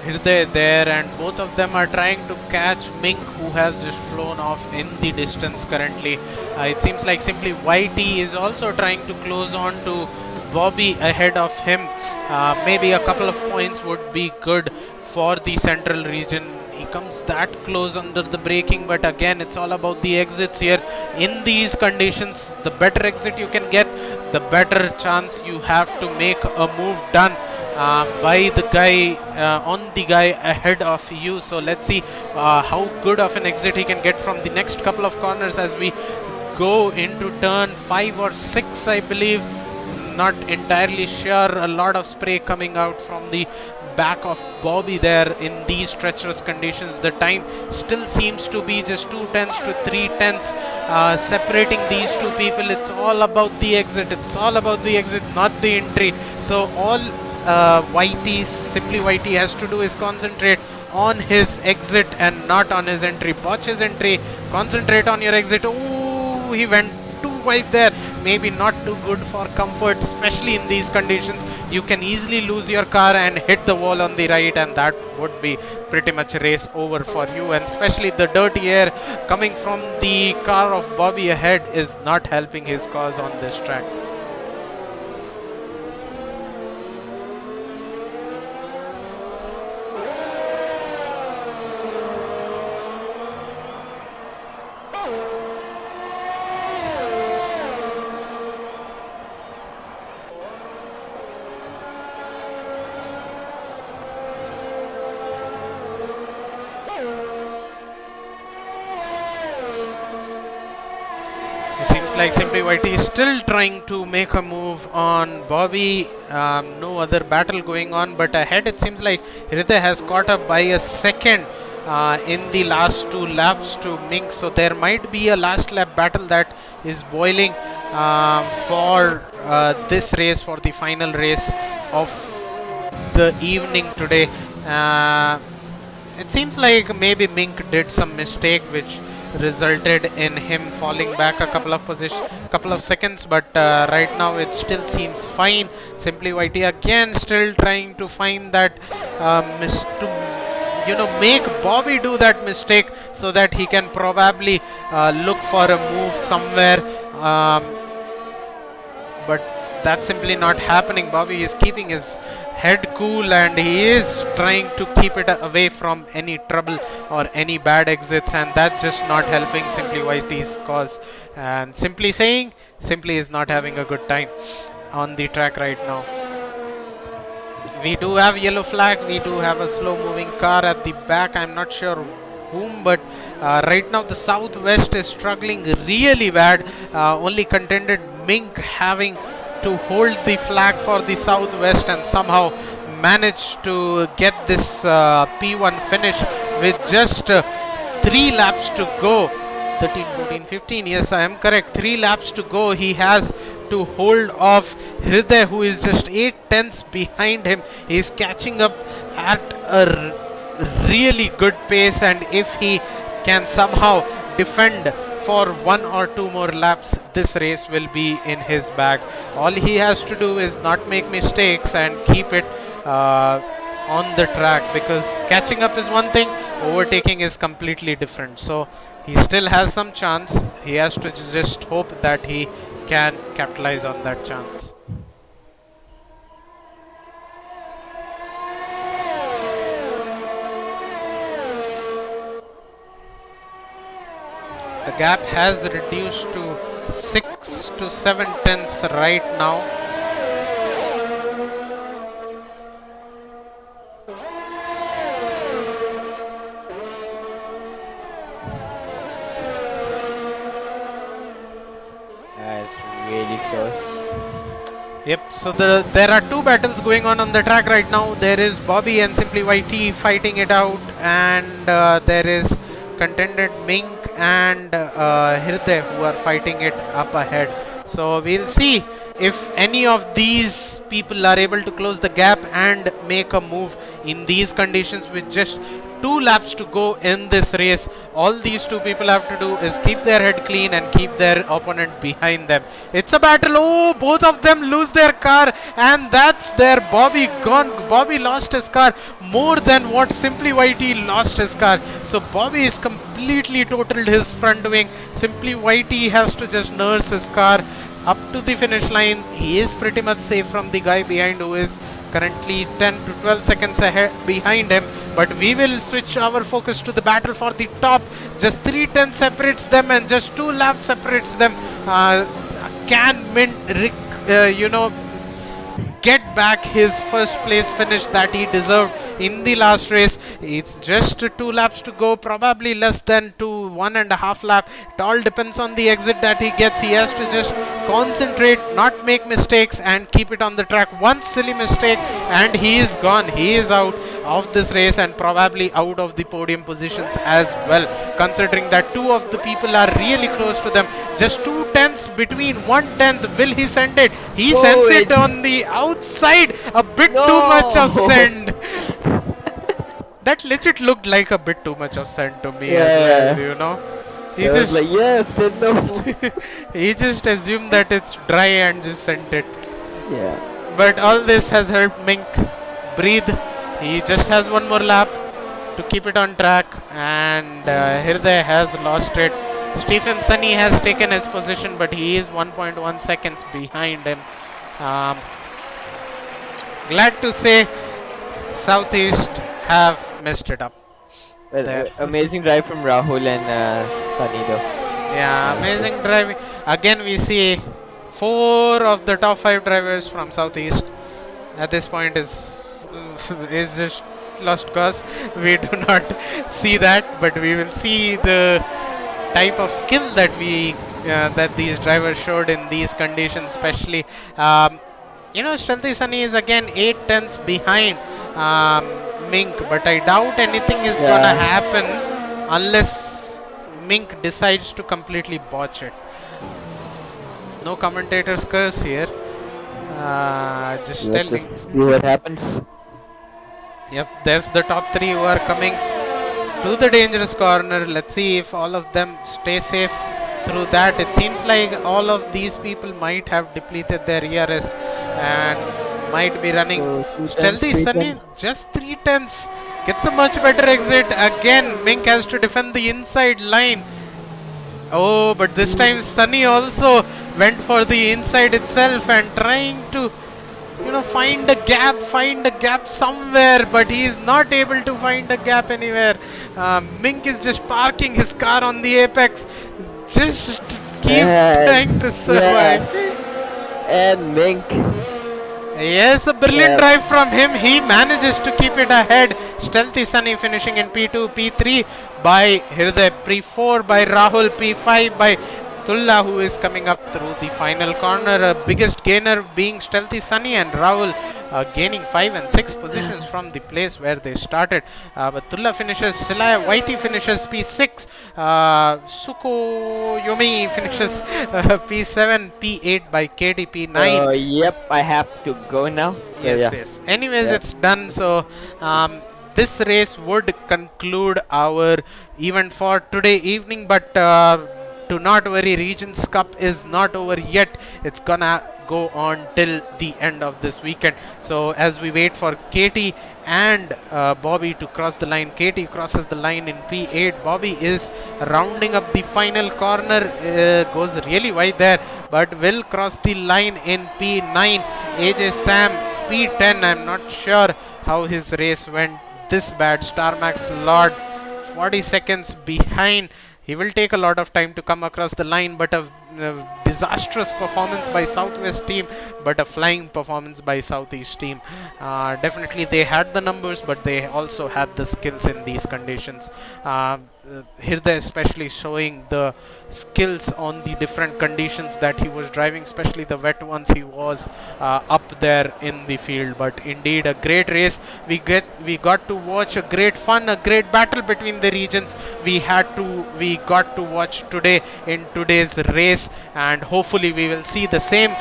Hirday there, and both of them are trying to catch Mink, who has just flown off in the distance currently. It seems like simply YT is also trying to close on to Bobby ahead of him. Maybe a couple of points would be good for the central region. He comes that close under the braking, but again, it's all about the exits here. In these conditions, the better exit you can get, the better chance you have to make a move done by the guy on the guy ahead of you. So let's see how good of an exit he can get from the next couple of corners as we go into turn 5 or 6, I believe. Not entirely sure. A lot of spray coming out from the back of Bobby there in these treacherous conditions. The time still seems to be just 2/10 to 3/10 separating these two people. It's all about the exit. It's all about the exit, not the entry. So all simply YT has to do is concentrate on his exit and not on his entry. Watch his entry, concentrate on your exit. Oh, he went too wide there. maybe not too good for comfort, especially in these conditions. You can easily lose your car and hit the wall on the right, and that would be pretty much race over for you. And especially the dirty air coming from the car of Bobby ahead is not helping his cause on this track. It seems like Simply Whitey is still trying to make a move on Bobby. No other battle going on, but ahead it seems like Hriday has caught up by a second in the last 2 laps to Mink. So there might be a last lap battle that is boiling for this race, for the final race of the evening today. It seems like maybe Mink did some mistake which resulted in him falling back a couple of seconds, but right now it still seems fine. Simply Whitey again still trying to find that make Bobby do that mistake so that he can probably look for a move somewhere, but that's simply not happening. Bobby is keeping his head cool and he is trying to keep it away from any trouble or any bad exits, and that's just not helping Simply Whitey's cause. And Simply saying, Simply is not having a good time on the track right now. We do have yellow flag, we do have a slow moving car at the back. I'm not sure whom, but right now the Southwest is struggling really bad. Only contended Mink having to hold the flag for the Southwest and somehow manage to get this P1 finish with just 3 laps to go. 13, 14, 15, yes, I am correct. 3 laps to go. He has to hold off Hriday, who is just 8/10 behind him. He is catching up at a really good pace, and if he can somehow defend for 1 or 2 more laps, this race will be in his bag. All he has to do is not make mistakes and keep it on the track, because catching up is one thing, overtaking is completely different. So he still has some chance. He has to just hope that he can capitalize on that chance. The gap has reduced to 6 to 7 tenths right now. That's really close. Yep, so there are 2 battles going on the track right now. There is Bobby and Simply Whitey fighting it out, and there is contended Mink and Hriday who are fighting it up ahead. So we'll see if any of these people are able to close the gap and make a move in these conditions with just 2 laps to go in this race. All these 2 people have to do is keep their head clean and keep their opponent behind them. It's a battle. Oh, both of them lose their car, and that's their Bobby gone. Bobby lost his car more than what Simply Whitey lost his car. So Bobby is completely totaled his front wing. Simply Whitey has to just nurse his car up to the finish line. He is pretty much safe from the guy behind, who is currently 10 to 12 seconds ahead behind him. But we will switch our focus to the battle for the top. Just 3 tenths separates them, and just 2 laps separates them. Can Mint get back his first place finish that he deserved in the last race? It's just 2 laps to go, probably less than 1.5 lap. It all depends on the exit that he gets. He has to just concentrate, not make mistakes, and keep it on the track. One silly mistake and he is gone. He is out of this race and probably out of the podium positions as well, considering that 2 of the people are really close to them. Just 2 tenths between. 1/10. Will he send it? He sends it on the outside. A bit too much of send. That legit looked like a bit too much of send to me as well, He I was just like, yes, said no. he just assumed that it's dry and just sent it. Yeah. But all this has helped Mink breathe. He just has one more lap to keep it on track, and Hirday has lost it. Stephen Sunny has taken his position, but he is 1.1 seconds behind him. Um, Glad to say Southeast have messed it up Well, there. amazing drive from Rahul and Sunny though. Yeah, amazing driving. Again, we see four of the top five drivers from Southeast. At this point, is just lost cause. We do not see that, but we will see the type of skill that that these drivers showed in these conditions, especially. Stealthy Sunny is again 8 tenths behind Mink, but I doubt anything is gonna Yeah. happen unless Mink decides to completely botch it. No commentator's curse here. Just Let's telling. just see what happens. Yep, there's the top three who are coming to the dangerous corner. Let's see if all of them stay safe through that. It seems like all of these people might have depleted their ERS and might be running. So, 2 Stealthy tenths, 3 Sunny tenths. just 3 tenths. Gets a much better exit. Again, Mink has to defend the inside line. Oh, but this time Sunny also went for the inside itself and trying to find a gap somewhere, but he is not able to find a gap anywhere. Mink is just parking his car on the apex, just keep trying to survive. And Mink. Yes, a brilliant Yeah. drive from him. He manages to keep it ahead. Stealthy Sunny finishing in P2, P3 by Hirday, P4 by Rahul, P5 by Tulla, who is coming up through the final corner. Biggest gainer being Stealthy Sunny, and Rahul gaining 5 and 6 positions from the place where they started. But Tulla finishes, Silaya Whitey finishes P6, Suko Yomi finishes P7, P8 by KD, P9. Yep, I have to go now. So, yeah. Yes. Anyways, Yeah. it's done. So, this race would conclude our event for today evening. But do not worry, Regions Cup is not over yet. It's gonna go on till the end of this weekend. So, as we wait for Katie and Bobby to cross the line, Katie crosses the line in P8. Bobby is rounding up the final corner, goes really wide there, but will cross the line in P9. AJ Sam P10. I'm not sure how his race went this bad. Starmax Lord 40 seconds behind. He will take a lot of time to come across the line, but a disastrous performance by Southwest team, but a flying performance by Southeast team. Definitely they had the numbers, but they also had the skills in these conditions. Hirday especially showing the skills on the different conditions that he was driving, especially the wet ones. He was up there in the field. But indeed a great race. We got to watch a great fun, a great battle between the regions. We got to watch today in today's race, and hopefully we will see the same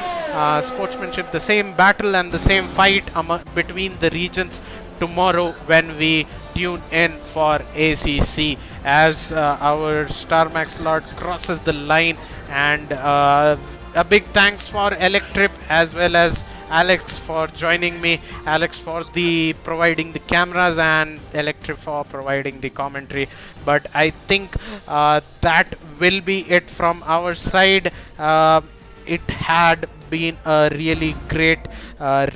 sportsmanship, the same battle and the same fight between the regions tomorrow when we tune in for ACC, as our Starmax Lord crosses the line. And a big thanks for Electrip as well as Alex for joining me. Alex for providing the cameras, and Electrip for providing the commentary. But I think that will be it from our side. It had been a really great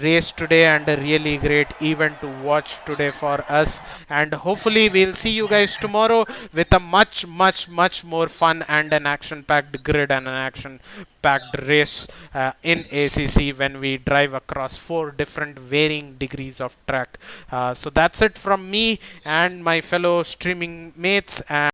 race today and a really great event to watch today for us, and hopefully we'll see you guys tomorrow with a much more fun and an action packed grid and an action packed race in ACC when we drive across 4 different varying degrees of track. So that's it from me and my fellow streaming mates. And